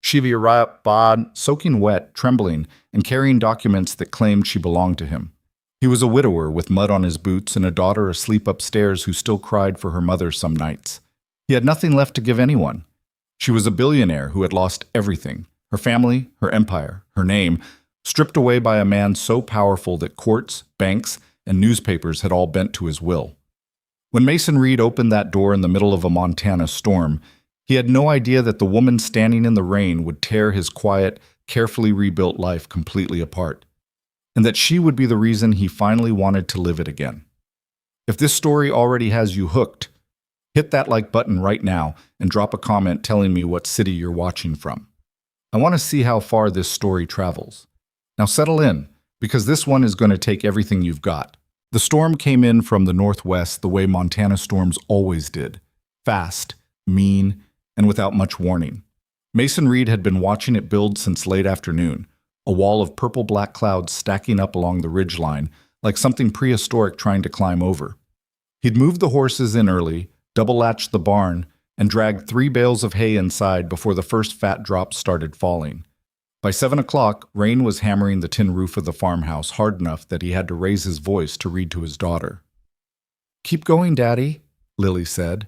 Shiva soaking wet, trembling, and carrying documents that claimed she belonged to him. He was a widower with mud on his boots and a daughter asleep upstairs who still cried for her mother some nights. He had nothing left to give anyone. She was a billionaire who had lost everything: her family, her empire, her name, stripped away by a man so powerful that courts, banks, and newspapers had all bent to his will. When Mason Reed opened that door in the middle of a Montana storm, he had no idea that the woman standing in the rain would tear his quiet, carefully rebuilt life completely apart, and that she would be the reason he finally wanted to live it again. If this story already has you hooked, hit that like button right now and drop a comment telling me what city you're watching from. I want to see how far this story travels. Now settle in, because this one is going to take everything you've got. The storm came in from the northwest the way Montana storms always did: fast, mean, and without much warning. Mason Reed had been watching it build since late afternoon, a wall of purple-black clouds stacking up along the ridgeline, like something prehistoric trying to climb over. He'd moved the horses in early, double-latched the barn, and dragged 3 bales of hay inside before the first fat drops started falling. By 7 o'clock, rain was hammering the tin roof of the farmhouse hard enough that he had to raise his voice to read to his daughter. "Keep going, Daddy," Lily said.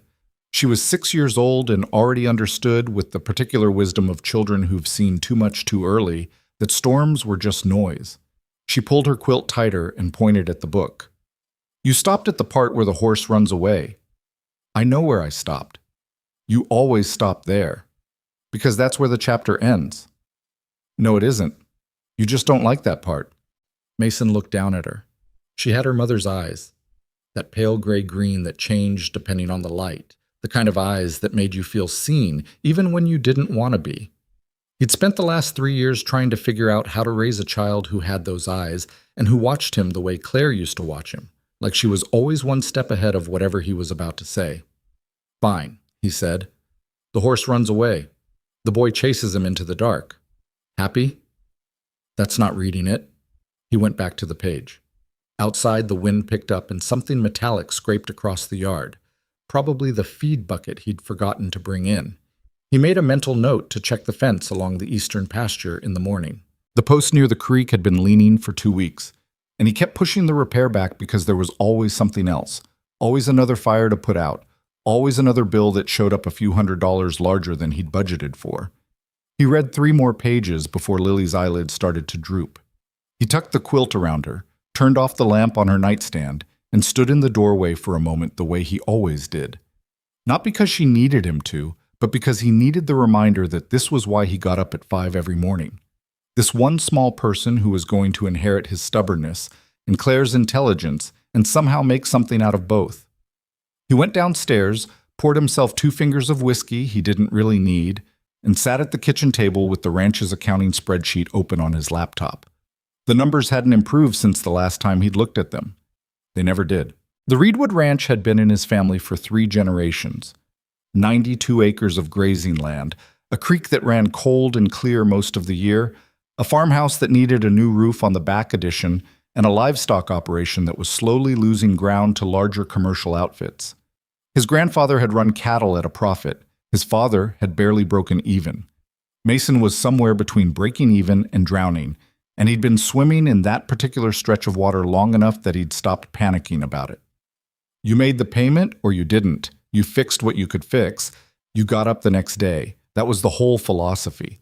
She was 6 years old and already understood, with the particular wisdom of children who've seen too much too early, that storms were just noise. She pulled her quilt tighter and pointed at the book. "You stopped at the part where the horse runs away." "I know where I stopped." "You always stop there." "Because that's where the chapter ends." "No, it isn't. You just don't like that part." Mason looked down at her. She had her mother's eyes, that pale gray-green that changed depending on the light, the kind of eyes that made you feel seen even when you didn't want to be. He'd spent the last 3 years trying to figure out how to raise a child who had those eyes and who watched him the way Claire used to watch him, like she was always one step ahead of whatever he was about to say. "Fine," he said. "The horse runs away. The boy chases him into the dark. Happy?" "That's not reading it." He went back to the page. Outside, the wind picked up and something metallic scraped across the yard, probably the feed bucket he'd forgotten to bring in. He made a mental note to check the fence along the eastern pasture in the morning. The post near the creek had been leaning for 2 weeks, and he kept pushing the repair back because there was always something else, always another fire to put out, always another bill that showed up a few $100s larger than he'd budgeted for. He read 3 more pages before Lily's eyelids started to droop. He tucked the quilt around her, turned off the lamp on her nightstand, and stood in the doorway for a moment the way he always did. Not because she needed him to, but because he needed the reminder that this was why he got up at 5 every morning. This one small person who was going to inherit his stubbornness and Claire's intelligence and somehow make something out of both. He went downstairs, poured himself 2 fingers of whiskey he didn't really need, and sat at the kitchen table with the ranch's accounting spreadsheet open on his laptop. The numbers hadn't improved since the last time he'd looked at them. They never did. The Reedwood Ranch had been in his family for 3 generations. 92 acres of grazing land, a creek that ran cold and clear most of the year, a farmhouse that needed a new roof on the back addition, and a livestock operation that was slowly losing ground to larger commercial outfits. His grandfather had run cattle at a profit. His father had barely broken even. Mason was somewhere between breaking even and drowning, and he'd been swimming in that particular stretch of water long enough that he'd stopped panicking about it. You made the payment or you didn't. You fixed what you could fix. You got up the next day. That was the whole philosophy.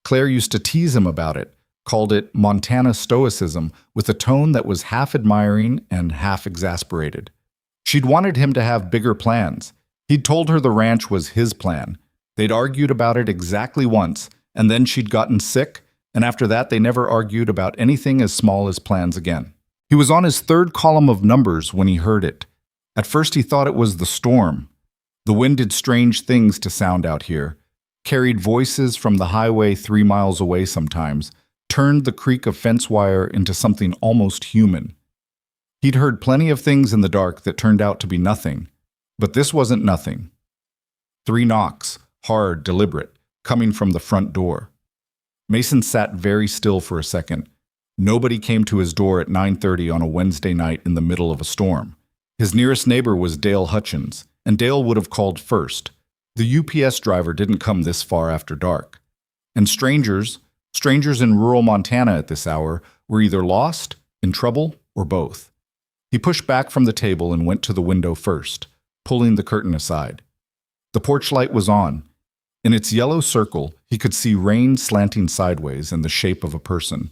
Claire used to tease him about it, called it Montana stoicism, with a tone that was half admiring and half exasperated. She'd wanted him to have bigger plans. He'd told her the ranch was his plan. They'd argued about it exactly once, and then she'd gotten sick, and after that they never argued about anything as small as plans again. He was on his 3rd column of numbers when he heard it. At first he thought it was the storm. The wind did strange things to sound out here, carried voices from the highway 3 miles away sometimes, turned the creak of fence wire into something almost human. He'd heard plenty of things in the dark that turned out to be nothing, but this wasn't nothing. 3 knocks, hard, deliberate, coming from the front door. Mason sat very still for a second. Nobody came to his door at 9:30 on a Wednesday night in the middle of a storm. His nearest neighbor was Dale Hutchins, and Dale would have called first. The UPS driver didn't come this far after dark. And strangers in rural Montana at this hour, were either lost, in trouble, or both. He pushed back from the table and went to the window first, pulling the curtain aside. The porch light was on. In its yellow circle, he could see rain slanting sideways in the shape of a person.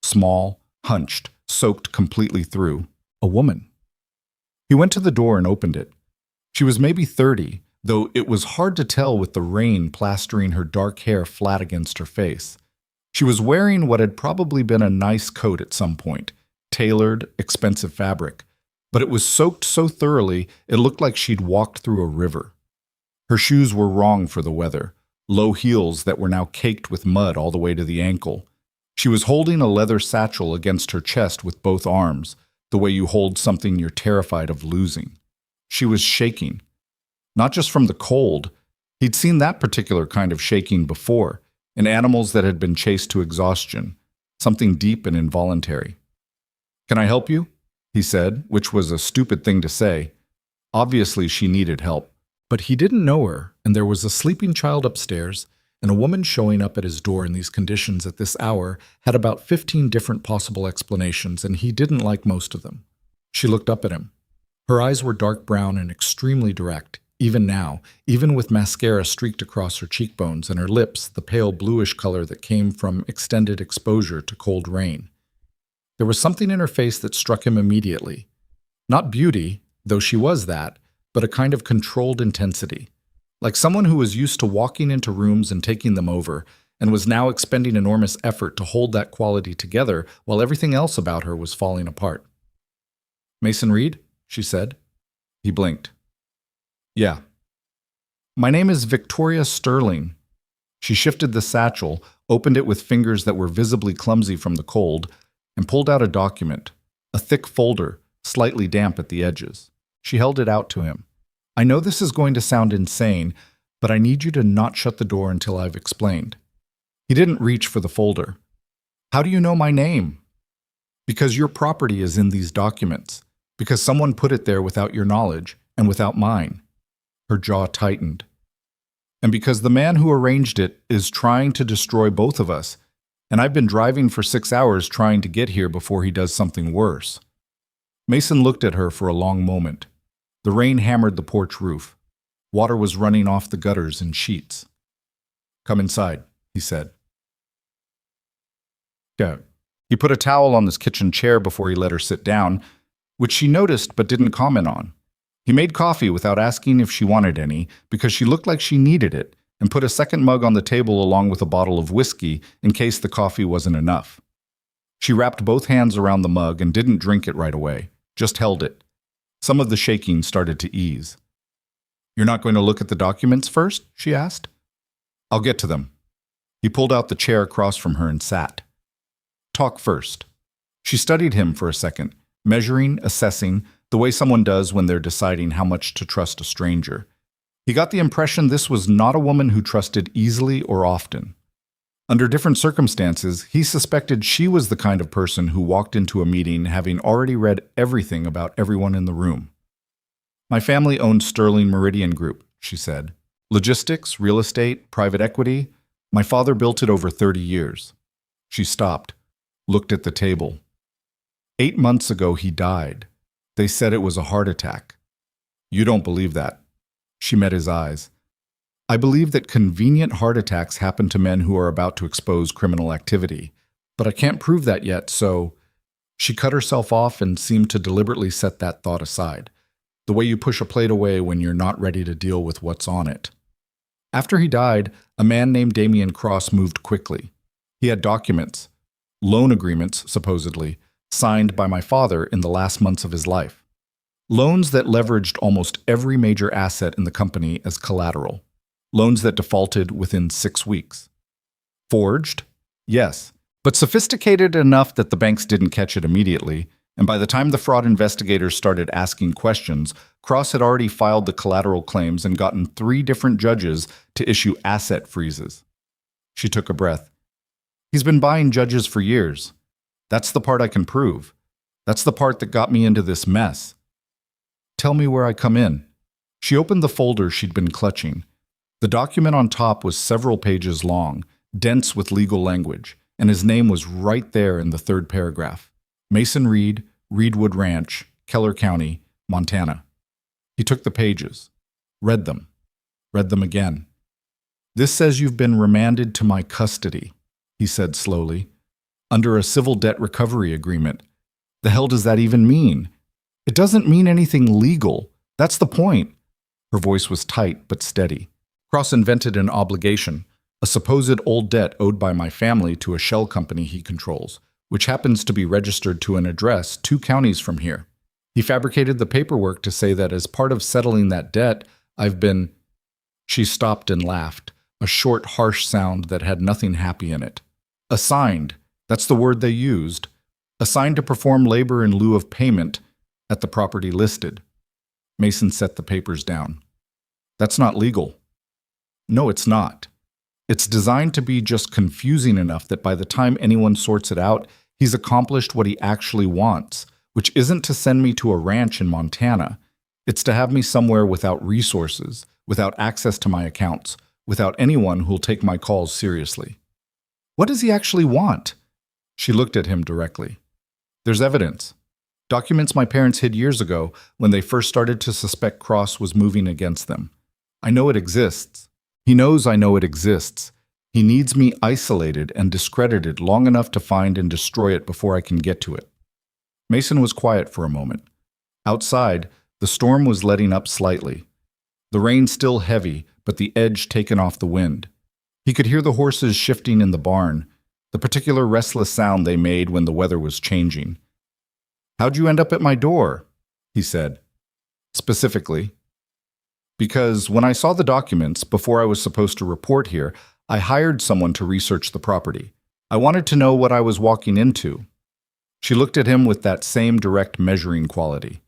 Small, hunched, soaked completely through. A woman. He went to the door and opened it. She was maybe 30, though it was hard to tell with the rain plastering her dark hair flat against her face. She was wearing what had probably been a nice coat at some point, tailored, expensive fabric, but it was soaked so thoroughly it looked like she'd walked through a river. Her shoes were wrong for the weather, low heels that were now caked with mud all the way to the ankle. She was holding a leather satchel against her chest with both arms, the way you hold something you're terrified of losing. She was shaking. Not just from the cold. He'd seen that particular kind of shaking before, in animals that had been chased to exhaustion, something deep and involuntary. "Can I help you?" he said, which was a stupid thing to say. Obviously, she needed help. But he didn't know her, and there was a sleeping child upstairs, and a woman showing up at his door in these conditions at this hour had about 15 different possible explanations, and he didn't like most of them. She looked up at him. Her eyes were dark brown and extremely direct, even now, even with mascara streaked across her cheekbones and her lips the pale bluish color that came from extended exposure to cold rain. There was something in her face that struck him immediately. Not beauty, though she was that, but a kind of controlled intensity. Like someone who was used to walking into rooms and taking them over, and was now expending enormous effort to hold that quality together while everything else about her was falling apart. "Mason Reed?" she said. He blinked. "Yeah." "My name is Victoria Sterling." She shifted the satchel, opened it with fingers that were visibly clumsy from the cold, and pulled out a document, a thick folder, slightly damp at the edges. She held it out to him. "I know this is going to sound insane, but I need you to not shut the door until I've explained." He didn't reach for the folder. "How do you know my name?" "Because your property is in these documents. Because someone put it there without your knowledge, and without mine." Her jaw tightened. "And because the man who arranged it is trying to destroy both of us, and I've been driving for 6 hours trying to get here before he does something worse." Mason looked at her for a long moment. The rain hammered the porch roof. Water was running off the gutters in sheets. "Come inside," he said. Yeah. He put a towel on this kitchen chair before he let her sit down, which she noticed but didn't comment on. He made coffee without asking if she wanted any, because she looked like she needed it, and put a second mug on the table along with a bottle of whiskey in case the coffee wasn't enough. She wrapped both hands around the mug and didn't drink it right away, just held it. Some of the shaking started to ease. "You're not going to look at the documents first?" she asked. "I'll get to them." He pulled out the chair across from her and sat. "Talk first." She studied him for a second, measuring, assessing, the way someone does when they're deciding how much to trust a stranger. He got the impression this was not a woman who trusted easily or often. Under different circumstances, he suspected she was the kind of person who walked into a meeting having already read everything about everyone in the room. "My family owned Sterling Meridian Group," she said. "Logistics, real estate, private equity. My father built it over 30 years. She stopped, looked at the table. 8 months ago he died. They said it was a heart attack. You don't believe that." She met his eyes. "I believe that convenient heart attacks happen to men who are about to expose criminal activity, but I can't prove that yet, so—" She cut herself off and seemed to deliberately set that thought aside, the way you push a plate away when you're not ready to deal with what's on it. After he died, a man named Damian Cross moved quickly. He had documents, loan agreements, supposedly, signed by my father in the last months of his life. Loans that leveraged almost every major asset in the company as collateral. Loans that defaulted within 6 weeks. Forged? Yes, but sophisticated enough that the banks didn't catch it immediately, and by the time the fraud investigators started asking questions, Cross had already filed the collateral claims and gotten 3 different judges to issue asset freezes. She took a breath. "He's been buying judges for years. That's the part I can prove. That's the part that got me into this mess." "Tell me where I come in." She opened the folder she'd been clutching. The document on top was several pages long, dense with legal language, and his name was right there in the third paragraph. Mason Reed, Reedwood Ranch, Keller County, Montana. He took the pages, read them again. "This says you've been remanded to my custody," he said slowly, "under a civil debt recovery agreement. The hell does that even mean? It doesn't mean anything legal. That's the point." Her voice was tight but steady. "Cross invented an obligation, a supposed old debt owed by my family to a shell company he controls, which happens to be registered to an address 2 counties from here. He fabricated the paperwork to say that as part of settling that debt, I've been—" She stopped and laughed, a short, harsh sound that had nothing happy in it. "Assigned, that's the word they used. Assigned to perform labor in lieu of payment at the property listed." Mason set the papers down. "That's not legal." "No, it's not. It's designed to be just confusing enough that by the time anyone sorts it out, he's accomplished what he actually wants, which isn't to send me to a ranch in Montana. It's to have me somewhere without resources, without access to my accounts, without anyone who'll take my calls seriously." "What does he actually want?" She looked at him directly. "There's evidence. Documents my parents hid years ago when they first started to suspect Cross was moving against them. I know it exists. He knows I know it exists. He needs me isolated and discredited long enough to find and destroy it before I can get to it." Mason was quiet for a moment. Outside, the storm was letting up slightly. The rain still heavy, but the edge taken off the wind. He could hear the horses shifting in the barn, the particular restless sound they made when the weather was changing. "How'd you end up at my door?" he said. "Specifically?" "Because when I saw the documents, before I was supposed to report here, I hired someone to research the property. I wanted to know what I was walking into." She looked at him with that same direct measuring quality.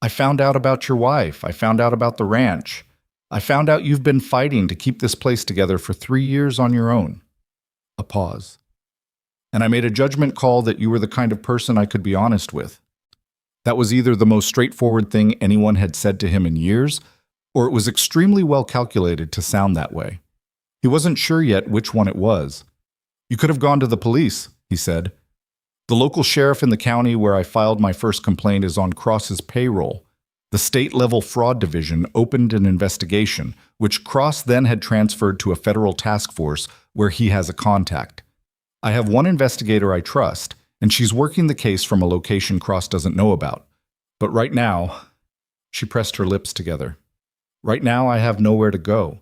"I found out about your wife. I found out about the ranch. I found out you've been fighting to keep this place together for 3 years on your own." A pause. "And I made a judgment call that you were the kind of person I could be honest with." That was either the most straightforward thing anyone had said to him in years, or it was extremely well calculated to sound that way. He wasn't sure yet which one it was. "You could have gone to the police," he said. "The local sheriff in the county where I filed my first complaint is on Cross's payroll. The state-level fraud division opened an investigation, which Cross then had transferred to a federal task force where he has a contact. I have one investigator I trust, and she's working the case from a location Cross doesn't know about. But right now," she pressed her lips together, "right now I have nowhere to go.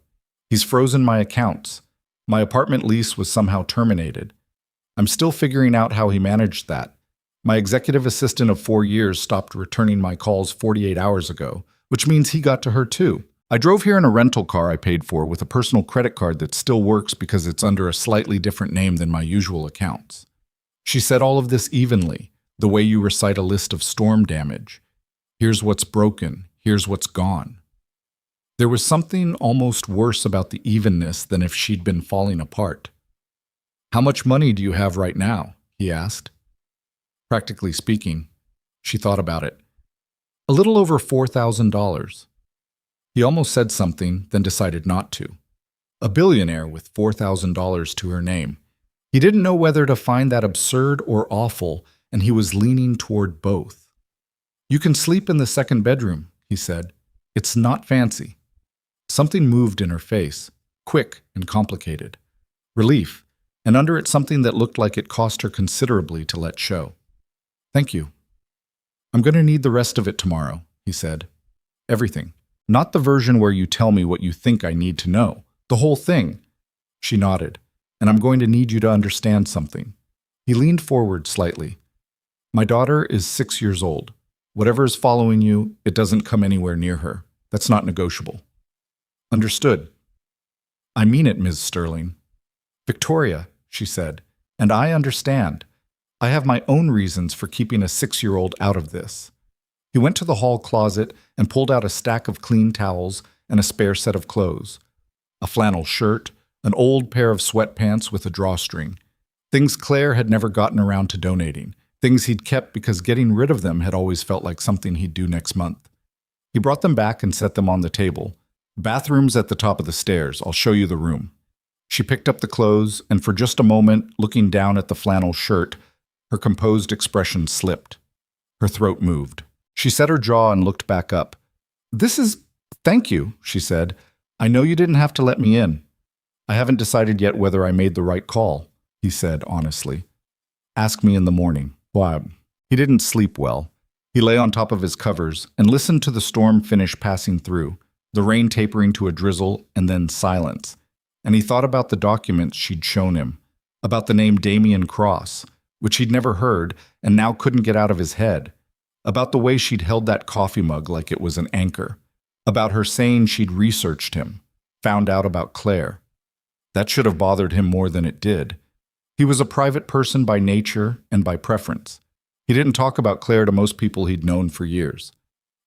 He's frozen my accounts. My apartment lease was somehow terminated. I'm still figuring out how he managed that. My executive assistant of 4 years stopped returning my calls 48 hours ago, which means he got to her too. I drove here in a rental car I paid for with a personal credit card that still works because it's under a slightly different name than my usual accounts." She said all of this evenly, the way you recite a list of storm damage. Here's what's broken, here's what's gone. There was something almost worse about the evenness than if she'd been falling apart. "How much money do you have right now?" he asked. "Practically speaking." She thought about it. "A little over $4,000. He almost said something, then decided not to. A billionaire with $4,000 to her name. He didn't know whether to find that absurd or awful, and he was leaning toward both. "You can sleep in the second bedroom," he said. "It's not fancy." Something moved in her face, quick and complicated. Relief, and under it something that looked like it cost her considerably to let show. "Thank you. I'm going to need the rest of it tomorrow," he said. "Everything. Not the version where you tell me what you think I need to know. The whole thing." She nodded. "And I'm going to need you to understand something." He leaned forward slightly. "My daughter is 6 years old. Whatever is following you, it doesn't come anywhere near her. That's not negotiable." "Understood." "I mean it, Ms. Sterling." "Victoria," she said, "and I understand. I have my own reasons for keeping a 6-year-old out of this." He went to the hall closet and pulled out a stack of clean towels and a spare set of clothes. A flannel shirt, an old pair of sweatpants with a drawstring. Things Claire had never gotten around to donating. Things he'd kept because getting rid of them had always felt like something he'd do next month. He brought them back and set them on the table. "Bathroom's at the top of the stairs. I'll show you the room." She picked up the clothes, and for just a moment, looking down at the flannel shirt, her composed expression slipped. Her throat moved. She set her jaw and looked back up. Thank you, she said. I know you didn't have to let me in. I haven't decided yet whether I made the right call, he said honestly. Ask me in the morning. Why? He didn't sleep well. He lay on top of his covers and listened to the storm finish passing through, the rain tapering to a drizzle and then silence. And he thought about the documents she'd shown him, about the name Damien Cross, which he'd never heard and now couldn't get out of his head, about the way she'd held that coffee mug like it was an anchor, about her saying she'd researched him, found out about Claire. That should have bothered him more than it did. He was a private person by nature and by preference. He didn't talk about Claire to most people he'd known for years.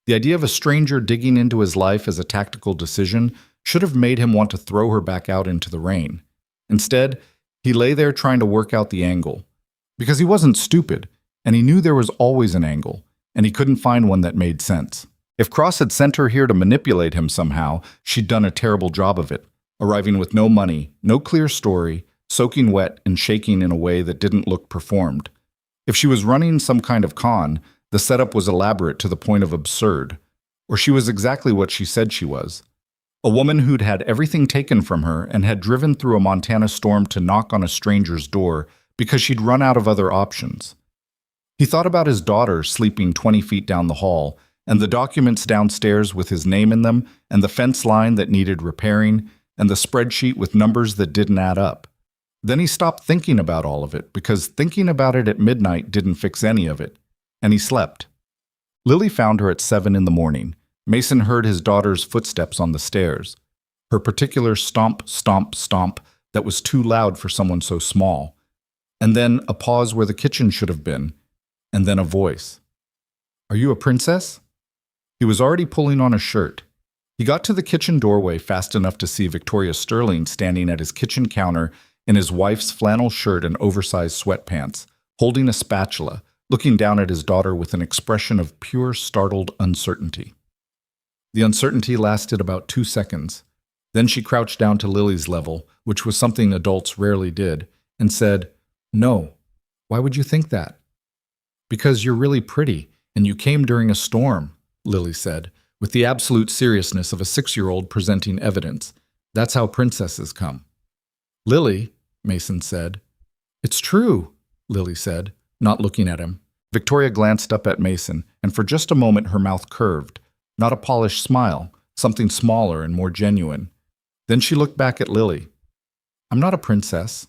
The idea of a stranger digging into his life as a tactical decision should have made him want to throw her back out into the rain. Instead, he lay there trying to work out the angle. Because he wasn't stupid, and he knew there was always an angle, and he couldn't find one that made sense. If Cross had sent her here to manipulate him somehow, she'd done a terrible job of it, arriving with no money, no clear story, soaking wet and shaking in a way that didn't look performed. If she was running some kind of con, the setup was elaborate to the point of absurd. Or she was exactly what she said she was. A woman who'd had everything taken from her and had driven through a Montana storm to knock on a stranger's door because she'd run out of other options. He thought about his daughter sleeping 20 feet down the hall, and the documents downstairs with his name in them, and the fence line that needed repairing, and the spreadsheet with numbers that didn't add up. Then he stopped thinking about all of it, because thinking about it at midnight didn't fix any of it, and he slept. Lily found her at 7 in the morning. Mason heard his daughter's footsteps on the stairs. Her particular stomp, stomp, stomp that was too loud for someone so small. And then a pause where the kitchen should have been, and then a voice. "Are you a princess?" He was already pulling on a shirt. He got to the kitchen doorway fast enough to see Victoria Sterling standing at his kitchen counter in his wife's flannel shirt and oversized sweatpants, holding a spatula, looking down at his daughter with an expression of pure, startled uncertainty. The uncertainty lasted about 2 seconds. Then she crouched down to Lily's level, which was something adults rarely did, and said, "No. Why would you think that?" "Because you're really pretty, and you came during a storm," Lily said, with the absolute seriousness of a 6-year-old presenting evidence. "That's how princesses come." "Lily," Mason said. "It's true," Lily said, not looking at him. Victoria glanced up at Mason, and for just a moment her mouth curved. Not a polished smile, something smaller and more genuine. Then she looked back at Lily. "I'm not a princess.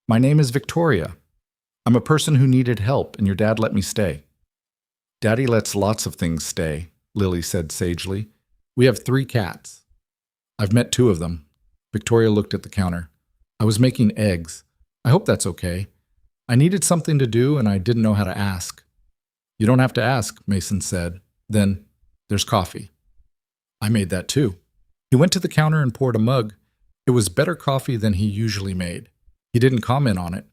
My name is Victoria. I'm a person who needed help, and your dad let me stay." "Daddy lets lots of things stay," Lily said sagely. "We have 3 cats. I've met 2 of them." Victoria looked at the counter. "I was making eggs. I hope that's okay. I needed something to do, and I didn't know how to ask." "You don't have to ask," Mason said. Then, "There's coffee." "I made that too." He went to the counter and poured a mug. It was better coffee than he usually made. He didn't comment on it.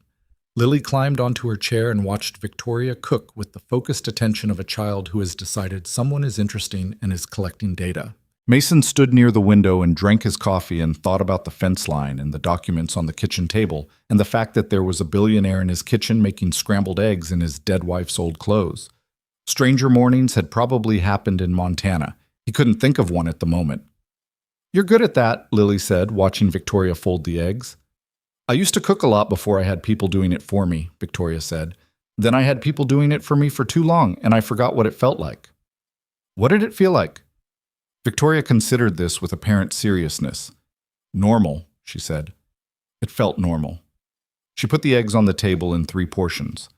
Lily climbed onto her chair and watched Victoria cook with the focused attention of a child who has decided someone is interesting and is collecting data. Mason stood near the window and drank his coffee and thought about the fence line and the documents on the kitchen table and the fact that there was a billionaire in his kitchen making scrambled eggs in his dead wife's old clothes. Stranger mornings had probably happened in Montana. He couldn't think of one at the moment. "You're good at that," Lily said, watching Victoria fold the eggs. "I used to cook a lot before I had people doing it for me," Victoria said. "Then I had people doing it for me for too long, and I forgot what it felt like." "What did it feel like?" Victoria considered this with apparent seriousness. "Normal," she said. It felt normal. She put the eggs on the table in 3 portions,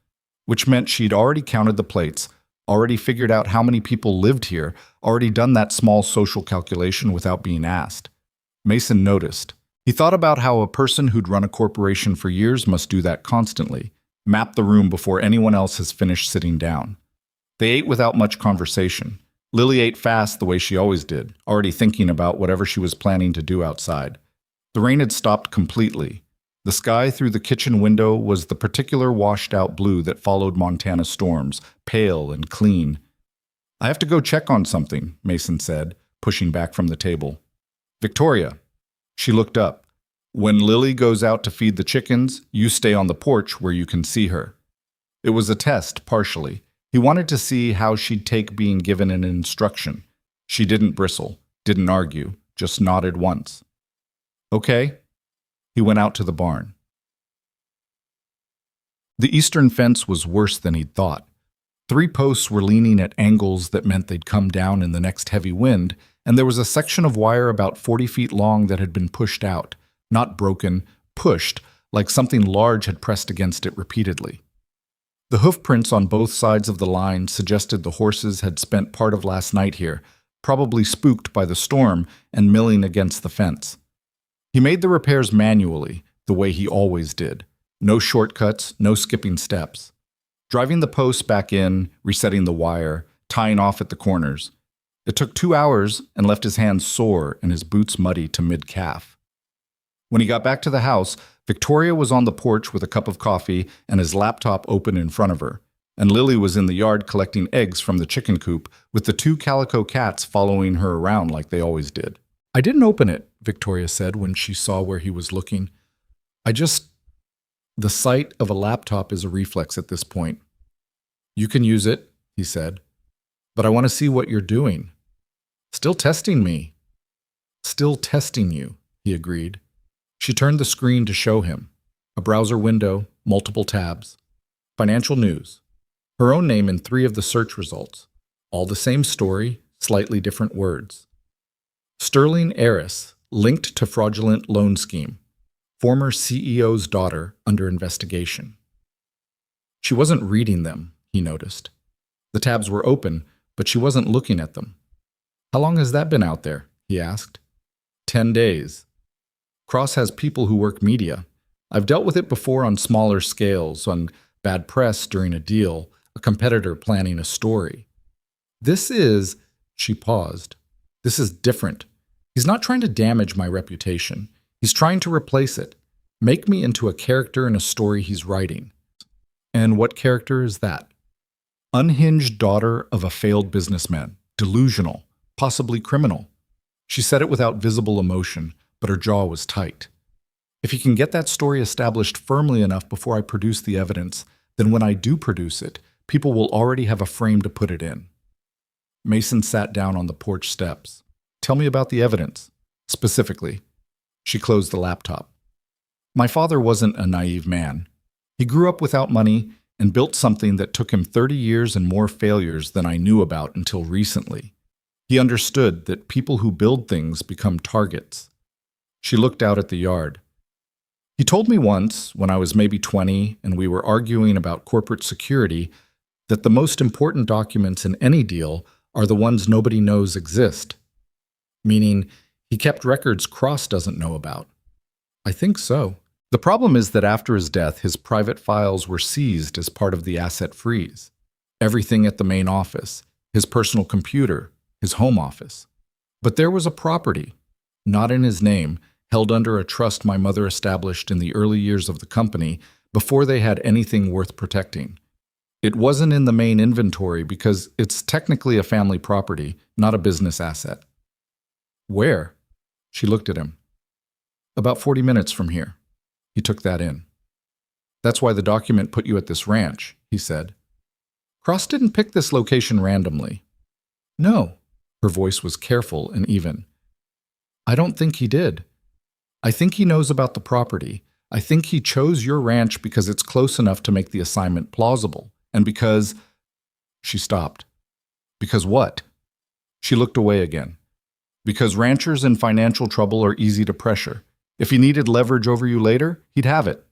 which meant she'd already counted the plates, already figured out how many people lived here, already done that small social calculation without being asked. Mason noticed. He thought about how a person who'd run a corporation for years must do that constantly, map the room before anyone else has finished sitting down. They ate without much conversation. Lily ate fast the way she always did, already thinking about whatever she was planning to do outside. The rain had stopped completely. The sky through the kitchen window was the particular washed-out blue that followed Montana storms, pale and clean. "I have to go check on something," Mason said, pushing back from the table. "Victoria." She looked up. When Lily goes out to feed the chickens, you stay on the porch where you can see her. It was a test, partially. He wanted to see how she'd take being given an instruction. She didn't bristle, didn't argue, just nodded once. Okay. He went out to the barn. The eastern fence was worse than he'd thought. 3 posts were leaning at angles that meant they'd come down in the next heavy wind, and there was a section of wire about 40 feet long that had been pushed out, not broken, pushed, like something large had pressed against it repeatedly. The hoof prints on both sides of the line suggested the horses had spent part of last night here, probably spooked by the storm and milling against the fence. He made the repairs manually, the way he always did. No shortcuts, no skipping steps. Driving the posts back in, resetting the wire, tying off at the corners. It took 2 hours and left his hands sore and his boots muddy to mid-calf. When he got back to the house, Victoria was on the porch with a cup of coffee and his laptop open in front of her, and Lily was in the yard collecting eggs from the chicken coop with the 2 calico cats following her around like they always did. "I didn't open it," Victoria said when she saw where he was looking. The sight of a laptop is a reflex at this point. "You can use it," he said, "but I want to see what you're doing." "Still testing me." "Still testing you," he agreed. She turned the screen to show him. A browser window, multiple tabs. Financial news. Her own name in 3 of the search results. All the same story, slightly different words. Sterling heiress, linked to fraudulent loan scheme. Former CEO's daughter under investigation. She wasn't reading them, he noticed. The tabs were open, but she wasn't looking at them. "How long has that been out there?" he asked. 10 days. Cross has people who work media. I've dealt with it before on smaller scales, on bad press during a deal, a competitor planning a story. She paused. "This is different. He's not trying to damage my reputation. He's trying to replace it, make me into a character in a story he's writing." "And what character is that?" "Unhinged daughter of a failed businessman, delusional, possibly criminal." She said it without visible emotion, but her jaw was tight. "If he can get that story established firmly enough before I produce the evidence, then when I do produce it, people will already have a frame to put it in." Mason sat down on the porch steps. "Tell me about the evidence, specifically." She closed the laptop. "My father wasn't a naive man. He grew up without money and built something that took him 30 years and more failures than I knew about until recently. He understood that people who build things become targets." She looked out at the yard. "He told me once, when I was maybe 20 and we were arguing about corporate security, that the most important documents in any deal are the ones nobody knows exist. Meaning, he kept records Cross doesn't know about." "I think so. The problem is that after his death, his private files were seized as part of the asset freeze. Everything at the main office, his personal computer, his home office. But there was a property, not in his name, held under a trust my mother established in the early years of the company before they had anything worth protecting. It wasn't in the main inventory because it's technically a family property, not a business asset." "Where?" She looked at him. "About 40 minutes from here." He took that in. "That's why the document put you at this ranch," he said. "Cross didn't pick this location randomly." "No." Her voice was careful and even. "I don't think he did. I think he knows about the property. I think he chose your ranch because it's close enough to make the assignment plausible, and because—" She stopped. "Because what?" She looked away again. "Because ranchers in financial trouble are easy to pressure. If he needed leverage over you later, he'd have it."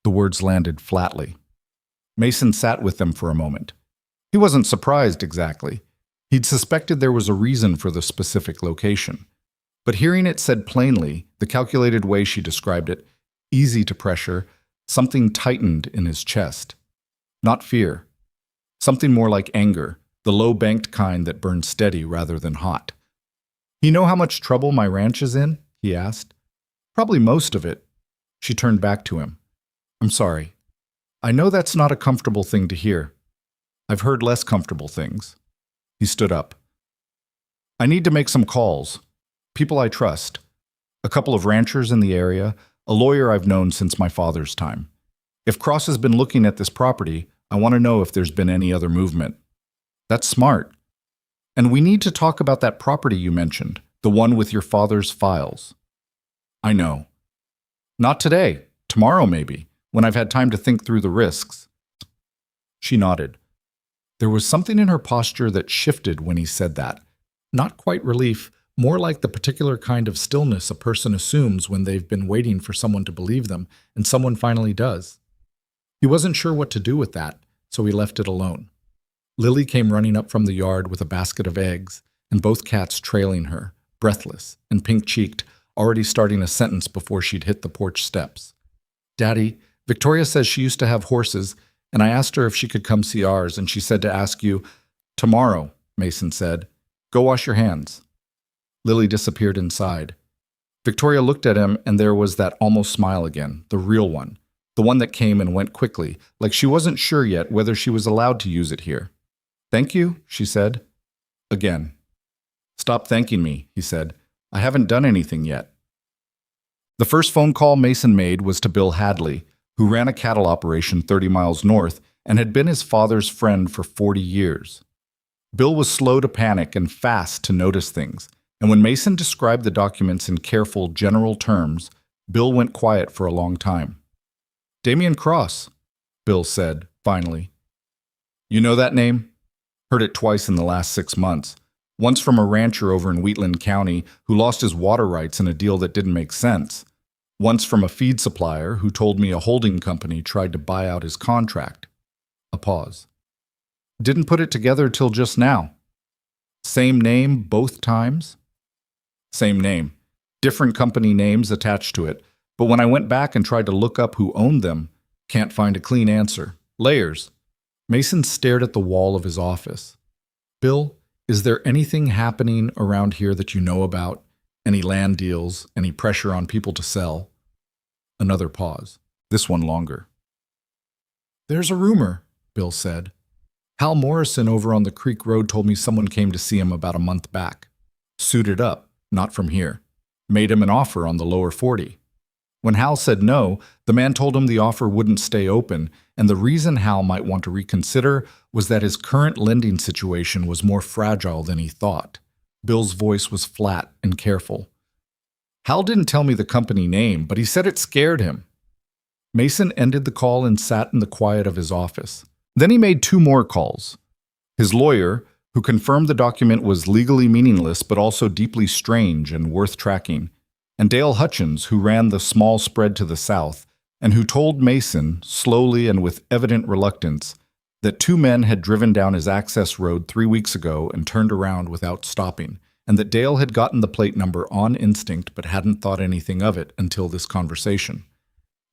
The words landed flatly. Mason sat with them for a moment. He wasn't surprised exactly. He'd suspected there was a reason for the specific location. But hearing it said plainly, the calculated way she described it, easy to pressure, something tightened in his chest. Not fear. Something more like anger, the low-banked kind that burns steady rather than hot. "You know how much trouble my ranch is in?" he asked. "Probably most of it." She turned back to him. "I'm sorry. I know that's not a comfortable thing to hear. I've heard less comfortable things." He stood up. "I need to make some calls. People I trust. a couple of ranchers in the area, a lawyer I've known since my father's time. If Cross has been looking at this property, I want to know if there's been any other movement. That's smart. And we need to talk about that property you mentioned, the one with your father's files. I know. Not today. Tomorrow, maybe, when I've had time to think through the risks. She nodded. There was something in her posture that shifted when he said that. Not quite relief, more like the particular kind of stillness a person assumes when they've been waiting for someone to believe them, and someone finally does. He wasn't sure what to do with that, so he left it alone. Lily came running up from the yard with a basket of eggs, and both cats trailing her, breathless and pink-cheeked, already starting a sentence before she'd hit the porch steps. Daddy, Victoria says she used to have horses, and I asked her if she could come see ours, and she said to ask you. Tomorrow, Mason said. Go wash your hands. Lily disappeared inside. Victoria looked at him, and there was that almost smile again, the real one, the one that came and went quickly, like she wasn't sure yet whether she was allowed to use it here. Thank you, she said. Again. Stop thanking me, he said. I haven't done anything yet. The first phone call Mason made was to Bill Hadley, who ran a cattle operation 30 miles north and had been his father's friend for 40 years. Bill was slow to panic and fast to notice things, and when Mason described the documents in careful, general terms, Bill went quiet for a long time. Damian Cross, Bill said, finally. You know that name? Heard it twice in the last 6 months. Once from a rancher over in Wheatland County who lost his water rights in a deal that didn't make sense. Once from a feed supplier who told me a holding company tried to buy out his contract. A pause. Didn't put it together till just now. Same name both times? Same name. Different company names attached to it, but when I went back and tried to look up who owned them, can't find a clean answer. Layers. Mason stared at the wall of his office. Bill, is there anything happening around here that you know about? Any land deals? Any pressure on people to sell? Another pause. This one longer. There's a rumor, Bill said. Hal Morrison over on the Creek Road told me someone came to see him about a month back. Suited up, not from here. Made him an offer on the lower 40. When Hal said no, the man told him the offer wouldn't stay open, and the reason Hal might want to reconsider was that his current lending situation was more fragile than he thought. Bill's voice was flat and careful. Hal didn't tell me the company name, but he said it scared him. Mason ended the call and sat in the quiet of his office. Then he made 2 more calls. His lawyer, who confirmed the document was legally meaningless but also deeply strange and worth tracking, and Dale Hutchins, who ran the small spread to the south, and who told Mason, slowly and with evident reluctance, that 2 men had driven down his access road 3 weeks ago and turned around without stopping, and that Dale had gotten the plate number on instinct but hadn't thought anything of it until this conversation.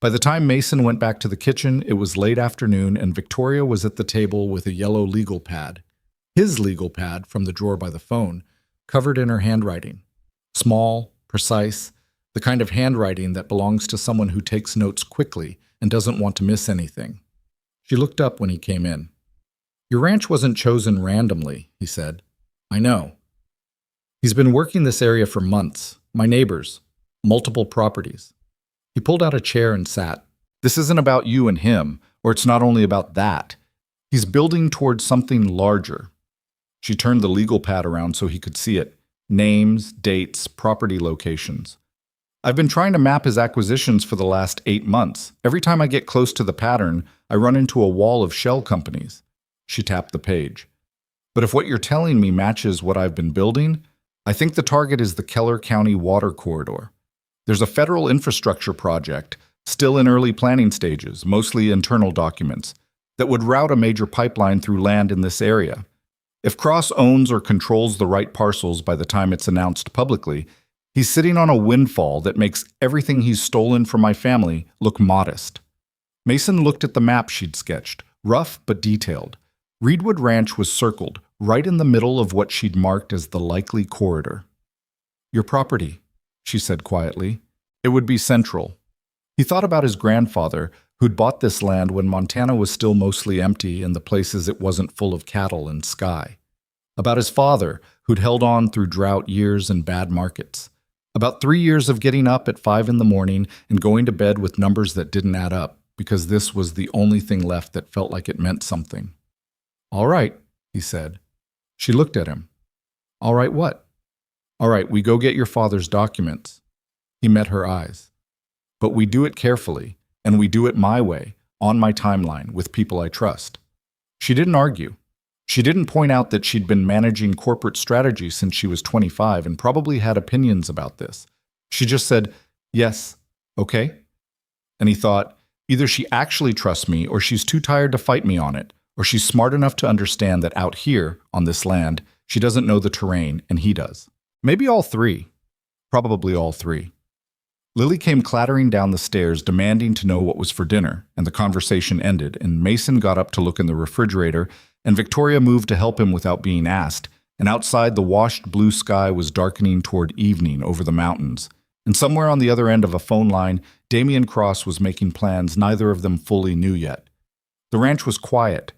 By the time Mason went back to the kitchen, it was late afternoon, and Victoria was at the table with a yellow legal pad. His legal pad, from the drawer by the phone, covered in her handwriting. Small, precise, the kind of handwriting that belongs to someone who takes notes quickly and doesn't want to miss anything. She looked up when he came in. Your ranch wasn't chosen randomly, he said. I know. He's been working this area for months. My neighbors. Multiple properties. He pulled out a chair and sat. This isn't about you and him, or it's not only about that. He's building towards something larger. She turned the legal pad around so he could see it. Names, dates, property locations. I've been trying to map his acquisitions for the last 8 months. Every time I get close to the pattern, I run into a wall of shell companies. She tapped the page. But if what you're telling me matches what I've been building, I think the target is the Keller County Water Corridor. There's a federal infrastructure project, still in early planning stages, mostly internal documents, that would route a major pipeline through land in this area. If Cross owns or controls the right parcels by the time it's announced publicly, he's sitting on a windfall that makes everything he's stolen from my family look modest. Mason looked at the map she'd sketched, rough but detailed. Reedwood Ranch was circled, right in the middle of what she'd marked as the likely corridor. Your property, she said quietly. It would be central. He thought about his grandfather, who'd bought this land when Montana was still mostly empty in the places it wasn't full of cattle and sky. About his father, who'd held on through drought years and bad markets. About 3 years of getting up at 5 in the morning and going to bed with numbers that didn't add up, because this was the only thing left that felt like it meant something. "All right," he said. She looked at him. "All right, what?" "All right, we go get your father's documents." He met her eyes. "But we do it carefully, and we do it my way, on my timeline, with people I trust." She didn't argue. She didn't point out that she'd been managing corporate strategy since she was 25 and probably had opinions about this. She just said, "Yes, okay." And he thought, either she actually trusts me or she's too tired to fight me on it, or she's smart enough to understand that out here, on this land, she doesn't know the terrain and he does. Maybe all three. Probably all three. Lily came clattering down the stairs demanding to know what was for dinner, and the conversation ended, and Mason got up to look in the refrigerator, and Victoria moved to help him without being asked, and outside the washed blue sky was darkening toward evening over the mountains, and somewhere on the other end of a phone line, Damian Cross was making plans neither of them fully knew yet. The ranch was quiet,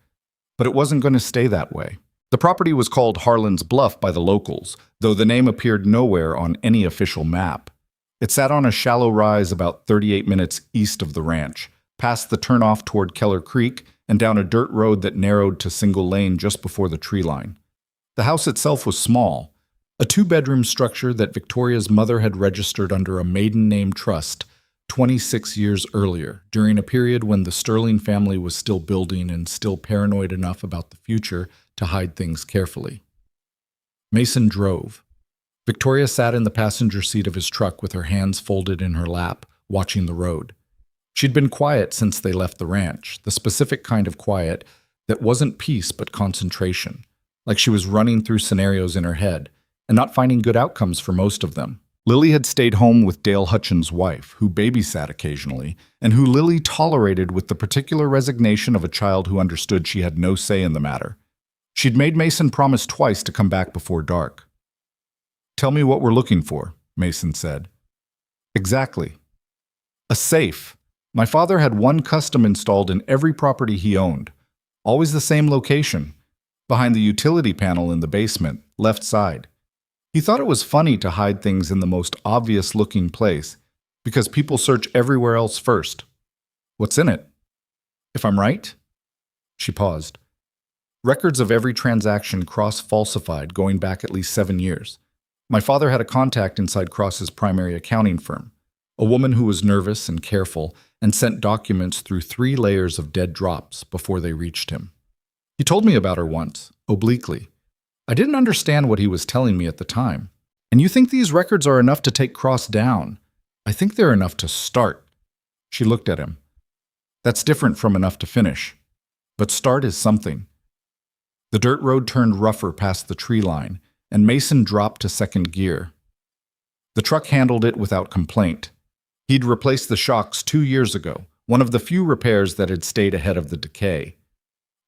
but it wasn't going to stay that way. The property was called Harlan's Bluff by the locals, though the name appeared nowhere on any official map. It sat on a shallow rise about 38 minutes east of the ranch, past the turnoff toward Keller Creek, and down a dirt road that narrowed to single lane just before the tree line. The house itself was small, a 2-bedroom structure that Victoria's mother had registered under a maiden name trust 26 years earlier, during a period when the Sterling family was still building and still paranoid enough about the future to hide things carefully. Mason drove. Victoria sat in the passenger seat of his truck with her hands folded in her lap, watching the road. She'd been quiet since they left the ranch, the specific kind of quiet that wasn't peace but concentration, like she was running through scenarios in her head and not finding good outcomes for most of them. Lily had stayed home with Dale Hutchins' wife, who babysat occasionally, and who Lily tolerated with the particular resignation of a child who understood she had no say in the matter. She'd made Mason promise twice to come back before dark. "Tell me what we're looking for," Mason said. "Exactly. A safe. My father had one custom installed in every property he owned. Always the same location, behind the utility panel in the basement, left side. He thought it was funny to hide things in the most obvious-looking place, because people search everywhere else first. What's in it? If I'm right?" She paused. "Records of every transaction Cross falsified going back at least 7 years. My father had a contact inside Cross's primary accounting firm, a woman who was nervous and careful and sent documents through 3 layers of dead drops before they reached him. He told me about her once, obliquely. I didn't understand what he was telling me at the time. And you think these records are enough to take Cross down? I think they're enough to start." She looked at him. "That's different from enough to finish. But start is something." The dirt road turned rougher past the tree line, and Mason dropped to second gear. The truck handled it without complaint. He'd replaced the shocks 2 years ago, one of the few repairs that had stayed ahead of the decay.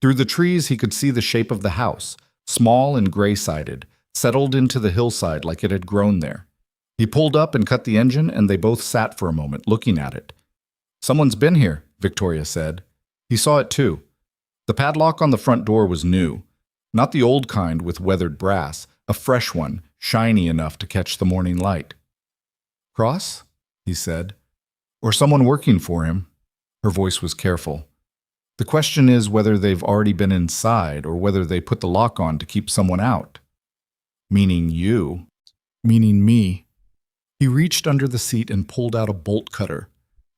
Through the trees he could see the shape of the house, small and gray-sided, settled into the hillside like it had grown there. He pulled up and cut the engine, and they both sat for a moment, looking at it. "Someone's been here," Victoria said. He saw it too. The padlock on the front door was new. Not the old kind with weathered brass, a fresh one, shiny enough to catch the morning light. "Cross?" he said. "Or someone working for him." Her voice was careful. "The question is whether they've already been inside or whether they put the lock on to keep someone out." "Meaning you." "Meaning me." He reached under the seat and pulled out a bolt cutter.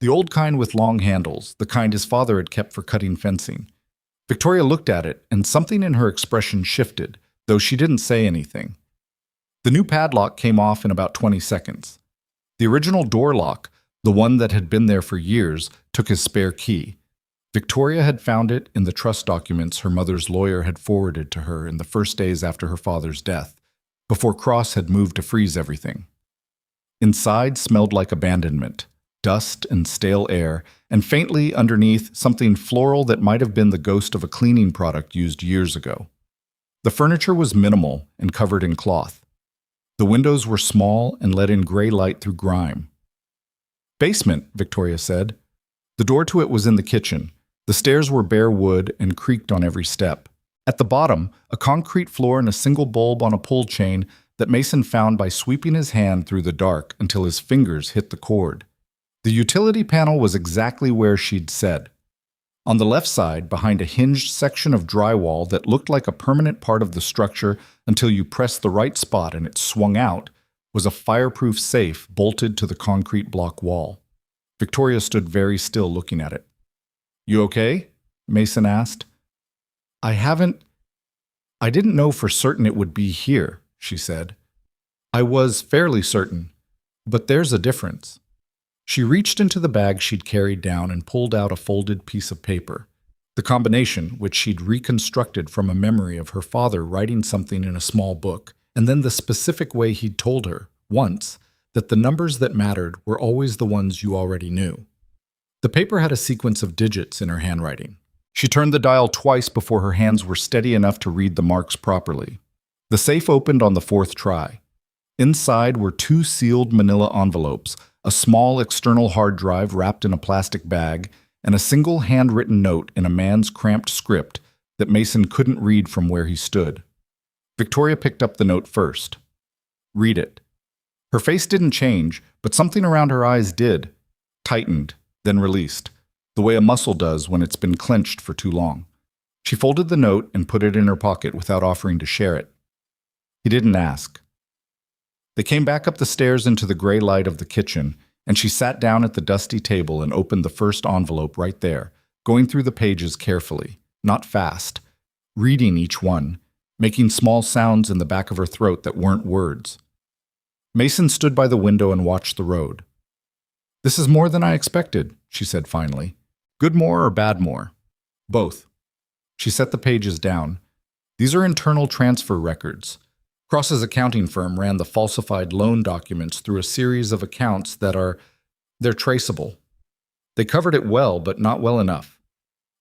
The old kind with long handles, the kind his father had kept for cutting fencing. Victoria looked at it, and something in her expression shifted, though she didn't say anything. The new padlock came off in about 20 seconds. The original door lock, the one that had been there for years, took his spare key. Victoria had found it in the trust documents her mother's lawyer had forwarded to her in the first days after her father's death, before Cross had moved to freeze everything. Inside smelled like abandonment, dust and stale air, and faintly underneath something floral that might have been the ghost of a cleaning product used years ago. The furniture was minimal and covered in cloth. The windows were small and let in gray light through grime. "Basement," Victoria said. The door to it was in the kitchen. The stairs were bare wood and creaked on every step. At the bottom, a concrete floor and a single bulb on a pull chain that Mason found by sweeping his hand through the dark until his fingers hit the cord. The utility panel was exactly where she'd said. On the left side, behind a hinged section of drywall that looked like a permanent part of the structure until you pressed the right spot and it swung out, was a fireproof safe bolted to the concrete block wall. Victoria stood very still looking at it. "You okay?" Mason asked. I didn't know for certain it would be here," she said. "I was fairly certain, but there's a difference." She reached into the bag she'd carried down and pulled out a folded piece of paper. The combination, which she'd reconstructed from a memory of her father writing something in a small book, and then the specific way he'd told her, once, that the numbers that mattered were always the ones you already knew. The paper had a sequence of digits in her handwriting. She turned the dial twice before her hands were steady enough to read the marks properly. The safe opened on the fourth try. Inside were 2 sealed manila envelopes, a small external hard drive wrapped in a plastic bag, and a single handwritten note in a man's cramped script that Mason couldn't read from where he stood. Victoria picked up the note first. "Read it." Her face didn't change, but something around her eyes did. Tightened, then released, the way a muscle does when it's been clenched for too long. She folded the note and put it in her pocket without offering to share it. He didn't ask. They came back up the stairs into the gray light of the kitchen, and she sat down at the dusty table and opened the first envelope right there, going through the pages carefully, not fast, reading each one, making small sounds in the back of her throat that weren't words. Mason stood by the window and watched the road. "This is more than I expected," she said finally. "Good more or bad more?" "Both." She set the pages down. "These are internal transfer records. Cross's accounting firm ran the falsified loan documents through a series of accounts they're traceable. They covered it well, but not well enough.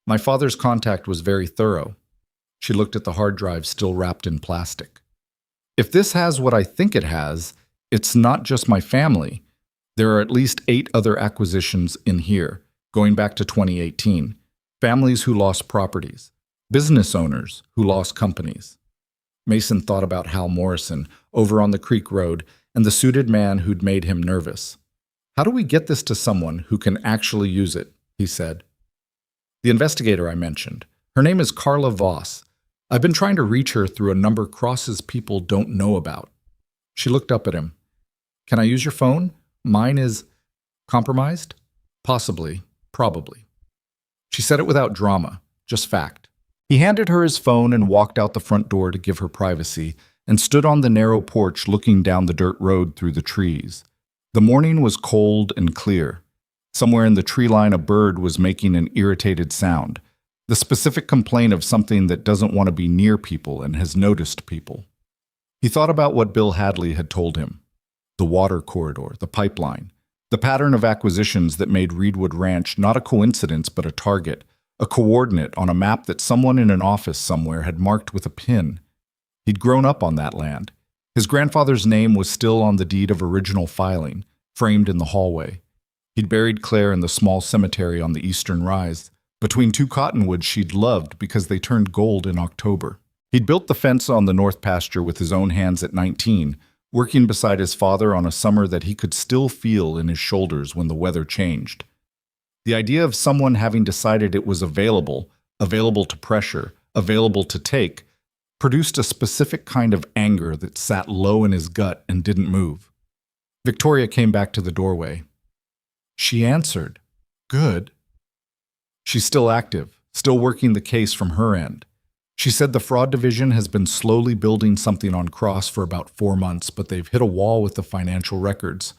My father's contact was very thorough." She looked at the hard drive still wrapped in plastic. "If this has what I think it has, it's not just my family. There are at least 8 other acquisitions in here, going back to 2018. Families who lost properties. Business owners who lost companies." Mason thought about Hal Morrison, over on the Creek Road, and the suited man who'd made him nervous. "How do we get this to someone who can actually use it?" he said. "The investigator I mentioned. Her name is Carla Voss. I've been trying to reach her through a number Cross's people don't know about." She looked up at him. "Can I use your phone? Mine is compromised?" "Possibly. Probably." She said it without drama, just fact. He handed her his phone and walked out the front door to give her privacy, and stood on the narrow porch looking down the dirt road through the trees. The morning was cold and clear. Somewhere in the tree line a bird was making an irritated sound, the specific complaint of something that doesn't want to be near people and has noticed people. He thought about what Bill Hadley had told him. The water corridor, the pipeline, the pattern of acquisitions that made Reedwood Ranch not a coincidence but a target, a coordinate on a map that someone in an office somewhere had marked with a pin. He'd grown up on that land. His grandfather's name was still on the deed of original filing, framed in the hallway. He'd buried Claire in the small cemetery on the eastern rise, between 2 cottonwoods she'd loved because they turned gold in October. He'd built the fence on the north pasture with his own hands at 19, working beside his father on a summer that he could still feel in his shoulders when the weather changed. The idea of someone having decided it was available to pressure, available to take, produced a specific kind of anger that sat low in his gut and didn't move. Victoria came back to the doorway. She answered. Good. She's still active, still working the case from her end. She said the fraud division has been slowly building something on Cross for about 4 months, but they've hit a wall with the financial records.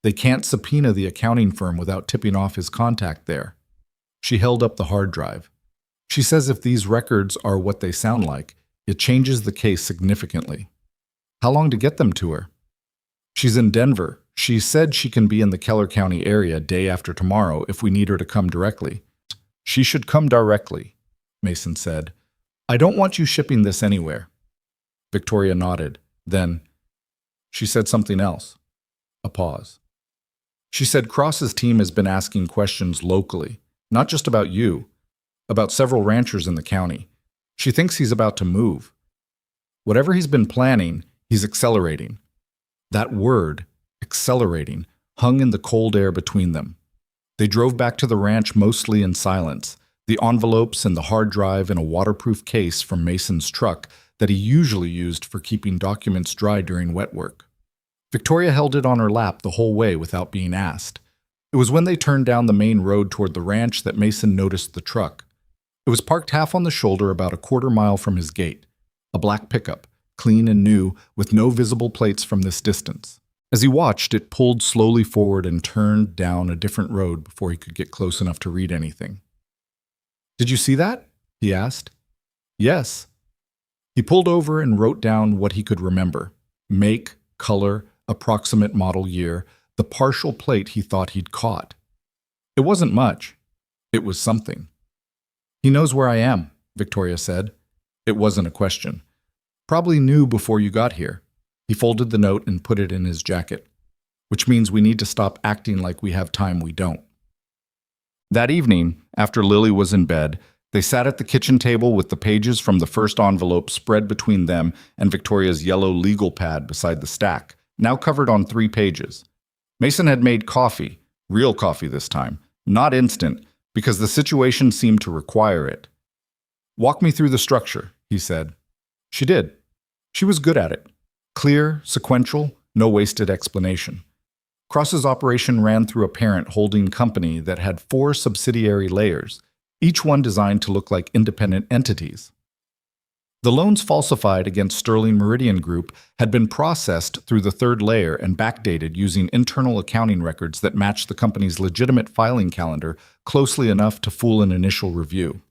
They can't subpoena the accounting firm without tipping off his contact there. She held up the hard drive. She says if these records are what they sound like, it changes the case significantly. How long to get them to her? She's in Denver. She said she can be in the Keller County area day after tomorrow if we need her to come directly. She should come directly, Mason said. I don't want you shipping this anywhere. Victoria nodded. Then, she said something else. A pause. She said Cross's team has been asking questions locally, not just about you, about several ranchers in the county. She thinks he's about to move. Whatever he's been planning, He's accelerating. That word, accelerating, hung in the cold air between them. They drove back to the ranch mostly in silence, the envelopes and the hard drive in a waterproof case from Mason's truck that he usually used for keeping documents dry during wet work. Victoria held it on her lap the whole way without being asked. It was when they turned down the main road toward the ranch that Mason noticed the truck. It was parked half on the shoulder about a quarter mile from his gate, a black pickup, clean and new, with no visible plates from this distance. As he watched, it pulled slowly forward and turned down a different road before he could get close enough to read anything. "Did you see that?" he asked. "Yes." He pulled over and wrote down what he could remember: make, color, approximate model year, the partial plate he thought he'd caught. It wasn't much. It was something. "He knows where I am," Victoria said. It wasn't a question. "Probably knew before you got here." He folded the note and put it in his jacket. "Which means we need to stop acting like we have time we don't." That evening, after Lily was in bed, they sat at the kitchen table with the pages from the first envelope spread between them and Victoria's yellow legal pad beside the stack, now covered on 3 pages. Mason had made coffee, real coffee this time, not instant, because the situation seemed to require it. "Walk me through the structure," he said. She did. She was good at it. Clear, sequential, no wasted explanation. Cross's operation ran through a parent holding company that had 4 subsidiary layers, each one designed to look like independent entities. The loans falsified against Sterling Meridian Group had been processed through the 3rd layer and backdated using internal accounting records that matched the company's legitimate filing calendar closely enough to fool an initial review.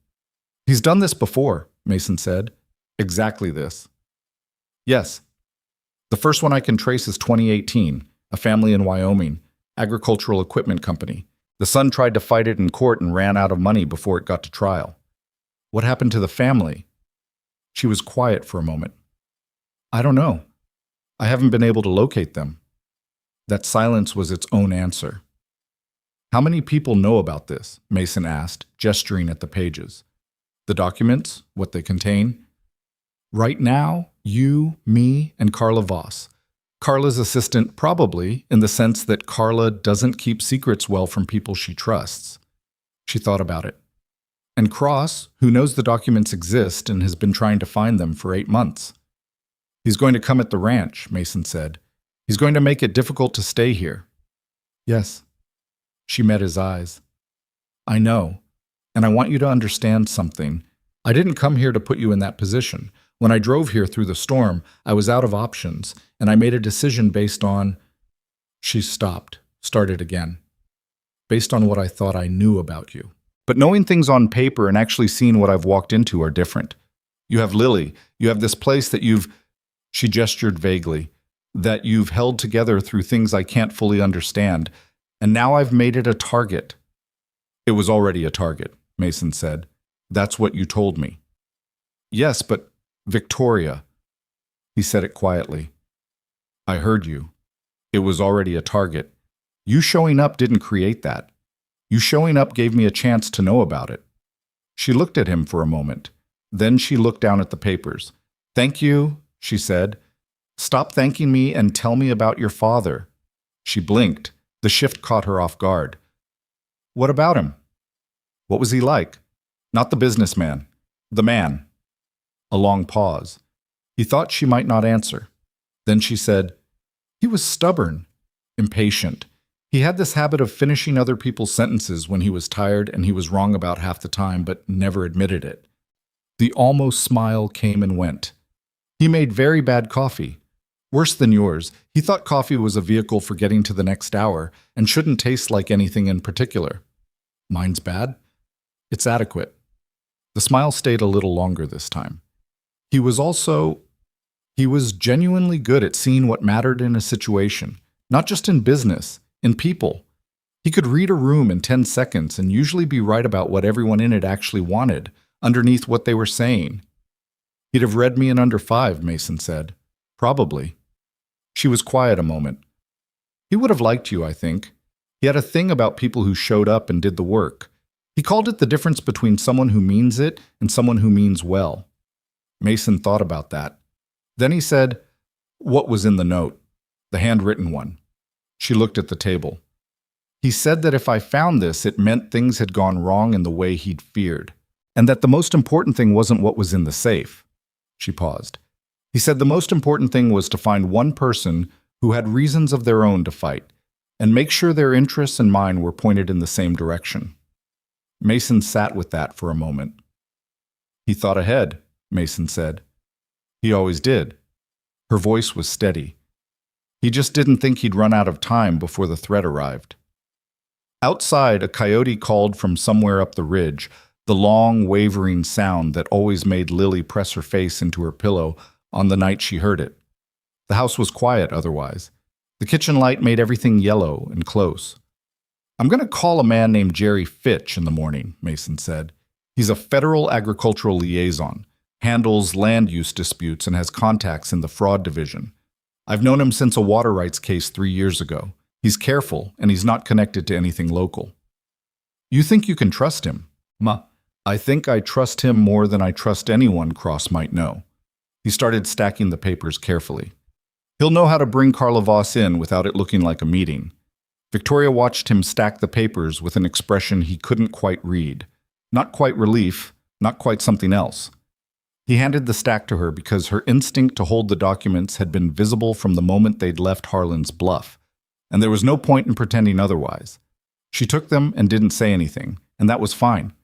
"He's done this before," Mason said. "Exactly this." "Yes. The first one I can trace is 2018, a family in Wyoming, agricultural equipment company. The son tried to fight it in court and ran out of money before it got to trial." "What happened to the family?" She was quiet for a moment. "I don't know. I haven't been able to locate them." That silence was its own answer. "How many people know about this?" Mason asked, gesturing at the pages. "The documents, what they contain?" "Right now, you, me, and Carla Voss. Carla's assistant probably, in the sense that Carla doesn't keep secrets well from people she trusts." She thought about it. "And Cross, who knows the documents exist and has been trying to find them for 8 months. He's going to come at the ranch," Mason said. "He's going to make it difficult to stay here." "Yes." She met his eyes. "I know, and I want you to understand something. I didn't come here to put you in that position. When I drove here through the storm, I was out of options, and I made a decision based on—" She stopped, started again. "Based on what I thought I knew about you. But knowing things on paper and actually seeing what I've walked into are different. You have Lily. You have this place that you've—" She gestured vaguely. "That you've held together through things I can't fully understand. And now I've made it a target." "It was already a target," Mason said. "That's what you told me." "Yes, but Victoria." He said it quietly. "I heard you. It was already a target. You showing up didn't create that. You showing up gave me a chance to know about it." She looked at him for a moment. Then she looked down at the papers. "Thank you," she said. "Stop thanking me and tell me about your father." She blinked. The shift caught her off guard. "What about him? What was he like? Not the businessman. The man." A long pause. He thought she might not answer. Then she said, "He was stubborn, impatient. He had this habit of finishing other people's sentences when he was tired and he was wrong about half the time but never admitted it." The almost smile came and went. "He made very bad coffee. Worse than yours. He thought coffee was a vehicle for getting to the next hour and shouldn't taste like anything in particular." "Mine's bad?" "It's adequate." The smile stayed a little longer this time. He was genuinely good at seeing what mattered in a situation, not just in business, in people. He could read a room in 10 seconds and usually be right about what everyone in it actually wanted, underneath what they were saying. "He'd have read me in under 5, Mason said. "Probably." She was quiet a moment. "He would have liked you, I think. He had a thing about people who showed up and did the work. He called it the difference between someone who means it and someone who means well." Mason thought about that. Then he said, What was in the note? The handwritten one. She looked at the table. He said that if I found this, it meant things had gone wrong in the way he'd feared, and that the most important thing wasn't what was in the safe. She paused. He said the most important thing was to find one person who had reasons of their own to fight, and make sure their interests and mine were pointed in the same direction. Mason sat with that for a moment. He thought ahead, Mason said. He always did. Her voice was steady. He just didn't think he'd run out of time before the threat arrived. Outside, a coyote called from somewhere up the ridge, the long, wavering sound that always made Lily press her face into her pillow on the night she heard it. The house was quiet otherwise. The kitchen light made everything yellow and close. I'm going to call a man named Jerry Fitch in the morning, Mason said. He's a federal agricultural liaison, handles land use disputes, and has contacts in the fraud division. I've known him since a water rights case 3 years ago. He's careful, and he's not connected to anything local. You think you can trust him? I think I trust him more than I trust anyone Cross might know. He started stacking the papers carefully. He'll know how to bring Carla Voss in without it looking like a meeting. Victoria watched him stack the papers with an expression he couldn't quite read. Not quite relief, not quite something else. He handed the stack to her because her instinct to hold the documents had been visible from the moment they'd left Harlan's bluff, and there was no point in pretending otherwise. She took them and didn't say anything, and that was fine.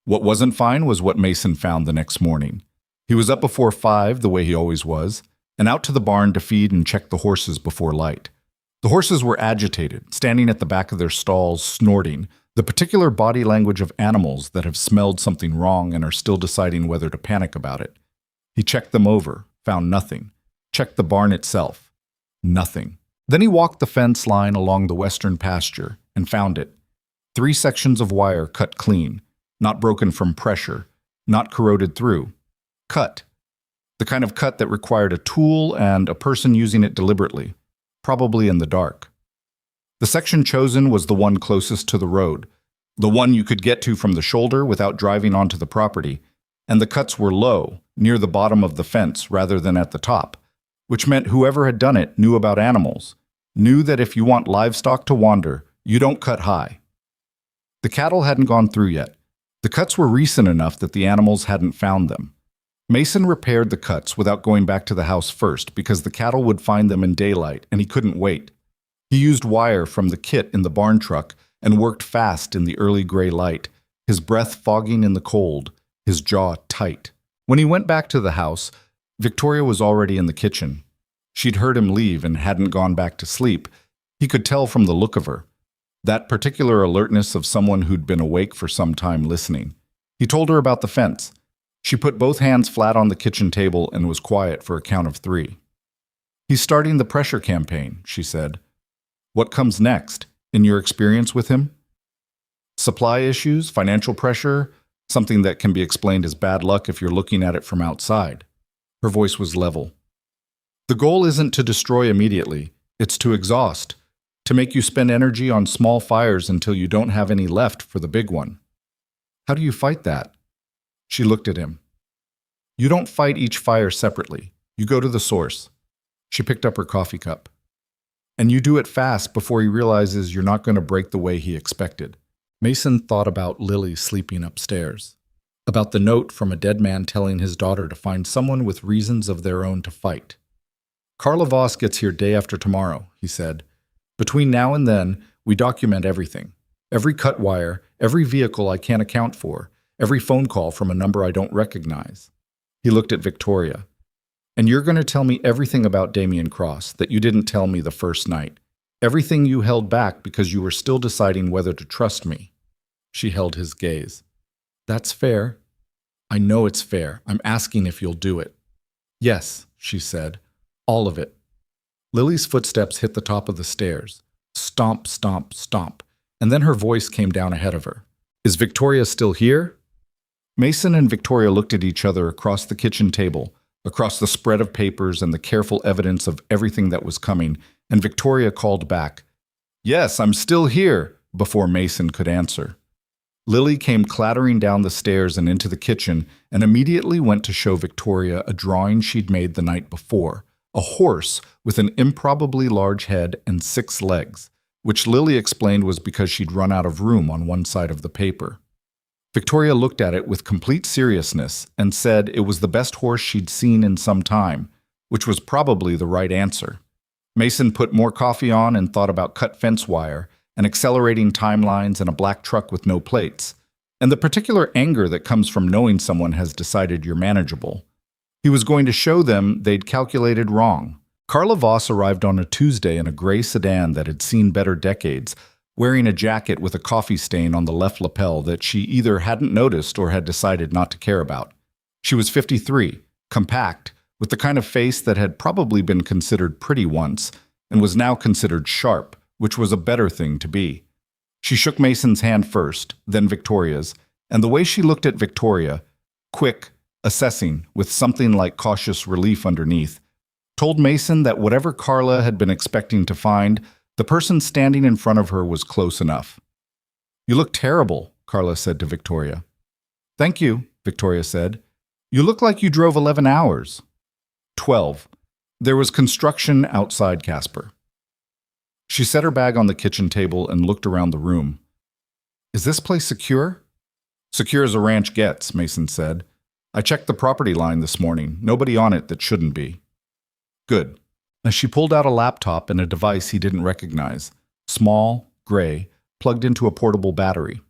What wasn't fine was what Mason found the next morning. He was up before 5, the way he always was, and out to the barn to feed and check the horses before light. The horses were agitated, standing at the back of their stalls, snorting, the particular body language of animals that have smelled something wrong and are still deciding whether to panic about it. He checked them over, found nothing. Checked the barn itself. Nothing. Then he walked the fence line along the western pasture and found it. 3 sections of wire cut clean, not broken from pressure, not corroded through. Cut. The kind of cut that required a tool and a person using it deliberately, probably in the dark. The section chosen was the one closest to the road, the one you could get to from the shoulder without driving onto the property, and the cuts were low, near the bottom of the fence rather than at the top, which meant whoever had done it knew about animals, knew that if you want livestock to wander, you don't cut high. The cattle hadn't gone through yet. The cuts were recent enough that the animals hadn't found them. Mason repaired the cuts without going back to the house first because the cattle would find them in daylight and he couldn't wait. He used wire from the kit in the barn truck and worked fast in the early gray light, his breath fogging in the cold, his jaw tight. When he went back to the house, Victoria was already in the kitchen. She'd heard him leave and hadn't gone back to sleep. He could tell from the look of her. That particular alertness of someone who'd been awake for some time listening. He told her about the fence. She put both hands flat on the kitchen table and was quiet for a count of 3. He's starting the pressure campaign, she said. What comes next, in your experience with him? Supply issues, financial pressure, something that can be explained as bad luck if you're looking at it from outside. Her voice was level. The goal isn't to destroy immediately, it's to exhaust, to make you spend energy on small fires until you don't have any left for the big one. How do you fight that? She looked at him. You don't fight each fire separately. You go to the source. She picked up her coffee cup. And you do it fast before he realizes you're not going to break the way he expected. Mason thought about Lily sleeping upstairs, about the note from a dead man telling his daughter to find someone with reasons of their own to fight. Carla Voss gets here day after tomorrow, he said. Between now and then, we document everything. Every cut wire, every vehicle I can't account for, every phone call from a number I don't recognize. He looked at Victoria. And you're going to tell me everything about Damien Cross that you didn't tell me the first night. Everything you held back because you were still deciding whether to trust me. She held his gaze. That's fair. I know it's fair. I'm asking if you'll do it. Yes, she said. All of it. Lily's footsteps hit the top of the stairs. Stomp, stomp, stomp. And then her voice came down ahead of her. Is Victoria still here? Mason and Victoria looked at each other across the kitchen table, across the spread of papers and the careful evidence of everything that was coming, and Victoria called back, Yes, I'm still here, before Mason could answer. Lily came clattering down the stairs and into the kitchen and immediately went to show Victoria a drawing she'd made the night before, a horse with an improbably large head and 6 legs, which Lily explained was because she'd run out of room on one side of the paper. Victoria looked at it with complete seriousness and said it was the best horse she'd seen in some time, which was probably the right answer. Mason put more coffee on and thought about cut fence wire and accelerating timelines and a black truck with no plates, and the particular anger that comes from knowing someone has decided you're manageable. He was going to show them they'd calculated wrong. Carla Voss arrived on a Tuesday in a gray sedan that had seen better decades, wearing a jacket with a coffee stain on the left lapel that she either hadn't noticed or had decided not to care about. She was 53, compact, with the kind of face that had probably been considered pretty once and was now considered sharp, which was a better thing to be. She shook Mason's hand first, then Victoria's, and the way she looked at Victoria, quick, assessing, with something like cautious relief underneath, told Mason that whatever Carla had been expecting to find, the person standing in front of her was close enough. "You look terrible," Carla said to Victoria. "Thank you," Victoria said. "You look like you drove 11 hours. 12. There was construction outside Casper. She set her bag on the kitchen table and looked around the room. "Is this place secure?" "Secure as a ranch gets," Mason said. "I checked the property line this morning. Nobody on it that shouldn't be." "Good." As she pulled out a laptop and a device he didn't recognize, small, gray, plugged into a portable battery.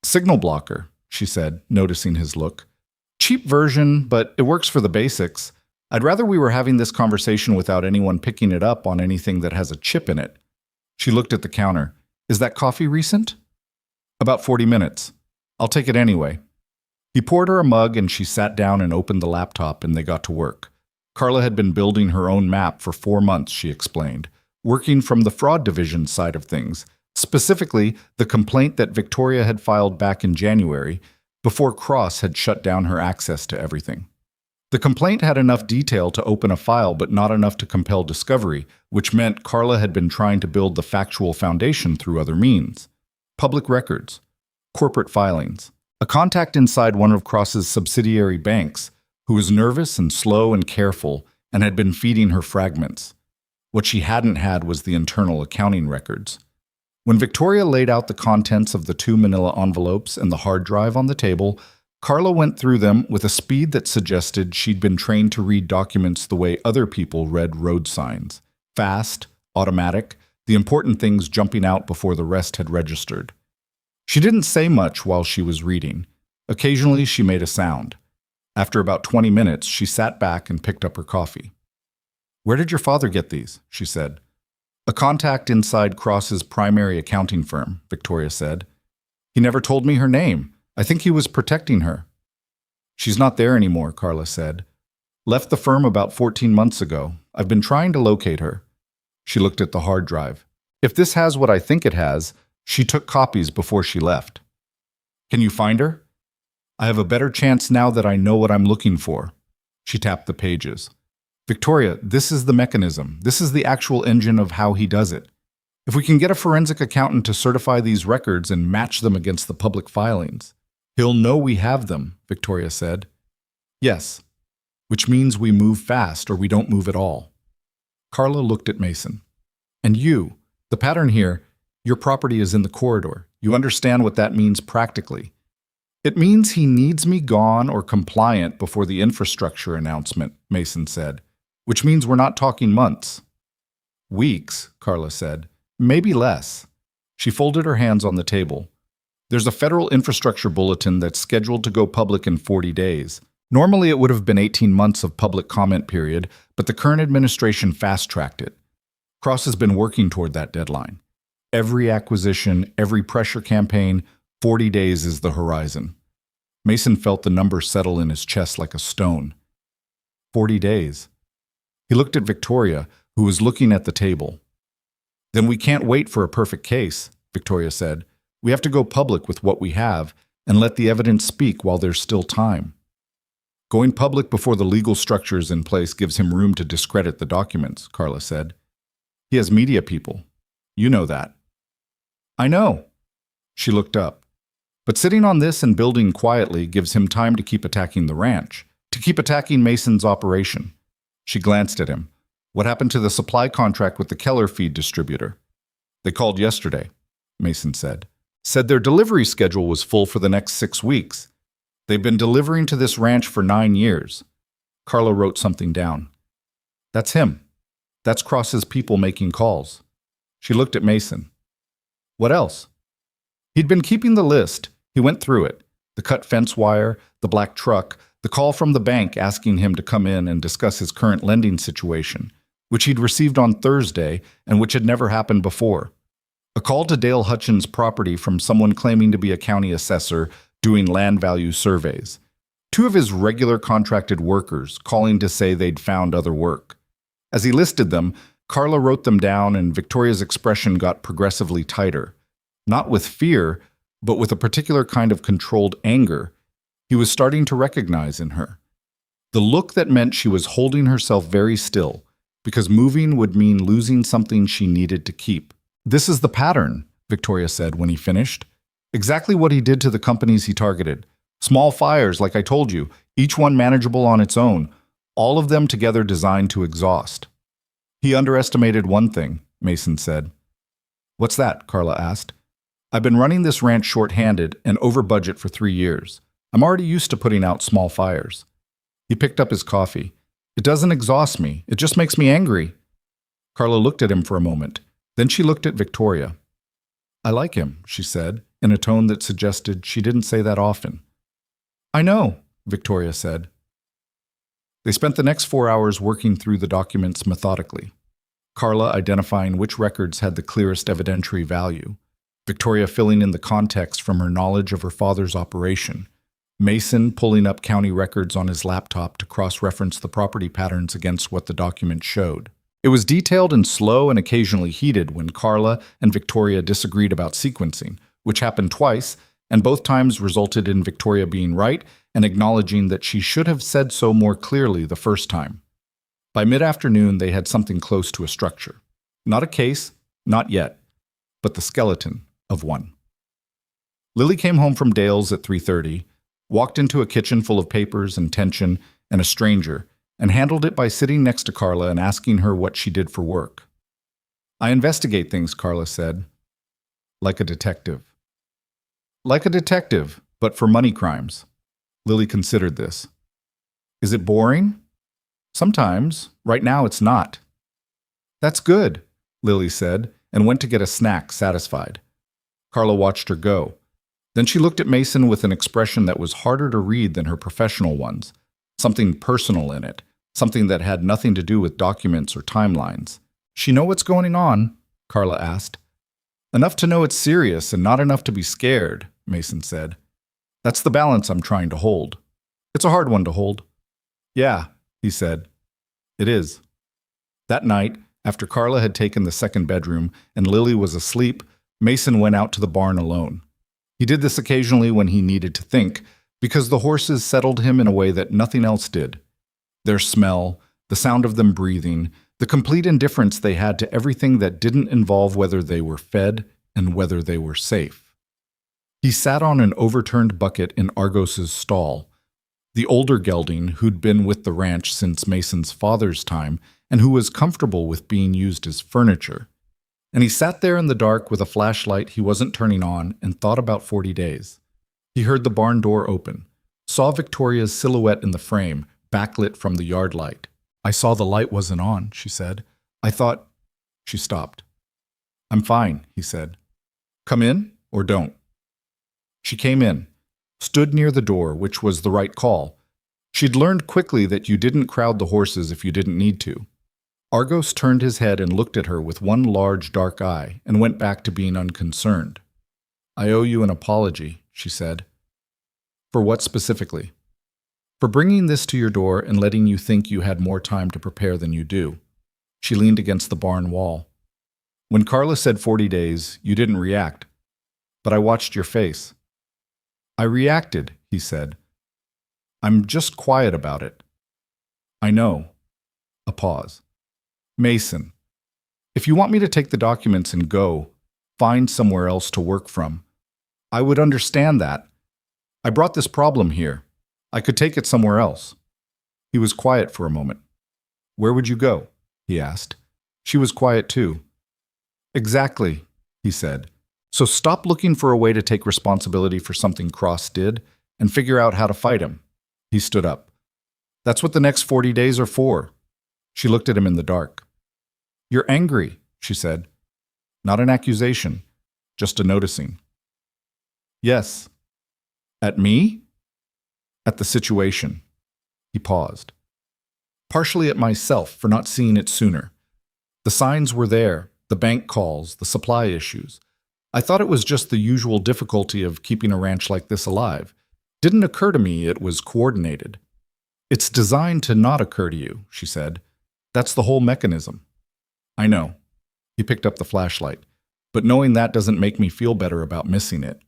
"Signal blocker," she said, noticing his look. "Cheap version, but it works for the basics. I'd rather we were having this conversation without anyone picking it up on anything that has a chip in it." She looked at the counter. "Is that coffee recent?" "About 40 minutes. I'll take it anyway." He poured her a mug and she sat down and opened the laptop and they got to work. Carla had been building her own map for 4 months, she explained, working from the fraud division side of things, specifically the complaint that Victoria had filed back in January, before Cross had shut down her access to everything. The complaint had enough detail to open a file but not enough to compel discovery, which meant Carla had been trying to build the factual foundation through other means. Public records, corporate filings, a contact inside one of Cross's subsidiary banks, who was nervous and slow and careful and had been feeding her fragments. What she hadn't had was the internal accounting records. When Victoria laid out the contents of the 2 manila envelopes and the hard drive on the table, Carla went through them with a speed that suggested she'd been trained to read documents the way other people read road signs. Fast, automatic, the important things jumping out before the rest had registered. She didn't say much while she was reading. Occasionally she made a sound. After about 20 minutes, she sat back and picked up her coffee. "Where did your father get these?" she said. "A contact inside Cross's primary accounting firm," Victoria said. "He never told me her name. I think he was protecting her." "She's not there anymore," Carla said. "Left the firm about 14 months ago. I've been trying to locate her." She looked at the hard drive. "If this has what I think it has, she took copies before she left." "Can you find her?" "I have a better chance now that I know what I'm looking for." She tapped the pages. "Victoria, this is the mechanism. This is the actual engine of how he does it. If we can get a forensic accountant to certify these records and match them against the public filings, he'll know we have them," Victoria said. "Yes, which means we move fast or we don't move at all." Carla looked at Mason. "And you, the pattern here, your property is in the corridor. You understand what that means practically. It means he needs me gone or compliant before the infrastructure announcement," Mason said, "which means we're not talking months." "Weeks," Carla said. "Maybe less." She folded her hands on the table. "There's a federal infrastructure bulletin that's scheduled to go public in 40 days. Normally it would have been 18 months of public comment period, but the current administration fast-tracked it. Cross has been working toward that deadline. Every acquisition, every pressure campaign, 40 days is the horizon." Mason felt the number settle in his chest like a stone. 40 days. He looked at Victoria, who was looking at the table. "Then we can't wait for a perfect case," Victoria said. "We have to go public with what we have and let the evidence speak while there's still time." "Going public before the legal structure is in place gives him room to discredit the documents," Carla said. "He has media people. You know that." "I know." She looked up. "But sitting on this and building quietly gives him time to keep attacking the ranch, to keep attacking Mason's operation. She glanced at him. What happened to the supply contract with the Keller feed distributor? They called yesterday, Mason said. Said their delivery schedule was full for the next 6 weeks. They've been delivering to this ranch for 9 years. Carla wrote something down. That's him. That's Cross's people making calls. She looked at Mason. What else? He'd been keeping the list. He went through it. The cut fence wire, the black truck, the call from the bank asking him to come in and discuss his current lending situation, which he'd received on Thursday and which had never happened before. A call to Dale Hutchins' property from someone claiming to be a county assessor doing land value surveys. 2 of his regular contracted workers calling to say they'd found other work. As he listed them, Carla wrote them down and Victoria's expression got progressively tighter. Not with fear, but with a particular kind of controlled anger he was starting to recognize in her. The look that meant she was holding herself very still, because moving would mean losing something she needed to keep. This is the pattern, Victoria said when he finished. Exactly what he did to the companies he targeted. Small fires, like I told you, each one manageable on its own, all of them together designed to exhaust. He underestimated one thing, Mason said. What's that? Carla asked. I've been running this ranch short-handed and over budget for 3 years. I'm already used to putting out small fires. He picked up his coffee. It doesn't exhaust me. It just makes me angry. Carla looked at him for a moment. Then she looked at Victoria. I like him, she said, in a tone that suggested she didn't say that often. I know, Victoria said. They spent the next 4 hours working through the documents methodically. Carla identifying which records had the clearest evidentiary value. Victoria filling in the context from her knowledge of her father's operation. Mason pulling up county records on his laptop to cross-reference the property patterns against what the document showed. It was detailed and slow and occasionally heated when Carla and Victoria disagreed about sequencing, which happened twice, and both times resulted in Victoria being right and acknowledging that she should have said so more clearly the first time. By mid-afternoon, they had something close to a structure. Not a case, not yet, but the skeleton of one. Lily came home from Dale's at 3:30, walked into a kitchen full of papers and tension and a stranger, and handled it by sitting next to Carla and asking her what she did for work. I investigate things, Carla said. Like a detective. Like a detective, but for money crimes. Lily considered this. Is it boring? Sometimes. Right now it's not. That's good, Lily said, and went to get a snack, satisfied. Carla watched her go. Then she looked at Mason with an expression that was harder to read than her professional ones, something personal in it, something that had nothing to do with documents or timelines. She know what's going on? Carla asked. Enough to know it's serious and not enough to be scared, Mason said. That's the balance I'm trying to hold. It's a hard one to hold. Yeah, he said. It is. That night, after Carla had taken the second bedroom and Lily was asleep, Mason went out to the barn alone. He did this occasionally when he needed to think, because the horses settled him in a way that nothing else did. Their smell, the sound of them breathing, the complete indifference they had to everything that didn't involve whether they were fed and whether they were safe. He sat on an overturned bucket in Argos's stall, the older gelding who'd been with the ranch since Mason's father's time and who was comfortable with being used as furniture. And he sat there in the dark with a flashlight he wasn't turning on and thought about 40 days. He heard the barn door open, saw Victoria's silhouette in the frame, backlit from the yard light. I saw the light wasn't on, she said. I thought... She stopped. I'm fine, he said. Come in or don't. She came in, stood near the door, which was the right call. She'd learned quickly that you didn't crowd the horses if you didn't need to. Argos turned his head and looked at her with one large dark eye and went back to being unconcerned. I owe you an apology, she said. For what specifically? For bringing this to your door and letting you think you had more time to prepare than you do. She leaned against the barn wall. When Carla said 40 days, you didn't react. But I watched your face. I reacted, he said. I'm just quiet about it. I know. A pause. Mason, if you want me to take the documents and go, find somewhere else to work from, I would understand that. I brought this problem here. I could take it somewhere else. He was quiet for a moment. Where would you go? He asked. She was quiet too. Exactly, he said. So stop looking for a way to take responsibility for something Cross did and figure out how to fight him. He stood up. That's what the next 40 days are for. She looked at him in the dark. You're angry, she said. Not an accusation, just a noticing. Yes. At me? At the situation. He paused. Partially at myself for not seeing it sooner. The signs were there, the bank calls, the supply issues. I thought it was just the usual difficulty of keeping a ranch like this alive. Didn't occur to me it was coordinated. It's designed to not occur to you, she said. That's the whole mechanism. I know. He picked up the flashlight. But knowing that doesn't make me feel better about missing it.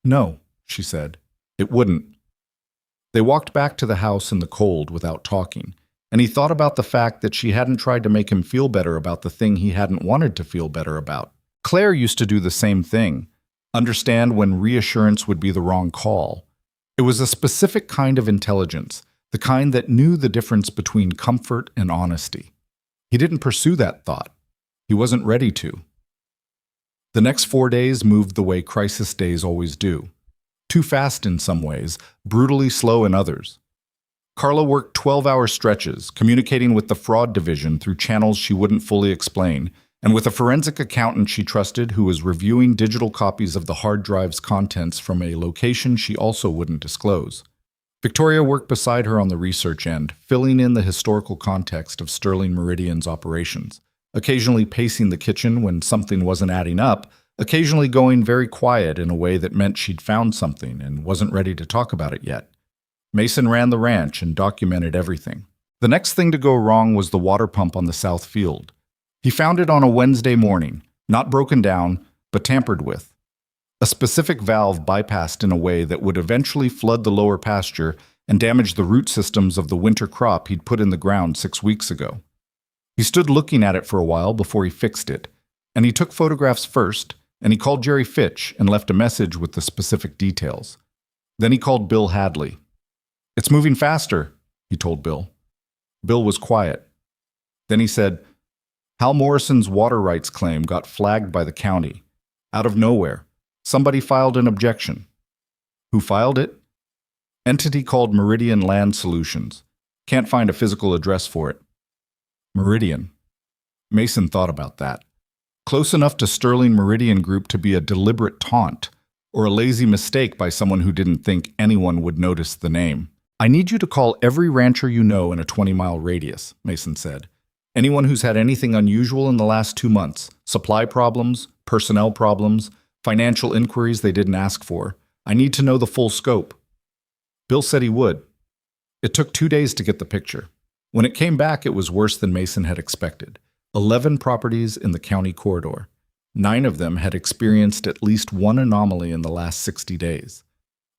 No, she said. It wouldn't. They walked back to the house in the cold without talking, and he thought about the fact that she hadn't tried to make him feel better about the thing he hadn't wanted to feel better about. Claire used to do the same thing, understand when reassurance would be the wrong call. It was a specific kind of intelligence, the kind that knew the difference between comfort and honesty. He didn't pursue that thought. He wasn't ready to. The next 4 days moved the way crisis days always do. Too fast in some ways, brutally slow in others. Carla worked 12-hour stretches, communicating with the fraud division through channels she wouldn't fully explain, and with a forensic accountant she trusted who was reviewing digital copies of the hard drive's contents from a location she also wouldn't disclose. Victoria worked beside her on the research end, filling in the historical context of Sterling Meridian's operations, occasionally pacing the kitchen when something wasn't adding up, occasionally going very quiet in a way that meant she'd found something and wasn't ready to talk about it yet. Mason ran the ranch and documented everything. The next thing to go wrong was the water pump on the south field. He found it on a Wednesday morning, not broken down, but tampered with. A specific valve bypassed in a way that would eventually flood the lower pasture and damage the root systems of the winter crop he'd put in the ground 6 weeks ago. He stood looking at it for a while before he fixed it, and he took photographs first, and he called Jerry Fitch and left a message with the specific details. Then he called Bill Hadley. It's moving faster, he told Bill. Bill was quiet. Then he said, Hal Morrison's water rights claim got flagged by the county. Out of nowhere. Somebody filed an objection. Who filed it? Entity called Meridian Land Solutions. Can't find a physical address for it. Meridian. Mason thought about that. Close enough to Sterling Meridian Group to be a deliberate taunt, or a lazy mistake by someone who didn't think anyone would notice the name. I need you to call every rancher you know in a 20-mile radius, Mason said. Anyone who's had anything unusual in the last 2 months, supply problems, personnel problems, financial inquiries they didn't ask for. I need to know the full scope. Bill said he would. It took 2 days to get the picture. When it came back, it was worse than Mason had expected. 11 properties in the county corridor. 9 of them had experienced at least one anomaly in the last 60 days.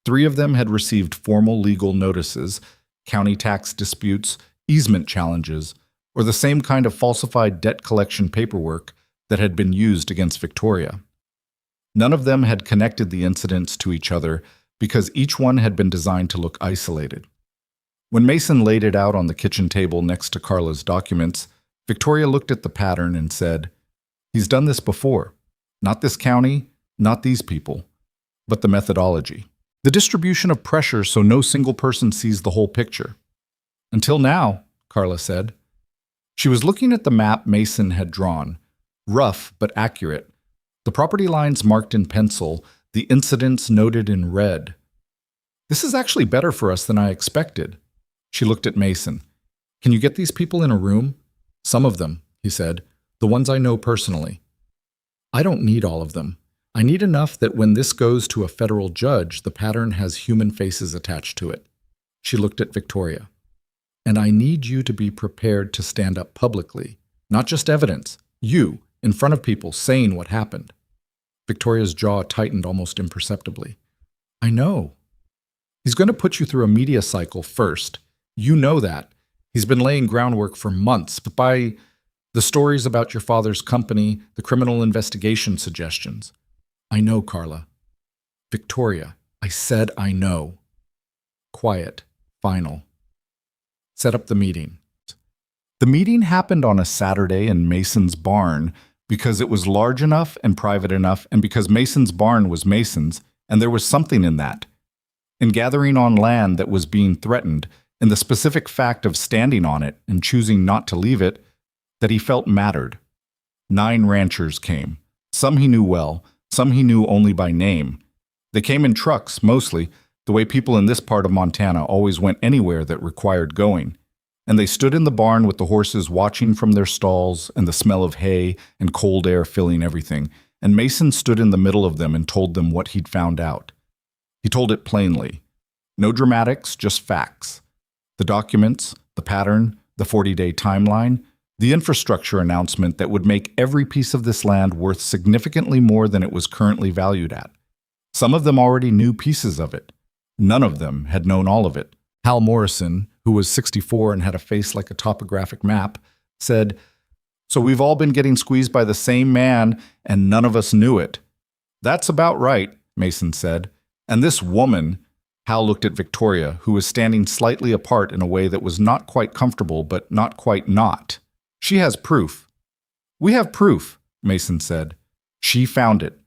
3 of them had received formal legal notices, county tax disputes, easement challenges, or the same kind of falsified debt collection paperwork that had been used against Victoria. None of them had connected the incidents to each other because each one had been designed to look isolated. When Mason laid it out on the kitchen table next to Carla's documents, Victoria looked at the pattern and said, He's done this before. Not this county, not these people, but the methodology. The distribution of pressure so no single person sees the whole picture. Until now, Carla said. She was looking at the map Mason had drawn, rough but accurate. The property lines marked in pencil, the incidents noted in red. This is actually better for us than I expected. She looked at Mason. Can you get these people in a room? Some of them, he said, the ones I know personally. I don't need all of them. I need enough that when this goes to a federal judge, the pattern has human faces attached to it. She looked at Victoria. And I need you to be prepared to stand up publicly, not just evidence, you, in front of people, saying what happened. Victoria's jaw tightened almost imperceptibly. I know. He's going to put you through a media cycle first. You know that. He's been laying groundwork for months, but by the stories about your father's company, the criminal investigation suggestions. I know, Carla. Victoria, I said I know. Quiet. Final. Set up the meeting. The meeting happened on a Saturday in Mason's barn because it was large enough and private enough, and because Mason's barn was Mason's, and there was something in that. In gathering on land that was being threatened, in the specific fact of standing on it and choosing not to leave it, that he felt mattered. 9 ranchers came. Some he knew well, some he knew only by name. They came in trucks, mostly, the way people in this part of Montana always went anywhere that required going. And they stood in the barn with the horses watching from their stalls and the smell of hay and cold air filling everything, and Mason stood in the middle of them and told them what he'd found out. He told it plainly. No dramatics, just facts. The documents, the pattern, the 40-day timeline, the infrastructure announcement that would make every piece of this land worth significantly more than it was currently valued at. Some of them already knew pieces of it. None of them had known all of it. Hal Morrison, who was 64 and had a face like a topographic map, said, "So we've all been getting squeezed by the same man, and none of us knew it." "That's about right," Mason said. "And this woman," Hal looked at Victoria, who was standing slightly apart in a way that was not quite comfortable, but not quite not. "She has proof." "We have proof," Mason said. "She found it.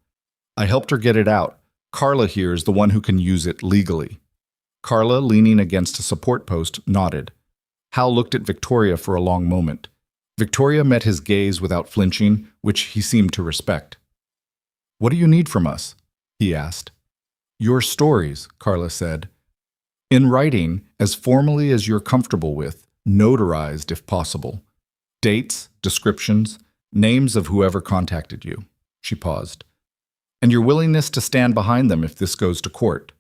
I helped her get it out. Carla here is the one who can use it legally." Carla, leaning against a support post, nodded. Hal looked at Victoria for a long moment. Victoria met his gaze without flinching, which he seemed to respect. "What do you need from us?" he asked. "Your stories," Carla said. "In writing, as formally as you're comfortable with, notarized if possible. Dates, descriptions, names of whoever contacted you." She paused. "And your willingness to stand behind them if this goes to court."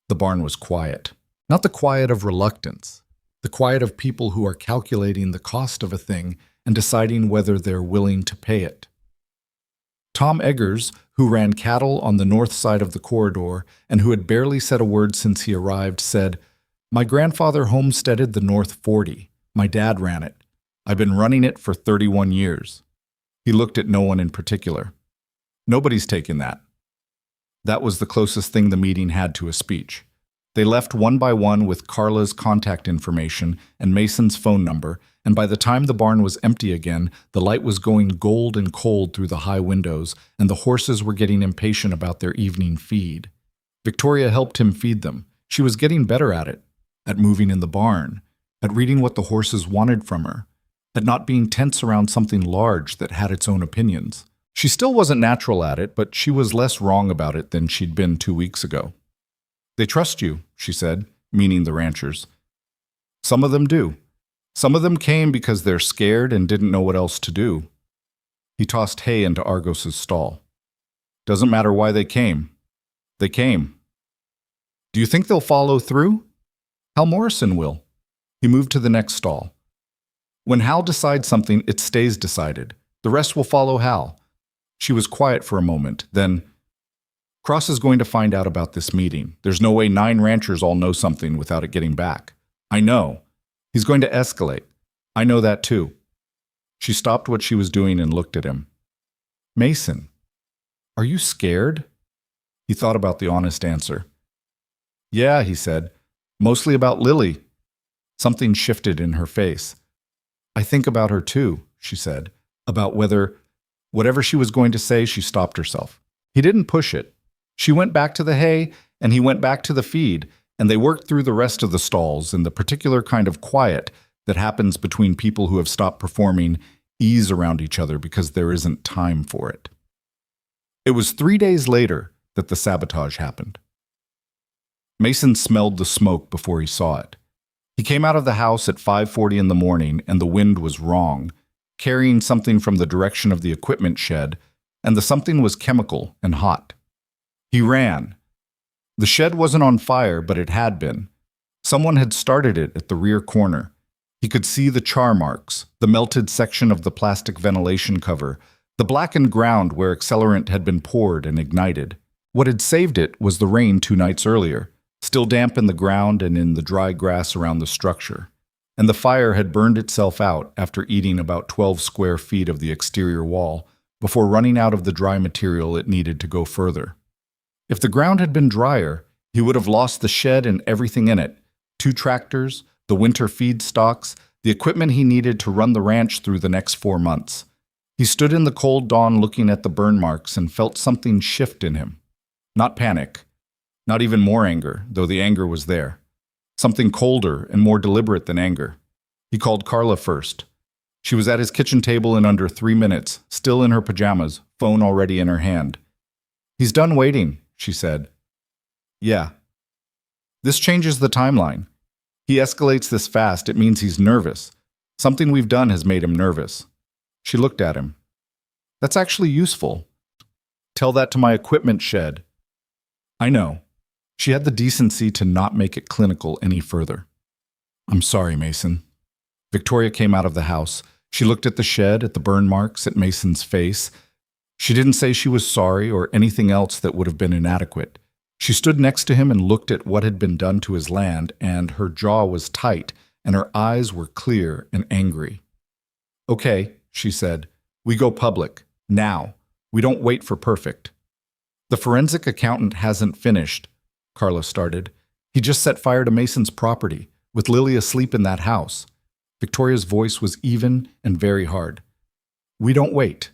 The barn was quiet. Not the quiet of reluctance. The quiet of people who are calculating the cost of a thing and deciding whether they're willing to pay it. Tom Eggers, who ran cattle on the north side of the corridor and who had barely said a word since he arrived, said, "My grandfather homesteaded the North 40. My dad ran it. I've been running it for 31 years. He looked at no one in particular. "Nobody's taken that." That was the closest thing the meeting had to a speech. They left one by one with Carla's contact information and Mason's phone number, and by the time the barn was empty again, the light was going gold and cold through the high windows, and the horses were getting impatient about their evening feed. Victoria helped him feed them. She was getting better at it, at moving in the barn, at reading what the horses wanted from her, at not being tense around something large that had its own opinions. She still wasn't natural at it, but she was less wrong about it than she'd been 2 weeks ago. "They trust you," she said, meaning the ranchers. "Some of them do. Some of them came because they're scared and didn't know what else to do." He tossed hay into Argos's stall. "Doesn't matter why they came. They came." "Do you think they'll follow through?" "Hal Morrison will." He moved to the next stall. "When Hal decides something, it stays decided. The rest will follow Hal." She was quiet for a moment, then, "Cross is going to find out about this meeting. There's no way 9 ranchers all know something without it getting back. I know. He's going to escalate. I know that too." She stopped what she was doing and looked at him. "Mason, are you scared?" He thought about the honest answer. "Yeah," he said, "mostly about Lily." Something shifted in her face. "I think about her too," she said, "about whatever she was going to say." She stopped herself. He didn't push it. She went back to the hay, and he went back to the feed, and they worked through the rest of the stalls in the particular kind of quiet that happens between people who have stopped performing ease around each other because there isn't time for it. It was 3 days later that the sabotage happened. Mason smelled the smoke before he saw it. He came out of the house at 5:40 in the morning, and the wind was wrong, carrying something from the direction of the equipment shed, and the something was chemical and hot. He ran. The shed wasn't on fire, but it had been. Someone had started it at the rear corner. He could see the char marks, the melted section of the plastic ventilation cover, the blackened ground where accelerant had been poured and ignited. What had saved it was the rain 2 nights earlier, still damp in the ground and in the dry grass around the structure. And the fire had burned itself out after eating about 12 square feet of the exterior wall before running out of the dry material it needed to go further. If the ground had been drier, he would have lost the shed and everything in it, 2 tractors, the winter feed stocks, the equipment he needed to run the ranch through the next 4 months. He stood in the cold dawn looking at the burn marks and felt something shift in him. Not panic, not even more anger, though the anger was there. Something colder and more deliberate than anger. He called Carla first. She was at his kitchen table in under 3 minutes, still in her pajamas, phone already in her hand. "He's done waiting," she said. "Yeah." This changes the timeline. He escalates this fast, it means he's nervous. Something we've done has made him nervous. She looked at him. "That's actually useful. Tell that to my equipment shed." "I know." She had the decency to not make it clinical any further. "I'm sorry, Mason." Victoria came out of the house. She looked at the shed, at the burn marks, at Mason's face. She didn't say she was sorry or anything else that would have been inadequate. She stood next to him and looked at what had been done to his land, and her jaw was tight, and her eyes were clear and angry. "Okay," she said, "we go public. Now. We don't wait for perfect." "The forensic accountant hasn't finished," Carla started. "He just set fire to Mason's property, with Lily asleep in that house." Victoria's voice was even and very hard. "We don't wait."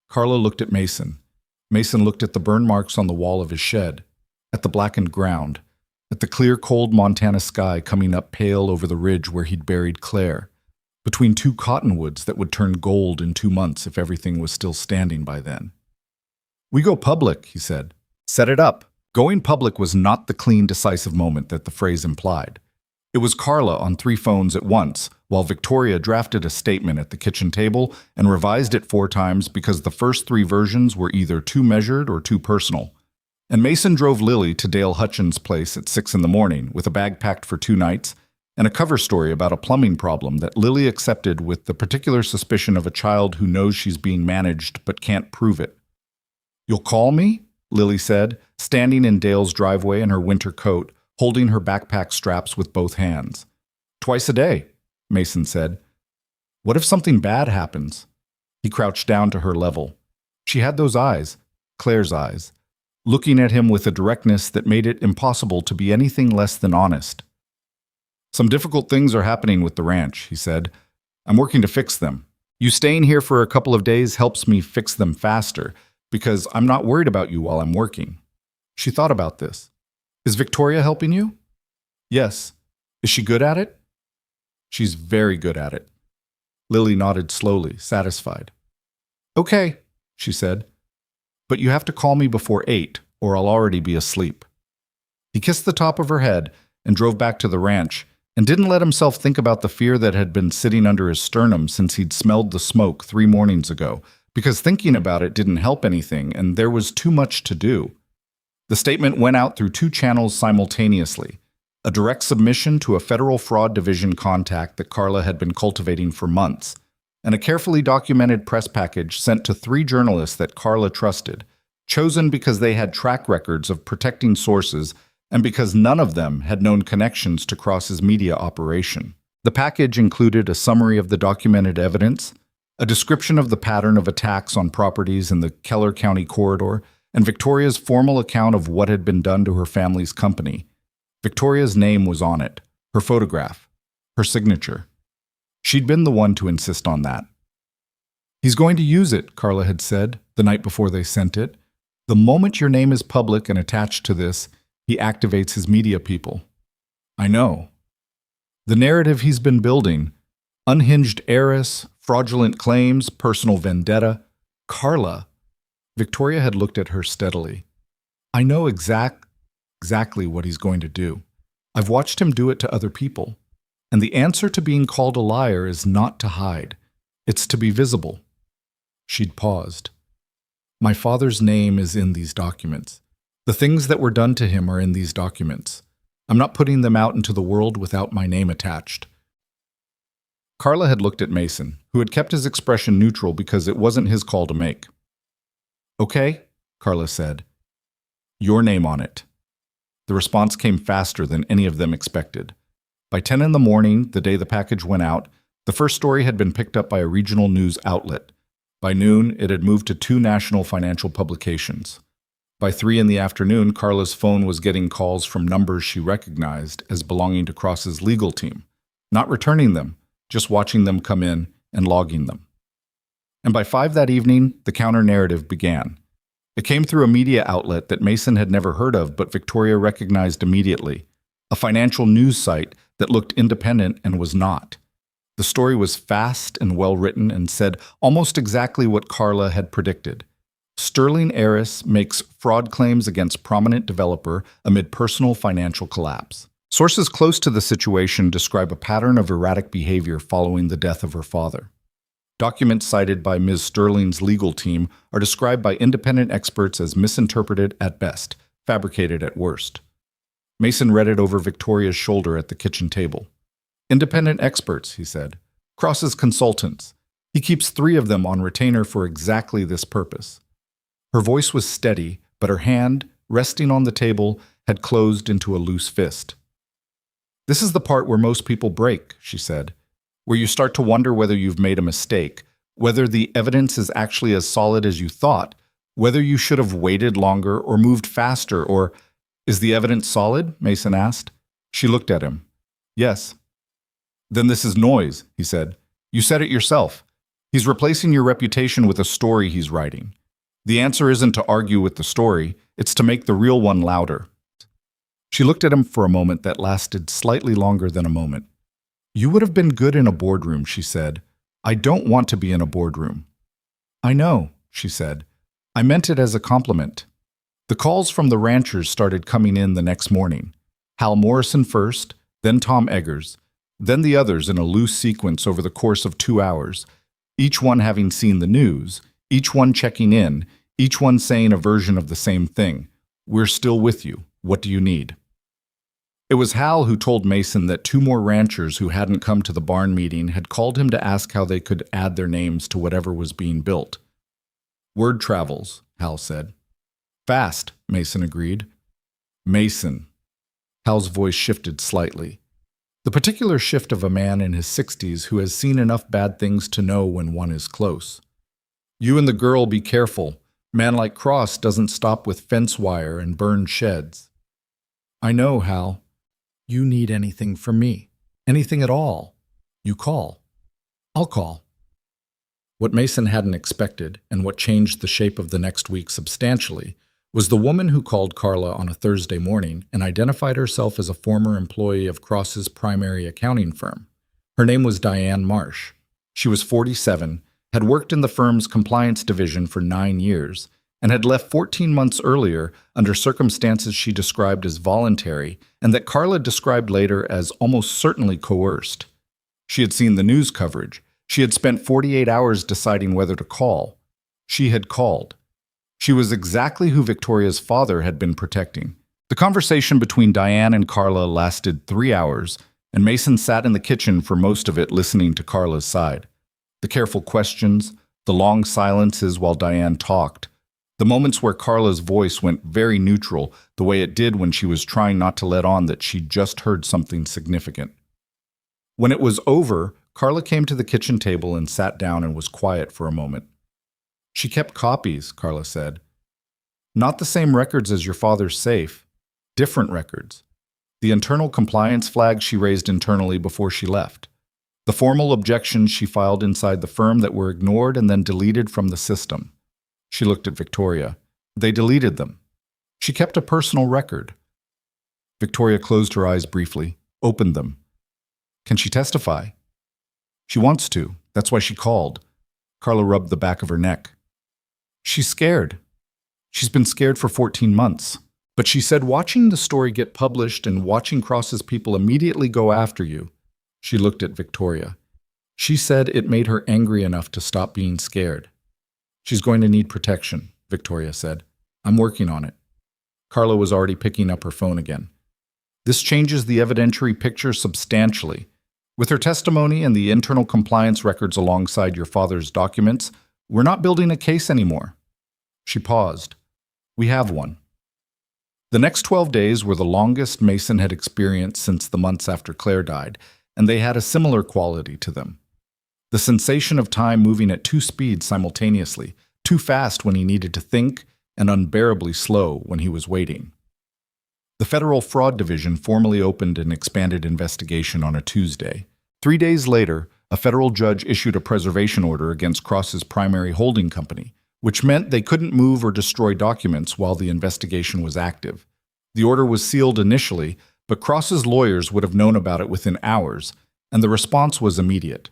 Carla looked at Mason. Mason looked at the burn marks on the wall of his shed, at the blackened ground, at the clear, cold Montana sky coming up pale over the ridge where he'd buried Claire, between 2 cottonwoods that would turn gold in 2 months if everything was still standing by then. "We go public," he said. "Set it up." Going public was not the clean, decisive moment that the phrase implied. It was Carla on 3 phones at once, while Victoria drafted a statement at the kitchen table and revised it 4 times because the first 3 versions were either too measured or too personal. And Mason drove Lily to Dale Hutchins' place at 6 in the morning with a bag packed for 2 nights and a cover story about a plumbing problem that Lily accepted with the particular suspicion of a child who knows she's being managed but can't prove it. "You'll call me?" Lily said, standing in Dale's driveway in her winter coat, holding her backpack straps with both hands. "Twice a day," Mason said. "What if something bad happens?" He crouched down to her level. She had those eyes, Claire's eyes, looking at him with a directness that made it impossible to be anything less than honest. "Some difficult things are happening with the ranch," he said. "I'm working to fix them. You staying here for a couple of days helps me fix them faster, because I'm not worried about you while I'm working." She thought about this. "Is Victoria helping you?" "Yes." "Is she good at it?" "She's very good at it." Lily nodded slowly, satisfied. "Okay," she said. "But you have to call me before 8, or I'll already be asleep." He kissed the top of her head and drove back to the ranch, and didn't let himself think about the fear that had been sitting under his sternum since he'd smelled the smoke 3 mornings ago, because thinking about it didn't help anything, and there was too much to do. The statement went out through 2 channels simultaneously: a direct submission to a federal fraud division contact that Carla had been cultivating for months, and a carefully documented press package sent to 3 journalists that Carla trusted, chosen because they had track records of protecting sources and because none of them had known connections to Cross's media operation. The package included a summary of the documented evidence, a description of the pattern of attacks on properties in the Keller County corridor, and Victoria's formal account of what had been done to her family's company. Victoria's name was on it, her photograph, her signature. She'd been the one to insist on that. "He's going to use it," Carla had said the night before they sent it. "The moment your name is public and attached to this, he activates his media people." "I know." The narrative he's been building, unhinged heiress, fraudulent claims, personal vendetta. Carla. Victoria had looked at her steadily. "I know exactly what he's going to do. I've watched him do it to other people. And the answer to being called a liar is not to hide. It's to be visible." She'd paused. "My father's name is in these documents. The things that were done to him are in these documents. I'm not putting them out into the world without my name attached." Carla had looked at Mason, who had kept his expression neutral because it wasn't his call to make. "Okay," Carla said. "Your name on it." The response came faster than any of them expected. By 10 in the morning, the day the package went out, the first story had been picked up by a regional news outlet. By noon, it had moved to 2 national financial publications. By 3 in the afternoon, Carla's phone was getting calls from numbers she recognized as belonging to Cross's legal team, not returning them, just watching them come in and logging them. And by 5 that evening, the counter-narrative began. It came through a media outlet that Mason had never heard of, but Victoria recognized immediately. A financial news site that looked independent and was not. The story was fast and well-written and said almost exactly what Carla had predicted. Sterling heiress makes fraud claims against prominent developer amid personal financial collapse. Sources close to the situation describe a pattern of erratic behavior following the death of her father. Documents cited by Ms. Sterling's legal team are described by independent experts as misinterpreted at best, fabricated at worst. Mason read it over Victoria's shoulder at the kitchen table. Independent experts, he said. Cross's consultants. He keeps 3 of them on retainer for exactly this purpose. Her voice was steady, but her hand, resting on the table, had closed into a loose fist. This is the part where most people break, she said, where you start to wonder whether you've made a mistake, whether the evidence is actually as solid as you thought, whether you should have waited longer or moved faster or... Is the evidence solid? Mason asked. She looked at him. Yes. Then this is noise, he said. You said it yourself. He's replacing your reputation with a story he's writing. The answer isn't to argue with the story, it's to make the real one louder. She looked at him for a moment that lasted slightly longer than a moment. You would have been good in a boardroom, she said. I don't want to be in a boardroom. I know, she said. I meant it as a compliment. The calls from the ranchers started coming in the next morning. Hal Morrison first, then Tom Eggers, then the others in a loose sequence over the course of 2 hours, each one having seen the news, each one checking in, each one saying a version of the same thing. We're still with you. What do you need? It was Hal who told Mason that 2 more ranchers who hadn't come to the barn meeting had called him to ask how they could add their names to whatever was being built. Word travels, Hal said. Fast, Mason agreed. Mason. Hal's voice shifted slightly. The particular shift of a man in his 60s who has seen enough bad things to know when one is close. You and the girl be careful. Man like Cross doesn't stop with fence wire and burned sheds. I know, Hal. You need anything from me. Anything at all. You call. I'll call. What Mason hadn't expected, and what changed the shape of the next week substantially, was the woman who called Carla on a Thursday morning and identified herself as a former employee of Cross's primary accounting firm. Her name was Diane Marsh. She was 47, had worked in the firm's compliance division for 9 years, and had left 14 months earlier under circumstances she described as voluntary and that Carla described later as almost certainly coerced. She had seen the news coverage. She had spent 48 hours deciding whether to call. She had called. She was exactly who Victoria's father had been protecting. The conversation between Diane and Carla lasted 3 hours, and Mason sat in the kitchen for most of it listening to Carla's side. The careful questions, the long silences while Diane talked, the moments where Carla's voice went very neutral, the way it did when she was trying not to let on that she'd just heard something significant. When it was over, Carla came to the kitchen table and sat down and was quiet for a moment. She kept copies, Carla said. Not the same records as your father's safe. Different records. The internal compliance flag she raised internally before she left. The formal objections she filed inside the firm that were ignored and then deleted from the system. She looked at Victoria. They deleted them. She kept a personal record. Victoria closed her eyes briefly, opened them. Can she testify? She wants to. That's why she called. Carla rubbed the back of her neck. She's scared. She's been scared for 14 months. But she said watching the story get published and watching Cross's people immediately go after you. She looked at Victoria. She said it made her angry enough to stop being scared. She's going to need protection, Victoria said. I'm working on it. Carla was already picking up her phone again. This changes the evidentiary picture substantially. With her testimony and the internal compliance records alongside your father's documents, we're not building a case anymore. She paused. We have one. The next 12 days were the longest Mason had experienced since the months after Claire died, and they had a similar quality to them. The sensation of time moving at 2 speeds simultaneously, too fast when he needed to think, and unbearably slow when he was waiting. The Federal Fraud Division formally opened an expanded investigation on a Tuesday. 3 days later, a federal judge issued a preservation order against Cross's primary holding company, which meant they couldn't move or destroy documents while the investigation was active. The order was sealed initially, but Cross's lawyers would have known about it within hours, and the response was immediate.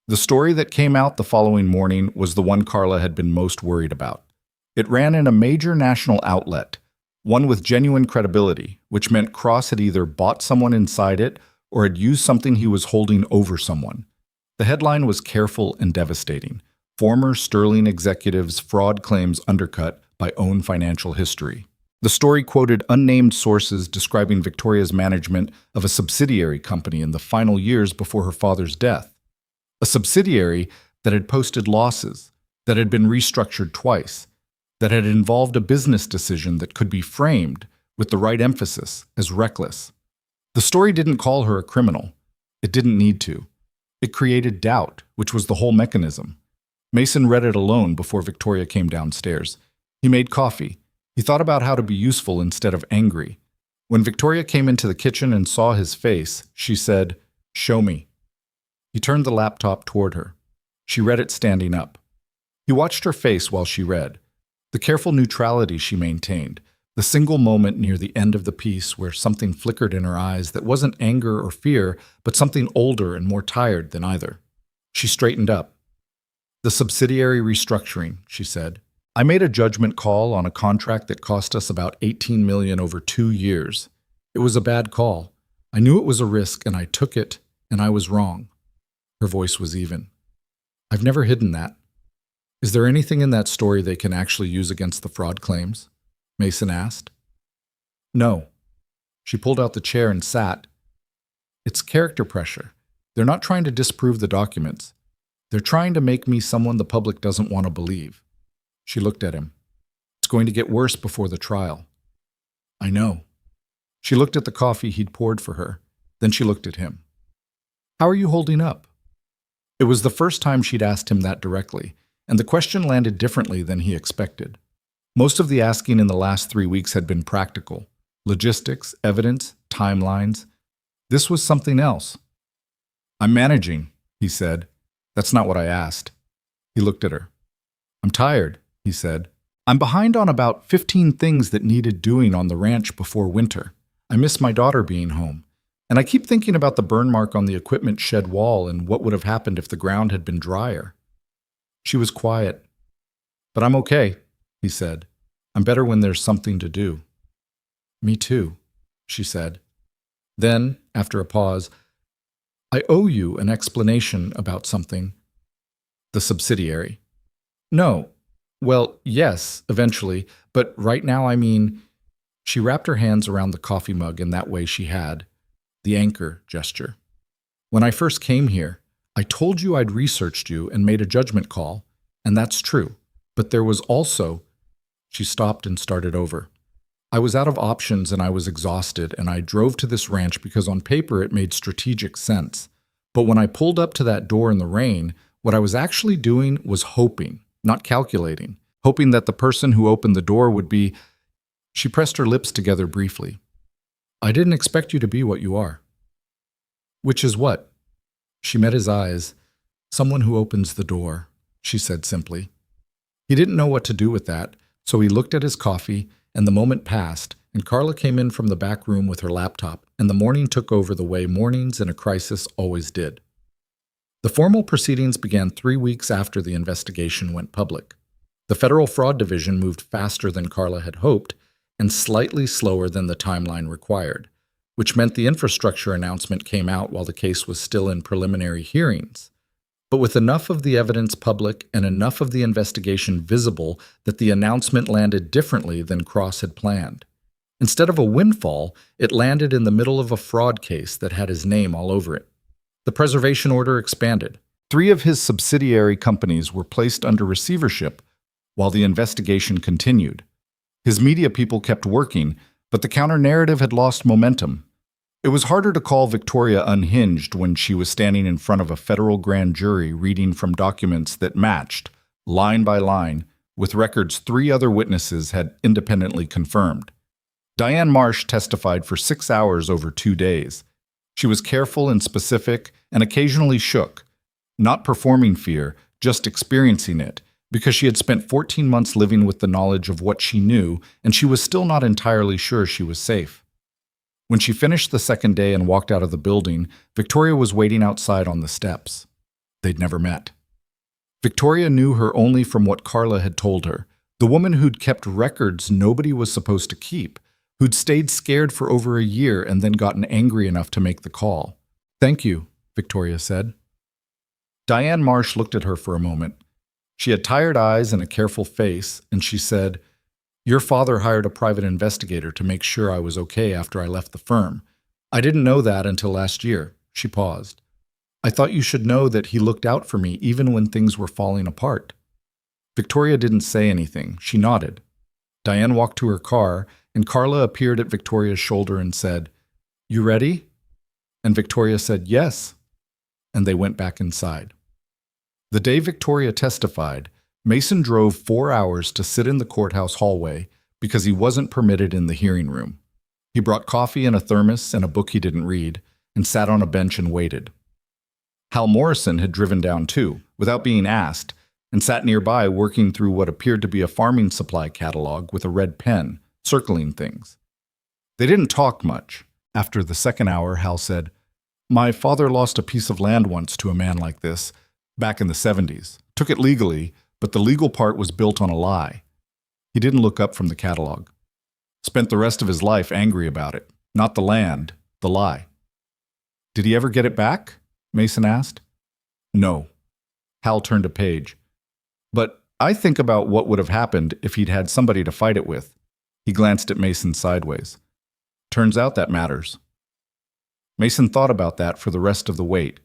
The story that came out the following morning was the one Carla had been most worried about. It ran in a major national outlet, one with genuine credibility, which meant Cross had either bought someone inside it or had used something he was holding over someone. The headline was careful and devastating. Former Sterling executives' fraud claims undercut by own financial history. The story quoted unnamed sources describing Victoria's management of a subsidiary company in the final years before her father's death. A subsidiary that had posted losses, that had been restructured twice, that had involved a business decision that could be framed, with the right emphasis, as reckless. The story didn't call her a criminal. It didn't need to. It created doubt, which was the whole mechanism. Mason read it alone before Victoria came downstairs. He made coffee. He thought about how to be useful instead of angry. When Victoria came into the kitchen and saw his face, she said, "Show me." He turned the laptop toward her. She read it standing up. He watched her face while she read. The careful neutrality she maintained, the single moment near the end of the piece where something flickered in her eyes that wasn't anger or fear, but something older and more tired than either. She straightened up. "The subsidiary restructuring," she said. "I made a judgment call on a contract that cost us about $18 million over 2 years. It was a bad call. I knew it was a risk and I took it, and I was wrong." Her voice was even. "I've never hidden that." "Is there anything in that story they can actually use against the fraud claims?" Mason asked. "No." She pulled out the chair and sat. "It's character pressure. They're not trying to disprove the documents. They're trying to make me someone the public doesn't want to believe." She looked at him. "It's going to get worse before the trial." "I know." She looked at the coffee he'd poured for her. Then she looked at him. "How are you holding up?" It was the first time she'd asked him that directly, and the question landed differently than he expected. Most of the asking in the last 3 weeks had been practical. Logistics, evidence, timelines. This was something else. "I'm managing," he said. "That's not what I asked." He looked at her. "I'm tired," he said. "I'm behind on about 15 things that needed doing on the ranch before winter. I miss my daughter being home. And I keep thinking about the burn mark on the equipment shed wall and what would have happened if the ground had been drier." She was quiet. "But I'm okay," he said. "I'm better when there's something to do." "Me too," she said. Then, after a pause, "I owe you an explanation about something." "The subsidiary." "No. Well, yes, eventually, but right now I mean—" She wrapped her hands around the coffee mug in that way she had, the anchor gesture. "When I first came here, I told you I'd researched you and made a judgment call, and that's true. But there was also—" She stopped and started over. "I was out of options and I was exhausted, and I drove to this ranch because on paper it made strategic sense. But when I pulled up to that door in the rain, what I was actually doing was hoping, not calculating, hoping that the person who opened the door would be—" She pressed her lips together briefly. "I didn't expect you to be what you are." "Which is what?" She met his eyes. "Someone who opens the door," she said simply. He didn't know what to do with that, so he looked at his coffee, and the moment passed, and Carla came in from the back room with her laptop, and the morning took over the way mornings in a crisis always did. The formal proceedings began 3 weeks after the investigation went public. The Federal Fraud Division moved faster than Carla had hoped, and slightly slower than the timeline required, which meant the infrastructure announcement came out while the case was still in preliminary hearings. But with enough of the evidence public and enough of the investigation visible that the announcement landed differently than Cross had planned. Instead of a windfall, it landed in the middle of a fraud case that had his name all over it. The preservation order expanded. 3 of his subsidiary companies were placed under receivership while the investigation continued. His media people kept working, but the counter-narrative had lost momentum. It was harder to call Victoria unhinged when she was standing in front of a federal grand jury reading from documents that matched, line by line, with records 3 other witnesses had independently confirmed. Diane Marsh testified for 6 hours over 2 days. She was careful and specific and occasionally shook, Not performing fear, just experiencing it, because she had spent 14 months living with the knowledge of what she knew, and she was still not entirely sure she was safe. When she finished the second day and walked out of the building, Victoria was waiting outside on the steps. They'd never met. Victoria knew her only from what Carla had told her, the woman who'd kept records nobody was supposed to keep, who'd stayed scared for over a year and then gotten angry enough to make the call. "Thank you," Victoria said. Diane Marsh looked at her for a moment. She had tired eyes and a careful face, and she said, "Your father hired a private investigator to make sure I was okay after I left the firm. I didn't know that until last year." She paused. "I thought you should know that he looked out for me even when things were falling apart." Victoria didn't say anything. She nodded. Diane walked to her car, and Carla appeared at Victoria's shoulder and said, "You ready?" And Victoria said, "Yes." And they went back inside. The day Victoria testified, Mason drove 4 hours to sit in the courthouse hallway because he wasn't permitted in the hearing room. He brought coffee in a thermos and a book he didn't read, and sat on a bench and waited. Hal Morrison had driven down too, without being asked, and sat nearby working through what appeared to be a farming supply catalog with a red pen, circling things. They didn't talk much. After the second hour, Hal said, "My father lost a piece of land once to a man like this, back in the 70s. Took it legally, but the legal part was built on a lie." He didn't look up from the catalog. Spent the rest of his life angry about it. Not the land, the lie. "Did he ever get it back?" Mason asked. "No." Hal turned a page. "But I think about what would have happened if he'd had somebody to fight it with." He glanced at Mason sideways. "Turns out that matters." Mason thought about that for the rest of the wait.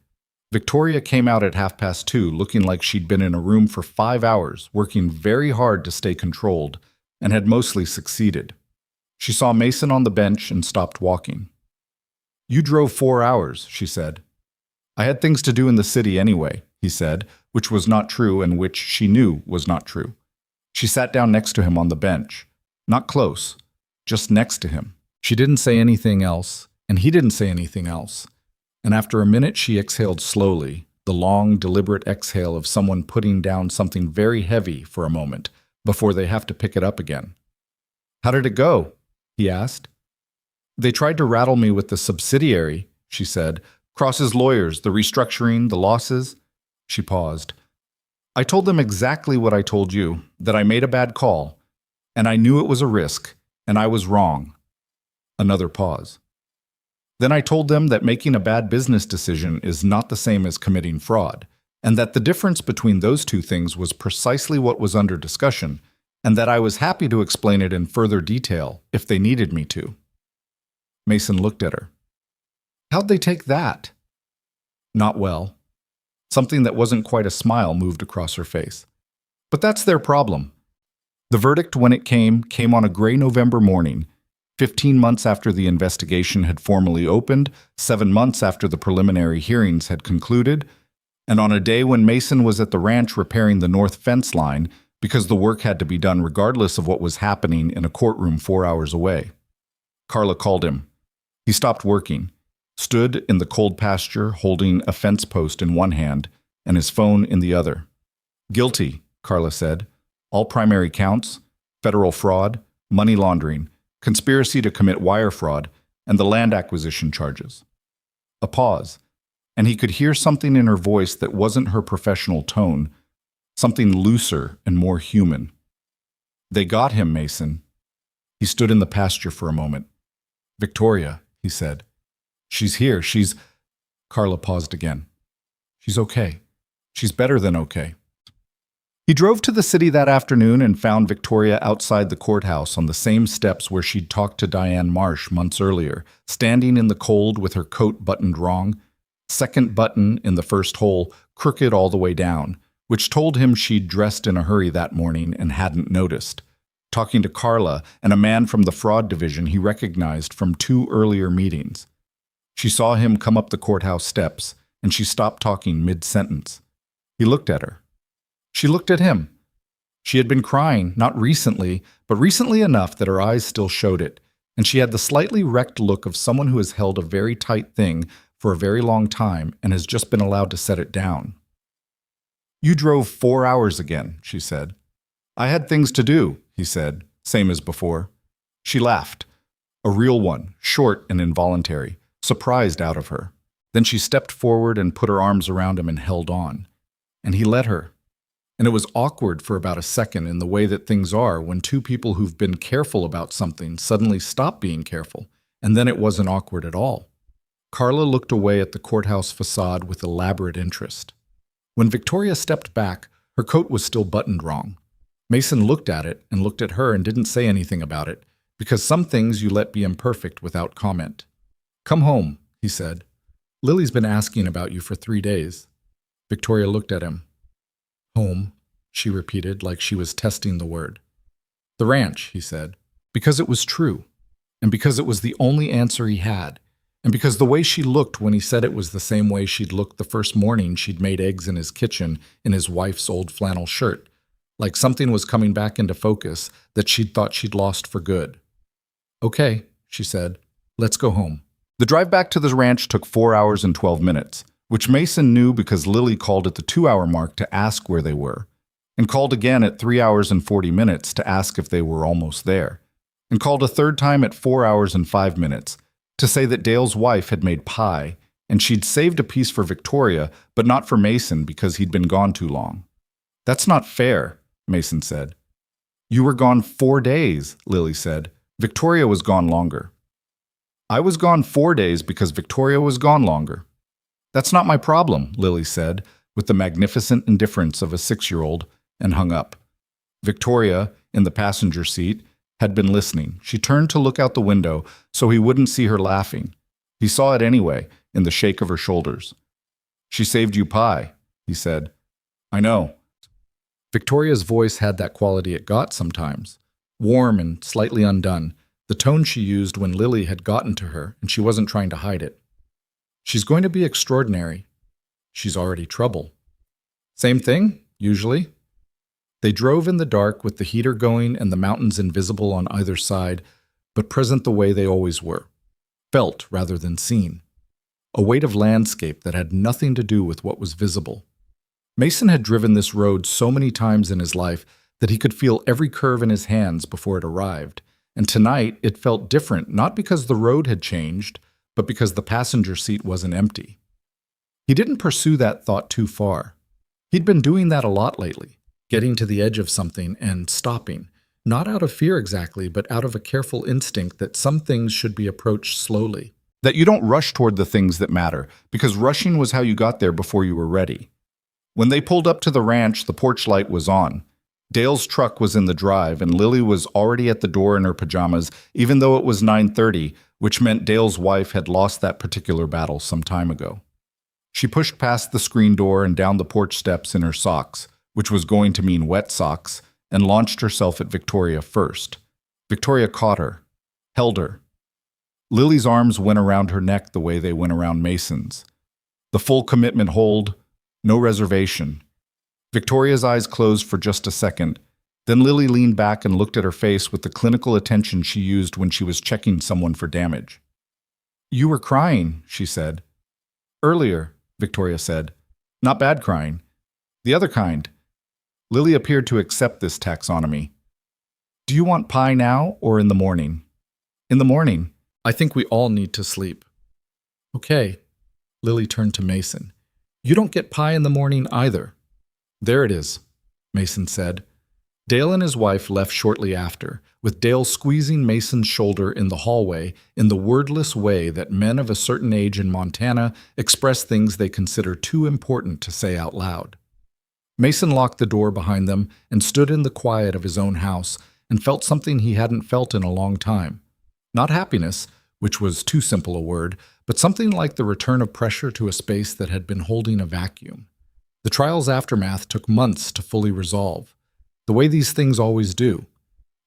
Victoria came out at 2:30, looking like she'd been in a room for 5 hours, working very hard to stay controlled, and had mostly succeeded. She saw Mason on the bench and stopped walking. "You drove 4 hours," she said. "I had things to do in the city anyway," he said, which was not true and which she knew was not true. She sat down next to him on the bench. Not close, just next to him. She didn't say anything else, and he didn't say anything else. And after a minute she exhaled slowly, the long, deliberate exhale of someone putting down something very heavy for a moment before they have to pick it up again. "How did it go?" he asked. "They tried to rattle me with the subsidiary," she said. "Cross's lawyers, the restructuring, the losses." She paused. "I told them exactly what I told you, that I made a bad call, and I knew it was a risk, and I was wrong." Another pause. "Then I told them that making a bad business decision is not the same as committing fraud, and that the difference between those two things was precisely what was under discussion, and that I was happy to explain it in further detail if they needed me to." Mason looked at her. "How'd they take that?" "Not well." Something that wasn't quite a smile moved across her face. "But that's their problem." The verdict, when it came on a gray November morning, 15 months after the investigation had formally opened, 7 months after the preliminary hearings had concluded, and on a day when Mason was at the ranch repairing the north fence line because the work had to be done regardless of what was happening in a courtroom 4 hours away. Carla called him. He stopped working, stood in the cold pasture holding a fence post in one hand and his phone in the other. "Guilty," Carla said. "All primary counts, federal fraud, money laundering, conspiracy to commit wire fraud, and the land acquisition charges." A pause, and he could hear something in her voice that wasn't her professional tone, something looser and more human. "They got him, Mason." He stood in the pasture for a moment. "Victoria," he said. "She's here, she's—" Carla paused again. "She's okay. She's better than okay." He drove to the city that afternoon and found Victoria outside the courthouse on the same steps where she'd talked to Diane Marsh months earlier, standing in the cold with her coat buttoned wrong, second button in the first hole crooked all the way down, which told him she'd dressed in a hurry that morning and hadn't noticed, talking to Carla and a man from the fraud division he recognized from 2 earlier meetings. She saw him come up the courthouse steps, and she stopped talking mid-sentence. He looked at her. She looked at him. She had been crying, not recently, but recently enough that her eyes still showed it, and she had the slightly wrecked look of someone who has held a very tight thing for a very long time and has just been allowed to set it down. You drove 4 hours again, she said. I had things to do, he said, same as before. She laughed. A real one, short and involuntary, surprised out of her. Then she stepped forward and put her arms around him and held on. And he let her. And it was awkward for about a second in the way that things are when two people who've been careful about something suddenly stop being careful, and then it wasn't awkward at all. Carla looked away at the courthouse facade with elaborate interest. When Victoria stepped back, her coat was still buttoned wrong. Mason looked at it and looked at her and didn't say anything about it, because some things you let be imperfect without comment. Come home, he said. Lily's been asking about you for 3 days. Victoria looked at him. Home, she repeated like she was testing the word. The ranch, he said, because it was true, and because it was the only answer he had, and because the way she looked when he said it was the same way she'd looked the first morning she'd made eggs in his kitchen in his wife's old flannel shirt, like something was coming back into focus that she'd thought she'd lost for good. Okay, she said, let's go home. The drive back to the ranch took 4 hours and 12 minutes, which Mason knew because Lily called at the 2-hour mark to ask where they were, and called again at 3 hours and 40 minutes to ask if they were almost there, and called a third time at 4 hours and 5 minutes to say that Dale's wife had made pie, and she'd saved a piece for Victoria, but not for Mason because he'd been gone too long. That's not fair, Mason said. You were gone 4 days, Lily said. Victoria was gone longer. I was gone 4 days because Victoria was gone longer. That's not my problem, Lily said, with the magnificent indifference of a 6-year-old, and hung up. Victoria, in the passenger seat, had been listening. She turned to look out the window so he wouldn't see her laughing. He saw it anyway, in the shake of her shoulders. She saved you pie, he said. I know. Victoria's voice had that quality it got sometimes, warm and slightly undone, the tone she used when Lily had gotten to her and she wasn't trying to hide it. She's going to be extraordinary. She's already trouble. Same thing, usually. They drove in the dark with the heater going and the mountains invisible on either side, but present the way they always were, felt rather than seen. A weight of landscape that had nothing to do with what was visible. Mason had driven this road so many times in his life that he could feel every curve in his hands before it arrived, and tonight it felt different not because the road had changed, but because the passenger seat wasn't empty. He didn't pursue that thought too far. He'd been doing that a lot lately. Getting to the edge of something and stopping, not out of fear exactly, but out of a careful instinct that some things should be approached slowly. That you don't rush toward the things that matter, because rushing was how you got there before you were ready. When they pulled up to the ranch, the porch light was on. Dale's truck was in the drive, and Lily was already at the door in her pajamas, even though it was 9:30, which meant Dale's wife had lost that particular battle some time ago. She pushed past the screen door and down the porch steps in her socks, which was going to mean wet socks, and launched herself at Victoria first. Victoria caught her, held her. Lily's arms went around her neck the way they went around Mason's. The full commitment hold, no reservation. Victoria's eyes closed for just a second. Then Lily leaned back and looked at her face with the clinical attention she used when she was checking someone for damage. You were crying, she said. Earlier, Victoria said. Not bad crying. The other kind. Lily appeared to accept this taxonomy. Do you want pie now or in the morning? In the morning. I think we all need to sleep. Okay. Lily turned to Mason. You don't get pie in the morning either. There it is, Mason said. Dale and his wife left shortly after, with Dale squeezing Mason's shoulder in the hallway in the wordless way that men of a certain age in Montana express things they consider too important to say out loud. Mason locked the door behind them and stood in the quiet of his own house and felt something he hadn't felt in a long time. Not happiness, which was too simple a word, but something like the return of pressure to a space that had been holding a vacuum. The trial's aftermath took months to fully resolve, the way these things always do,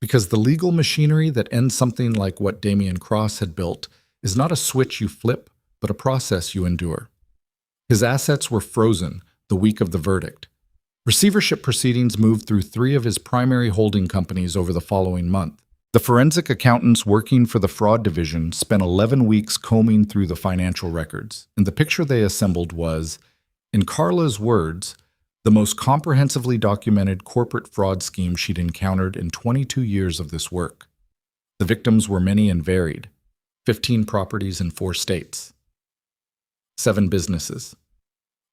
because the legal machinery that ends something like what Damian Cross had built is not a switch you flip, but a process you endure. His assets were frozen the week of the verdict. Receivership proceedings moved through 3 of his primary holding companies over the following month. The forensic accountants working for the fraud division spent 11 weeks combing through the financial records, and the picture they assembled was, in Carla's words, the most comprehensively documented corporate fraud scheme she'd encountered in 22 years of this work. The victims were many and varied: 15 properties in 4 states, 7 businesses,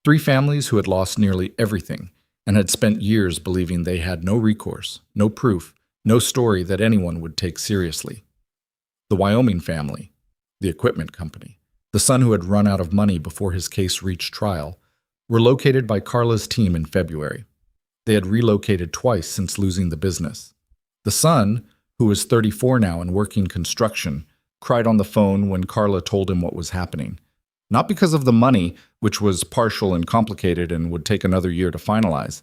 3 families who had lost nearly everything and had spent years believing they had no recourse, no proof, no story that anyone would take seriously. The Wyoming family, the equipment company, the son who had run out of money before his case reached trial, were located by Carla's team in February. They had relocated twice since losing the business. The son, who was 34 now and working construction, cried on the phone when Carla told him what was happening. Not because of the money, which was partial and complicated and would take another year to finalize,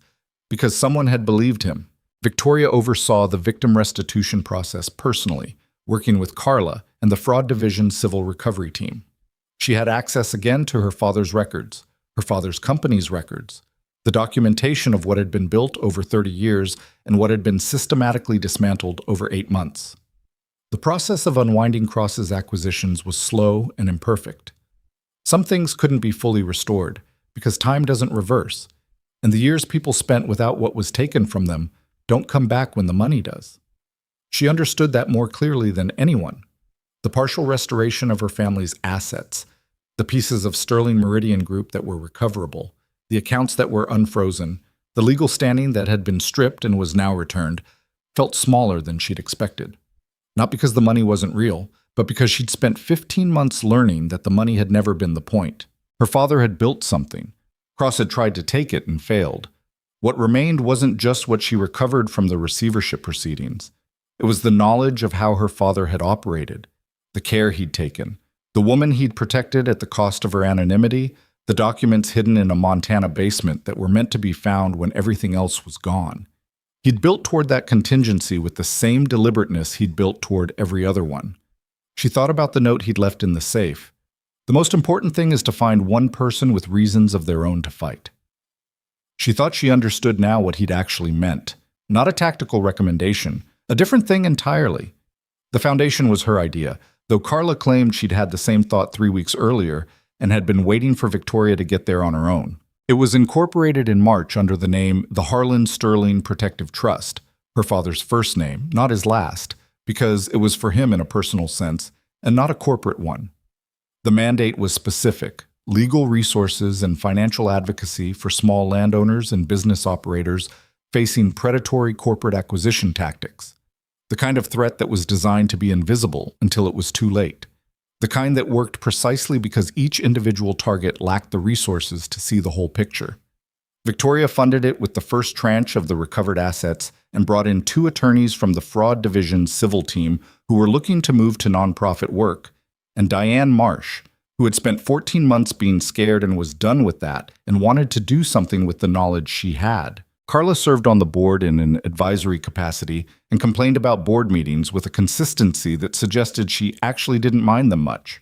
because someone had believed him. Victoria oversaw the victim restitution process personally, working with Carla and the Fraud Division Civil Recovery Team. She had access again to her father's records, her father's company's records, the documentation of what had been built over 30 years and what had been systematically dismantled over 8 months. The process of unwinding Cross's acquisitions was slow and imperfect. Some things couldn't be fully restored, because time doesn't reverse, and the years people spent without what was taken from them don't come back when the money does. She understood that more clearly than anyone. The partial restoration of her family's assets, the pieces of Sterling Meridian Group that were recoverable, the accounts that were unfrozen, the legal standing that had been stripped and was now returned, felt smaller than she'd expected. Not because the money wasn't real, but because she'd spent 15 months learning that the money had never been the point. Her father had built something. Cross had tried to take it and failed. What remained wasn't just what she recovered from the receivership proceedings. It was the knowledge of how her father had operated, the care he'd taken, the woman he'd protected at the cost of her anonymity, the documents hidden in a Montana basement that were meant to be found when everything else was gone. He'd built toward that contingency with the same deliberateness he'd built toward every other one. She thought about the note he'd left in the safe. The most important thing is to find one person with reasons of their own to fight. She thought she understood now what he'd actually meant. Not a tactical recommendation, a different thing entirely. The foundation was her idea, though Carla claimed she'd had the same thought 3 weeks earlier and had been waiting for Victoria to get there on her own. It was incorporated in March under the name the Harlan Sterling Protective Trust, her father's first name, not his last, because it was for him in a personal sense and not a corporate one. The mandate was specific: legal resources and financial advocacy for small landowners and business operators facing predatory corporate acquisition tactics. The kind of threat that was designed to be invisible until it was too late. The kind that worked precisely because each individual target lacked the resources to see the whole picture. Victoria funded it with the first tranche of the recovered assets and brought in 2 attorneys from the Fraud Division Civil Team who were looking to move to nonprofit work, and Diane Marsh, who had spent 14 months being scared and was done with that and wanted to do something with the knowledge she had. Carla served on the board in an advisory capacity and complained about board meetings with a consistency that suggested she actually didn't mind them much.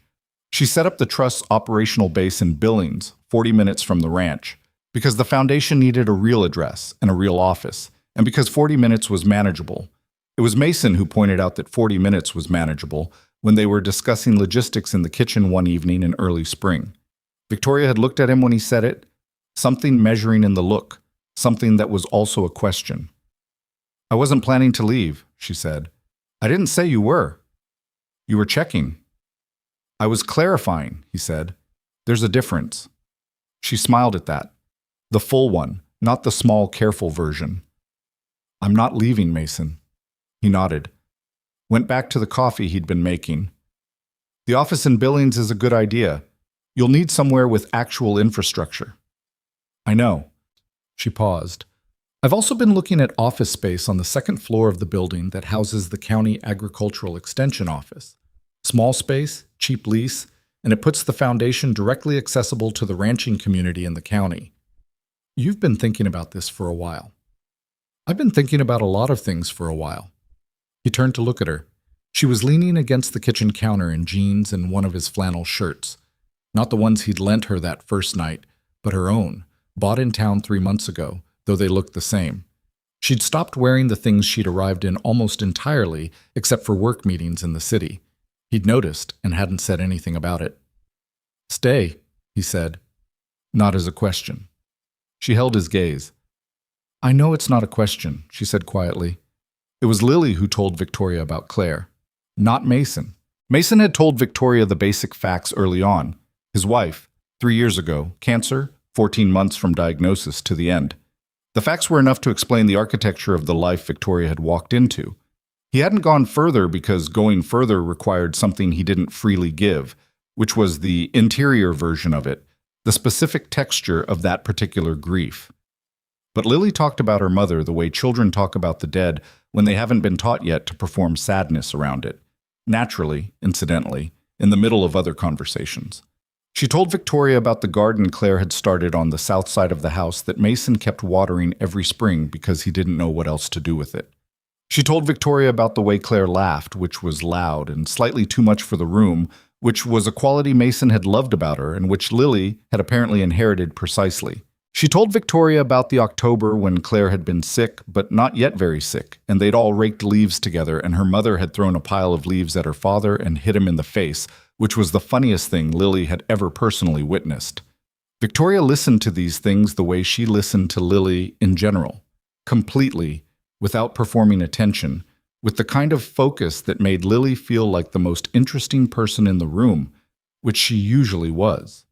She set up the trust's operational base in Billings, 40 minutes from the ranch, because the foundation needed a real address and a real office, and because 40 minutes was manageable. It was Mason who pointed out that 40 minutes was manageable when they were discussing logistics in the kitchen one evening in early spring. Victoria had looked at him when he said it, something measuring in the look, something that was also a question. "I wasn't planning to leave," she said. "I didn't say you were. You were checking." "I was clarifying," he said. "There's a difference." She smiled at that. The full one, not the small, careful version. "I'm not leaving, Mason." He nodded. Went back to the coffee he'd been making. "The office in Billings is a good idea. You'll need somewhere with actual infrastructure." "I know." She paused. "I've also been looking at office space on the 2nd floor of the building that houses the County Agricultural Extension Office. Small space, cheap lease, and it puts the foundation directly accessible to the ranching community in the county. You've been thinking about this for a while." "I've been thinking about a lot of things for a while." He turned to look at her. She was leaning against the kitchen counter in jeans and one of his flannel shirts. Not the ones he'd lent her that first night, but her own, bought in town 3 months ago, though they looked the same. She'd stopped wearing the things she'd arrived in almost entirely, except for work meetings in the city. He'd noticed and hadn't said anything about it. "Stay," he said, not as a question. She held his gaze. I know it's not a question, she said quietly. It was Lily who told Victoria about Claire, not Mason. Mason had told Victoria the basic facts early on. His wife, 3 years ago, cancer, 14 months from diagnosis to the end. The facts were enough to explain the architecture of the life Victoria had walked into. He hadn't gone further because going further required something he didn't freely give, which was the interior version of it, the specific texture of that particular grief. But Lily talked about her mother the way children talk about the dead when they haven't been taught yet to perform sadness around it. Naturally, incidentally, in the middle of other conversations. She told Victoria about the garden Claire had started on the south side of the house that Mason kept watering every spring because he didn't know what else to do with it. She told Victoria about the way Claire laughed, which was loud and slightly too much for the room, which was a quality Mason had loved about her and which Lily had apparently inherited precisely. She told Victoria about the October when Claire had been sick, but not yet very sick, and they'd all raked leaves together, and her mother had thrown a pile of leaves at her father and hit him in the face, which was the funniest thing Lily had ever personally witnessed. Victoria listened to these things the way she listened to Lily in general, completely, without performing attention, with the kind of focus that made Lily feel like the most interesting person in the room, which she usually was.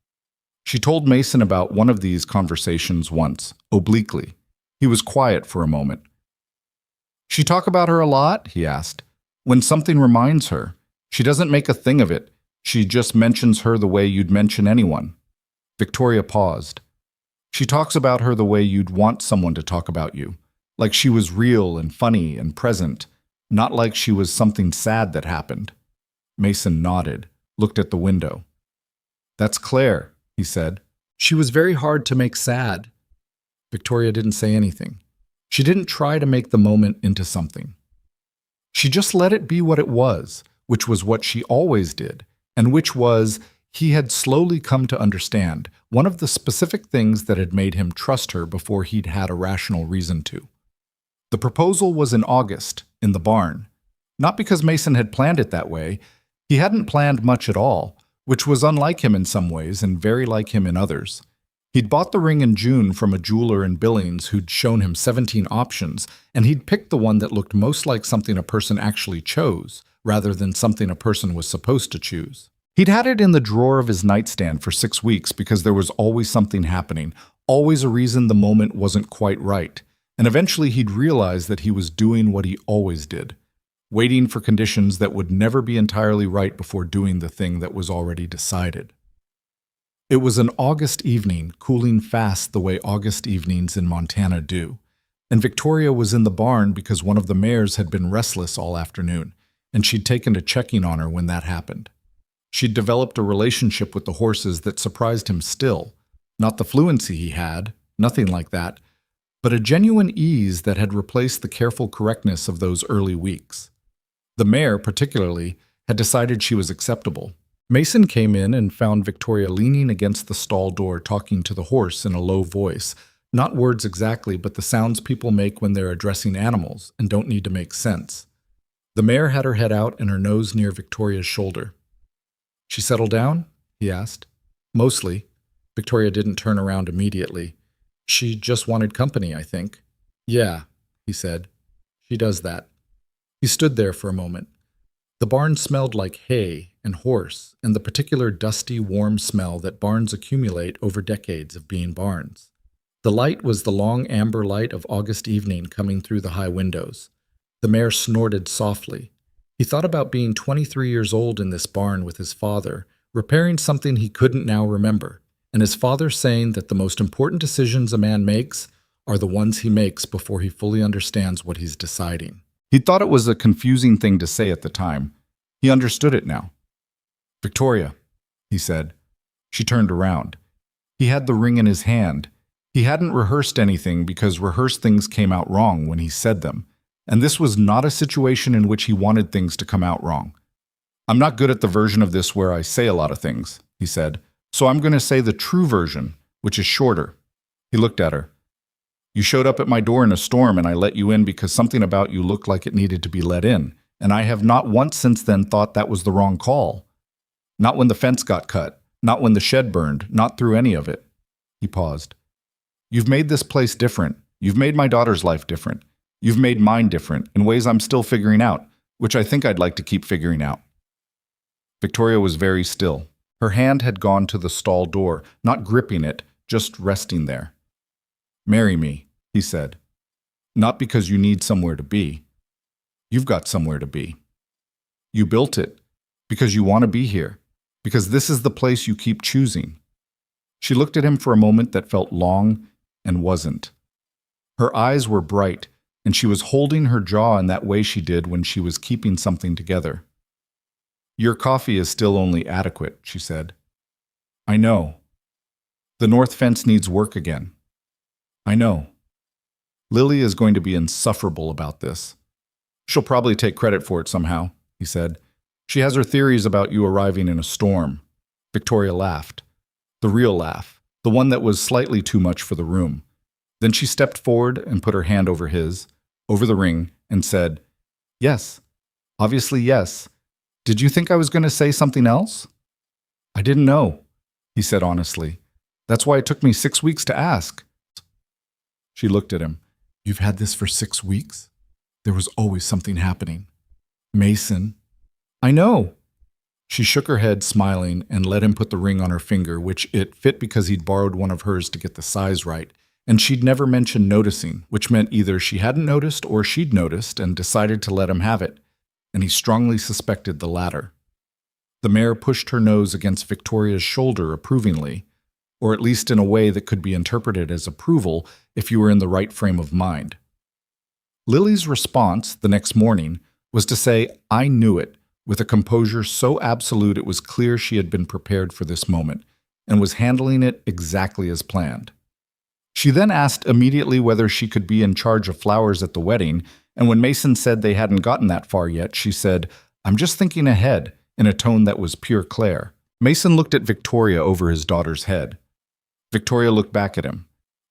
She told Mason about one of these conversations once, obliquely. He was quiet for a moment. She talk about her a lot? He asked. When something reminds her, she doesn't make a thing of it. She just mentions her the way you'd mention anyone. Victoria paused. She talks about her the way you'd want someone to talk about you, like she was real and funny and present, not like she was something sad that happened. Mason nodded, looked at the window. That's Claire, he said. She was very hard to make sad. Victoria didn't say anything. She didn't try to make the moment into something. She just let it be what it was, which was what she always did, and which was, he had slowly come to understand, one of the specific things that had made him trust her before he'd had a rational reason to. The proposal was in August, in the barn. Not because Mason had planned it that way. He hadn't planned much at all, which was unlike him in some ways and very like him in others. He'd bought the ring in June from a jeweler in Billings who'd shown him 17 options, and he'd picked the one that looked most like something a person actually chose, rather than something a person was supposed to choose. He'd had it in the drawer of his nightstand for 6 weeks because there was always something happening, always a reason the moment wasn't quite right, and eventually he'd realized that he was doing what he always did, waiting for conditions that would never be entirely right before doing the thing that was already decided. It was an August evening, cooling fast the way August evenings in Montana do, and Victoria was in the barn because one of the mares had been restless all afternoon, and she'd taken to checking on her when that happened. She'd developed a relationship with the horses that surprised him still, not the fluency he had, nothing like that, but a genuine ease that had replaced the careful correctness of those early weeks. The mare, particularly, had decided she was acceptable. Mason came in and found Victoria leaning against the stall door talking to the horse in a low voice, not words exactly, but the sounds people make when they're addressing animals and don't need to make sense. The mare had her head out and her nose near Victoria's shoulder. She settled down? He asked. Mostly. Victoria didn't turn around immediately. She just wanted company, I think. Yeah, he said. She does that. He stood there for a moment. The barn smelled like hay and horse and the particular dusty, warm smell that barns accumulate over decades of being barns. The light was the long amber light of August evening coming through the high windows. The mare snorted softly. He thought about being 23 years old in this barn with his father, repairing something he couldn't now remember, and his father saying that the most important decisions a man makes are the ones he makes before he fully understands what he's deciding. He thought it was a confusing thing to say at the time. He understood it now. Victoria, he said. She turned around. He had the ring in his hand. He hadn't rehearsed anything because rehearsed things came out wrong when he said them, and this was not a situation in which he wanted things to come out wrong. I'm not good at the version of this where I say a lot of things, he said, so I'm going to say the true version, which is shorter. He looked at her. You showed up at my door in a storm and I let you in because something about you looked like it needed to be let in, and I have not once since then thought that was the wrong call. Not when the fence got cut, not when the shed burned, not through any of it. He paused. You've made this place different. You've made my daughter's life different. You've made mine different in ways I'm still figuring out, which I think I'd like to keep figuring out." Victoria was very still. Her hand had gone to the stall door, not gripping it, just resting there. "Marry me," he said. "Not because you need somewhere to be. You've got somewhere to be. You built it because you want to be here, because this is the place you keep choosing." She looked at him for a moment that felt long and wasn't. Her eyes were bright, and she was holding her jaw in that way she did when she was keeping something together. "Your coffee is still only adequate," she said. "I know. The north fence needs work again. I know. Lily is going to be insufferable about this. She'll probably take credit for it somehow," he said. "She has her theories about you arriving in a storm." Victoria laughed. The real laugh, the one that was slightly too much for the room. Then she stepped forward and put her hand over his, over the ring, and said, "Yes, obviously yes. Did you think I was going to say something else?" "I didn't know," he said honestly. "That's why it took me 6 weeks to ask." She looked at him. "You've had this for 6 weeks? There was always something happening." "Mason." "I know." She shook her head, smiling, and let him put the ring on her finger, which it fit because he'd borrowed one of hers to get the size right, and she'd never mentioned noticing, which meant either she hadn't noticed or she'd noticed and decided to let him have it, and he strongly suspected the latter. The mare pushed her nose against Victoria's shoulder approvingly, or at least in a way that could be interpreted as approval if you were in the right frame of mind. Lily's response, the next morning, was to say, "I knew it," with a composure so absolute it was clear she had been prepared for this moment, and was handling it exactly as planned. She then asked immediately whether she could be in charge of flowers at the wedding, and when Mason said they hadn't gotten that far yet, she said, "I'm just thinking ahead," in a tone that was pure Claire. Mason looked at Victoria over his daughter's head. Victoria looked back at him.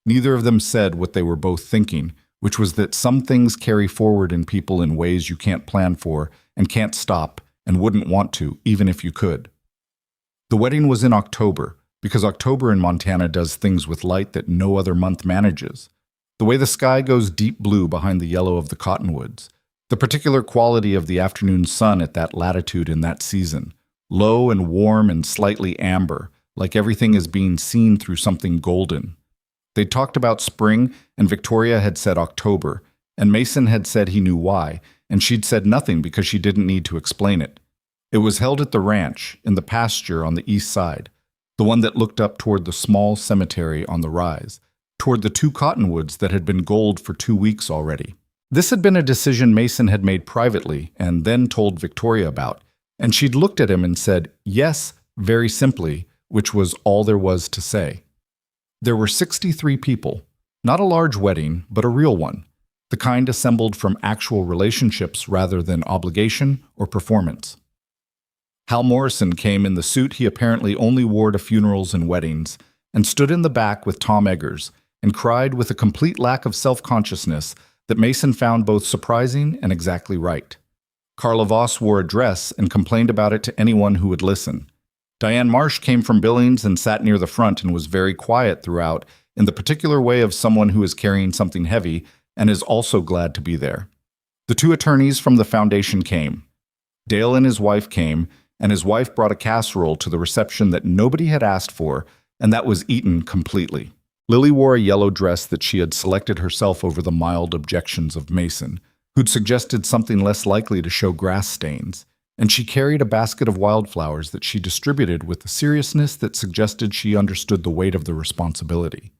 Neither of them said what they were both thinking, which was that some things carry forward in people in ways you can't plan for and can't stop and wouldn't want to, even if you could. The wedding was in October, because October in Montana does things with light that no other month manages. The way the sky goes deep blue behind the yellow of the cottonwoods, the particular quality of the afternoon sun at that latitude in that season, low and warm and slightly amber, like everything is being seen through something golden. They talked about spring, and Victoria had said October, and Mason had said he knew why, and she'd said nothing because she didn't need to explain it. It was held at the ranch, in the pasture on the east side, the one that looked up toward the small cemetery on the rise, toward the 2 cottonwoods that had been gold for 2 weeks already. This had been a decision Mason had made privately and then told Victoria about, and she'd looked at him and said, "Yes," very simply, which was all there was to say. There were 63 people, not a large wedding, but a real one, the kind assembled from actual relationships rather than obligation or performance. Hal Morrison came in the suit he apparently only wore to funerals and weddings, and stood in the back with Tom Eggers, and cried with a complete lack of self-consciousness that Mason found both surprising and exactly right. Carla Voss wore a dress and complained about it to anyone who would listen. Diane Marsh came from Billings and sat near the front and was very quiet throughout, in the particular way of someone who is carrying something heavy and is also glad to be there. The 2 attorneys from the foundation came. Dale and his wife came, and his wife brought a casserole to the reception that nobody had asked for, and that was eaten completely. Lily wore a yellow dress that she had selected herself over the mild objections of Mason, who'd suggested something less likely to show grass stains, and she carried a basket of wildflowers that she distributed with a seriousness that suggested she understood the weight of the responsibility.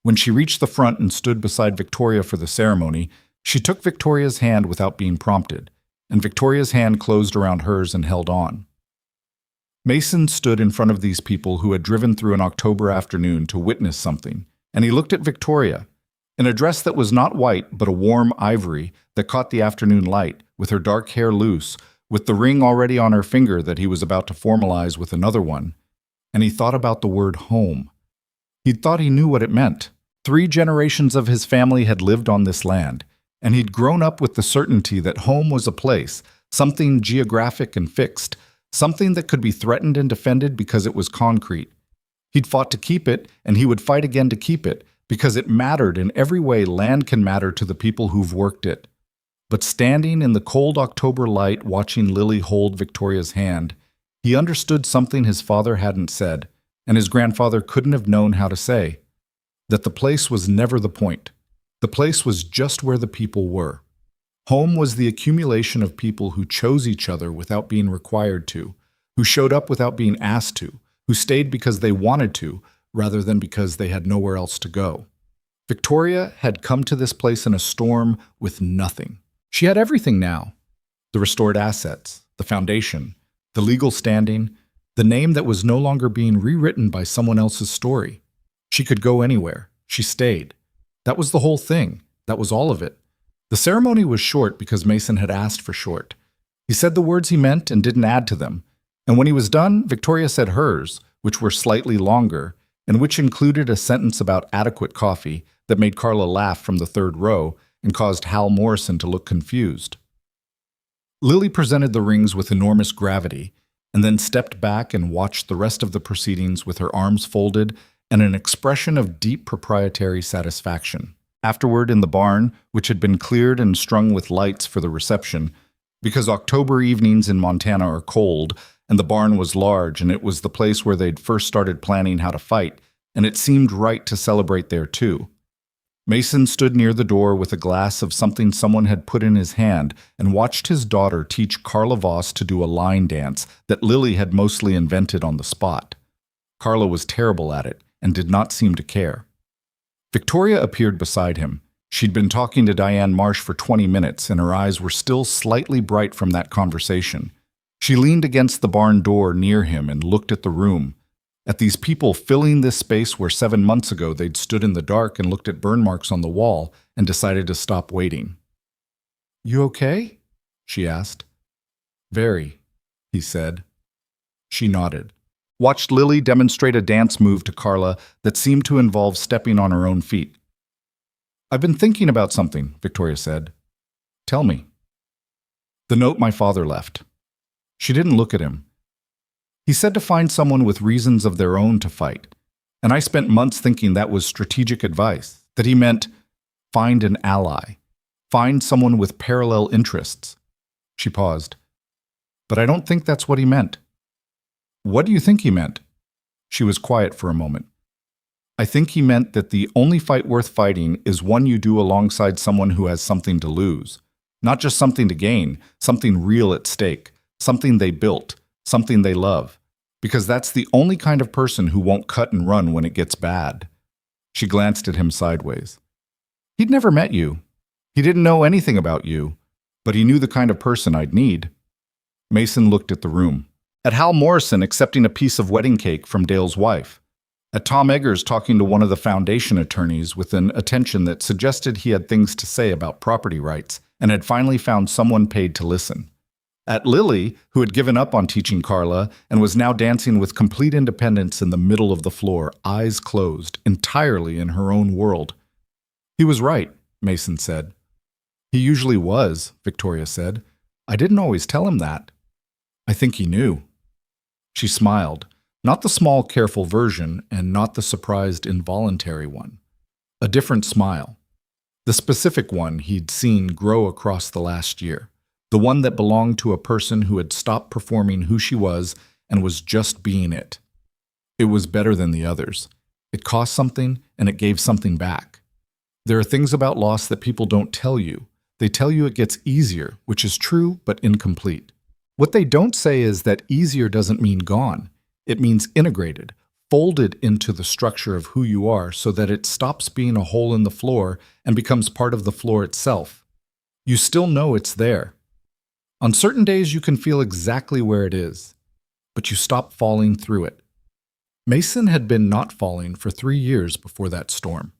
When she reached the front and stood beside Victoria for the ceremony, she took Victoria's hand without being prompted, and Victoria's hand closed around hers and held on. Mason stood in front of these people who had driven through an October afternoon to witness something, and he looked at Victoria, in a dress that was not white but a warm ivory that caught the afternoon light, with her dark hair loose, with the ring already on her finger that he was about to formalize with another one, and he thought about the word home. He'd thought he knew what it meant. 3 generations of his family had lived on this land, and he'd grown up with the certainty that home was a place, something geographic and fixed, something that could be threatened and defended because it was concrete. He'd fought to keep it, and he would fight again to keep it, because it mattered in every way land can matter to the people who've worked it. But standing in the cold October light watching Lily hold Victoria's hand, he understood something his father hadn't said, and his grandfather couldn't have known how to say, that the place was never the point. The place was just where the people were. Home was the accumulation of people who chose each other without being required to, who showed up without being asked to, who stayed because they wanted to, rather than because they had nowhere else to go. Victoria had come to this place in a storm with nothing. She had everything now. The restored assets, the foundation, the legal standing, the name that was no longer being rewritten by someone else's story. She could go anywhere. She stayed. That was the whole thing. That was all of it. The ceremony was short because Mason had asked for short. He said the words he meant and didn't add to them. And when he was done, Victoria said hers, which were slightly longer, and which included a sentence about adequate coffee that made Carla laugh from the third row and caused Hal Morrison to look confused. Lily presented the rings with enormous gravity, and then stepped back and watched the rest of the proceedings with her arms folded and an expression of deep proprietary satisfaction. Afterward, in the barn, which had been cleared and strung with lights for the reception, because October evenings in Montana are cold, and the barn was large, and it was the place where they'd first started planning how to fight, and it seemed right to celebrate there too. Mason stood near the door with a glass of something someone had put in his hand and watched his daughter teach Carla Voss to do a line dance that Lily had mostly invented on the spot. Carla was terrible at it and did not seem to care. Victoria appeared beside him. She'd been talking to Diane Marsh for 20 minutes, and her eyes were still slightly bright from that conversation. She leaned against the barn door near him and looked at the room, at these people filling this space where 7 months ago they'd stood in the dark and looked at burn marks on the wall and decided to stop waiting. "You okay?" she asked. "Very," he said. She nodded. Watched Lily demonstrate a dance move to Carla that seemed to involve stepping on her own feet. "I've been thinking about something," Victoria said. "Tell me." "The note my father left." She didn't look at him. "He said to find someone with reasons of their own to fight, and I spent months thinking that was strategic advice, that he meant find an ally, find someone with parallel interests." She paused. "But I don't think that's what he meant." "What do you think he meant?" She was quiet for a moment. "I think he meant that the only fight worth fighting is one you do alongside someone who has something to lose. Not just something to gain, something real at stake, something they built, something they love. Because that's the only kind of person who won't cut and run when it gets bad." She glanced at him sideways. "He'd never met you. He didn't know anything about you, but he knew the kind of person I'd need." Mason looked at the room. At Hal Morrison accepting a piece of wedding cake from Dale's wife. At Tom Eggers talking to one of the foundation attorneys with an attention that suggested he had things to say about property rights and had finally found someone paid to listen. At Lily, who had given up on teaching Carla and was now dancing with complete independence in the middle of the floor, eyes closed, entirely in her own world. "He was right," Mason said. "He usually was," Victoria said. "I didn't always tell him that." "I think he knew." She smiled, not the small, careful version and not the surprised, involuntary one. A different smile. The specific one he'd seen grow across the last year. The one that belonged to a person who had stopped performing who she was and was just being it. It was better than the others. It cost something, and it gave something back. There are things about loss that people don't tell you. They tell you it gets easier, which is true but incomplete. What they don't say is that easier doesn't mean gone. It means integrated, folded into the structure of who you are so that it stops being a hole in the floor and becomes part of the floor itself. You still know it's there. On certain days you can feel exactly where it is, but you stop falling through it. Mason had been not falling for 3 years before that storm.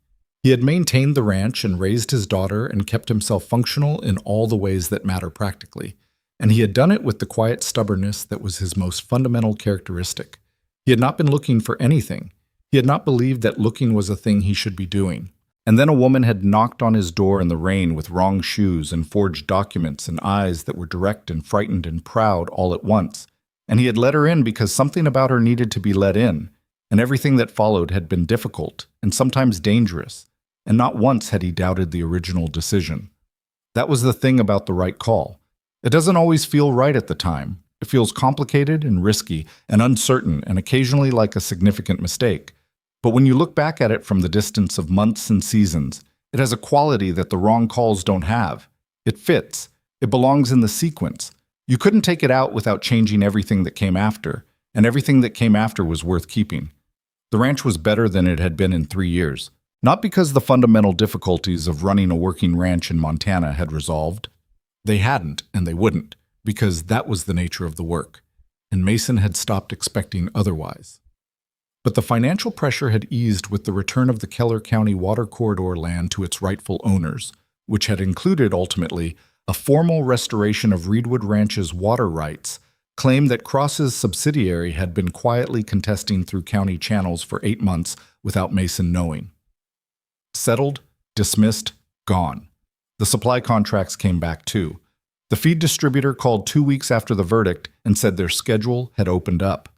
He had maintained the ranch and raised his daughter and kept himself functional in all the ways that matter practically. And he had done it with the quiet stubbornness that was his most fundamental characteristic. He had not been looking for anything. He had not believed that looking was a thing he should be doing. And then a woman had knocked on his door in the rain with wrong shoes and forged documents and eyes that were direct and frightened and proud all at once. And he had let her in because something about her needed to be let in. and everything that followed had been difficult and sometimes dangerous, and not once had he doubted the original decision. That was the thing about the right call. It doesn't always feel right at the time. It feels complicated and risky and uncertain and occasionally like a significant mistake. But when you look back at it from the distance of months and seasons, it has a quality that the wrong calls don't have. It fits. It belongs in the sequence. You couldn't take it out without changing everything that came after, and everything that came after was worth keeping. The ranch was better than it had been in 3 years. Not because the fundamental difficulties of running a working ranch in Montana had resolved. They hadn't, and they wouldn't, because that was the nature of the work, and Mason had stopped expecting otherwise. But the financial pressure had eased with the return of the Keller County Water Corridor land to its rightful owners, which had included, ultimately, a formal restoration of Reedwood Ranch's water rights, claim that Cross's subsidiary had been quietly contesting through county channels for 8 months without Mason knowing. Settled, dismissed, gone. The supply contracts came back too. The feed distributor called 2 weeks after the verdict and said their schedule had opened up.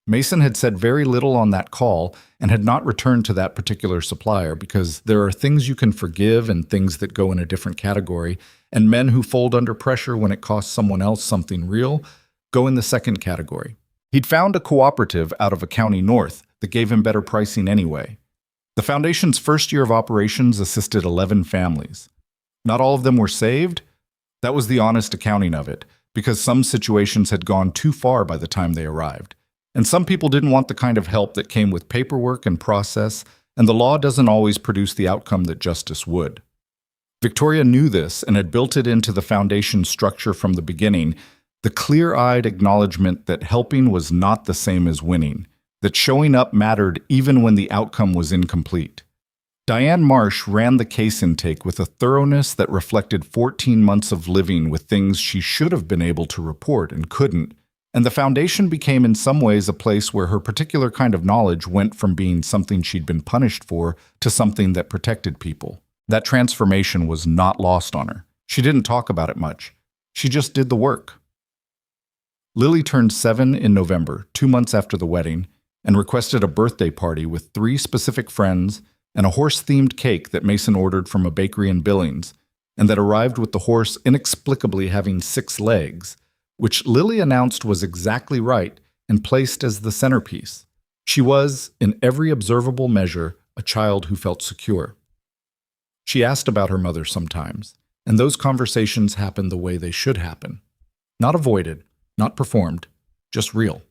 Mason had said very little on that call and had not returned to that particular supplier because there are things you can forgive and things that go in a different category, and men who fold under pressure when it costs someone else something real go in the second category. He'd found a cooperative out of a county north that gave him better pricing anyway. The foundation's first year of operations assisted 11 families. Not all of them were saved. That was the honest accounting of it, because some situations had gone too far by the time they arrived. And some people didn't want the kind of help that came with paperwork and process, and the law doesn't always produce the outcome that justice would. Victoria knew this and had built it into the foundation structure from the beginning, the clear-eyed acknowledgement that helping was not the same as winning, that showing up mattered even when the outcome was incomplete. Diane Marsh ran the case intake with a thoroughness that reflected 14 months of living with things she should have been able to report and couldn't, and the foundation became in some ways a place where her particular kind of knowledge went from being something she'd been punished for to something that protected people. That transformation was not lost on her. She didn't talk about it much. She just did the work. Lily turned 7 in November, 2 months after the wedding, and requested a birthday party with 3 specific friends and a horse-themed cake that Mason ordered from a bakery in Billings, and that arrived with the horse inexplicably having 6 legs, which Lily announced was exactly right and placed as the centerpiece. She was, in every observable measure, a child who felt secure. She asked about her mother sometimes, and those conversations happened the way they should happen. Not avoided, not performed, just real.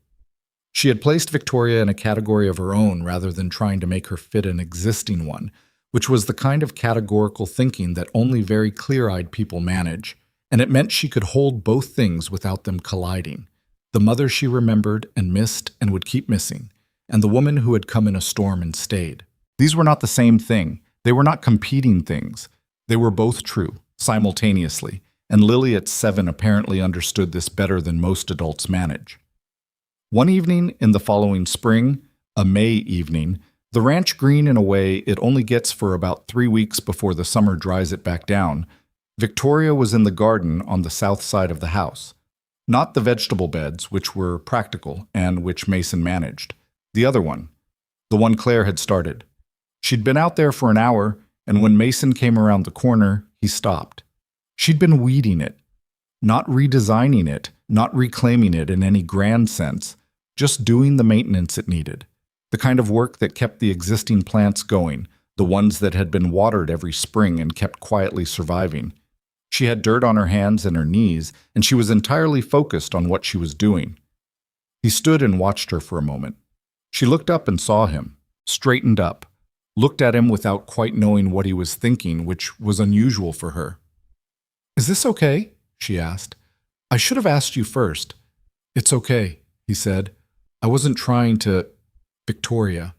She had placed Victoria in a category of her own rather than trying to make her fit an existing one, which was the kind of categorical thinking that only very clear-eyed people manage, and it meant she could hold both things without them colliding. The mother she remembered and missed and would keep missing, and the woman who had come in a storm and stayed. These were not the same thing. They were not competing things. They were both true, simultaneously, and Lily at 7 apparently understood this better than most adults manage. One evening in the following spring, a May evening, the ranch green in a way it only gets for about 3 weeks before the summer dries it back down, Victoria was in the garden on the south side of the house. Not the vegetable beds, which were practical and which Mason managed. The other one. The one Claire had started. She'd been out there for an hour, and when Mason came around the corner, he stopped. She'd been weeding it. Not redesigning it, not reclaiming it in any grand sense, just doing the maintenance it needed. The kind of work that kept the existing plants going, the ones that had been watered every spring and kept quietly surviving. She had dirt on her hands and her knees, and she was entirely focused on what she was doing. He stood and watched her for a moment. She looked up and saw him, straightened up, looked at him without quite knowing what he was thinking, which was unusual for her. "Is this okay?" she asked. "I should have asked you first." "It's okay," he said. "I wasn't trying to—" "Victoria."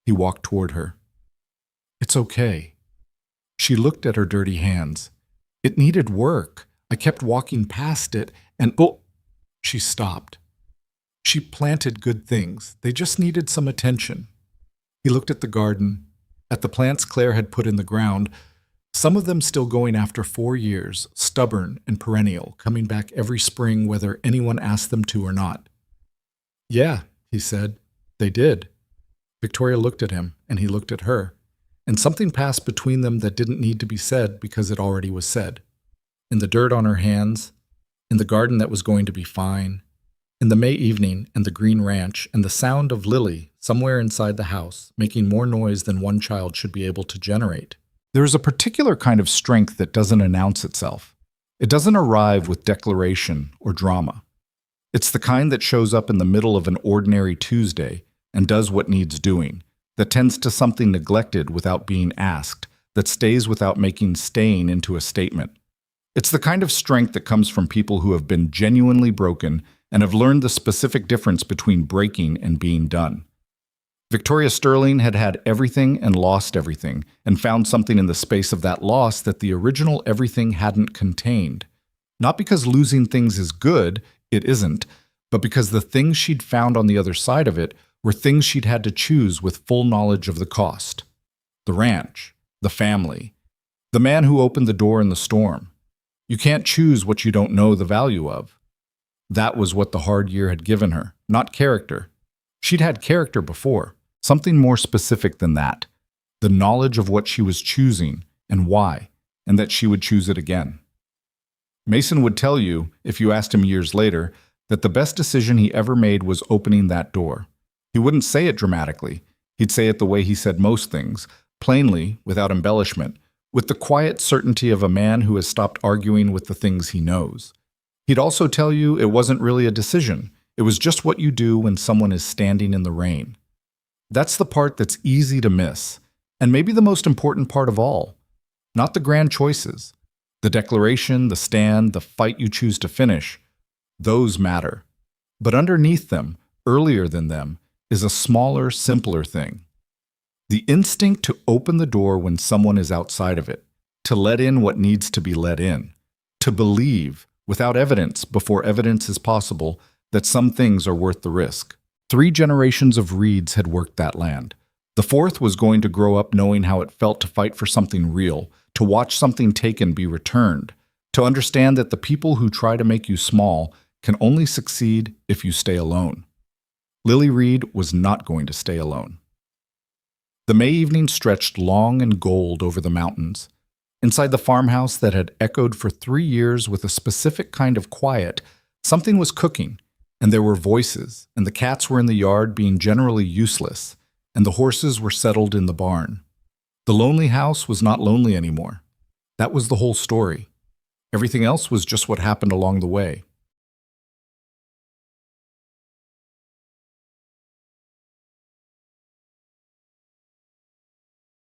He walked toward her. "It's okay." She looked at her dirty hands. "It needed work. I kept walking past it, and oh!" She stopped. She planted good things. They just needed some attention. He looked at the garden, at the plants Claire had put in the ground, some of them still going after 4 years, stubborn and perennial, coming back every spring whether anyone asked them to or not. "Yeah," he said, "they did." Victoria looked at him, and he looked at her, and something passed between them that didn't need to be said because it already was said. In the dirt on her hands, in the garden that was going to be fine, in the May evening and the green ranch, and the sound of Lily somewhere inside the house, making more noise than one child should be able to generate. There is a particular kind of strength that doesn't announce itself. It doesn't arrive with declaration or drama. It's the kind that shows up in the middle of an ordinary Tuesday and does what needs doing, that tends to something neglected without being asked, that stays without making staying into a statement. It's the kind of strength that comes from people who have been genuinely broken and have learned the specific difference between breaking and being done. Victoria Sterling had had everything and lost everything, and found something in the space of that loss that the original everything hadn't contained. Not because losing things is good, it isn't, but because the things she'd found on the other side of it were things she'd had to choose with full knowledge of the cost. The ranch, the family, the man who opened the door in the storm. You can't choose what you don't know the value of. That was what the hard year had given her, not character. She'd had character before, something more specific than that, the knowledge of what she was choosing and why, and that she would choose it again. Mason would tell you, if you asked him years later, that the best decision he ever made was opening that door. He wouldn't say it dramatically. He'd say it the way he said most things, plainly, without embellishment, with the quiet certainty of a man who has stopped arguing with the things he knows. He'd also tell you it wasn't really a decision. It was just what you do when someone is standing in the rain. That's the part that's easy to miss, and maybe the most important part of all. Not the grand choices. The declaration, the stand, the fight you choose to finish. Those matter. But underneath them, earlier than them, is a smaller, simpler thing. The instinct to open the door when someone is outside of it, to let in what needs to be let in, to believe, without evidence before evidence is possible, that some things are worth the risk. 3 generations of Reeds had worked that land. The 4th was going to grow up knowing how it felt to fight for something real, to watch something taken be returned, to understand that the people who try to make you small can only succeed if you stay alone. Lily Reed was not going to stay alone. The May evening stretched long and gold over the mountains. Inside the farmhouse that had echoed for 3 years with a specific kind of quiet, something was cooking, and there were voices, and the cats were in the yard being generally useless, and the horses were settled in the barn. The lonely house was not lonely anymore. That was the whole story. Everything else was just what happened along the way.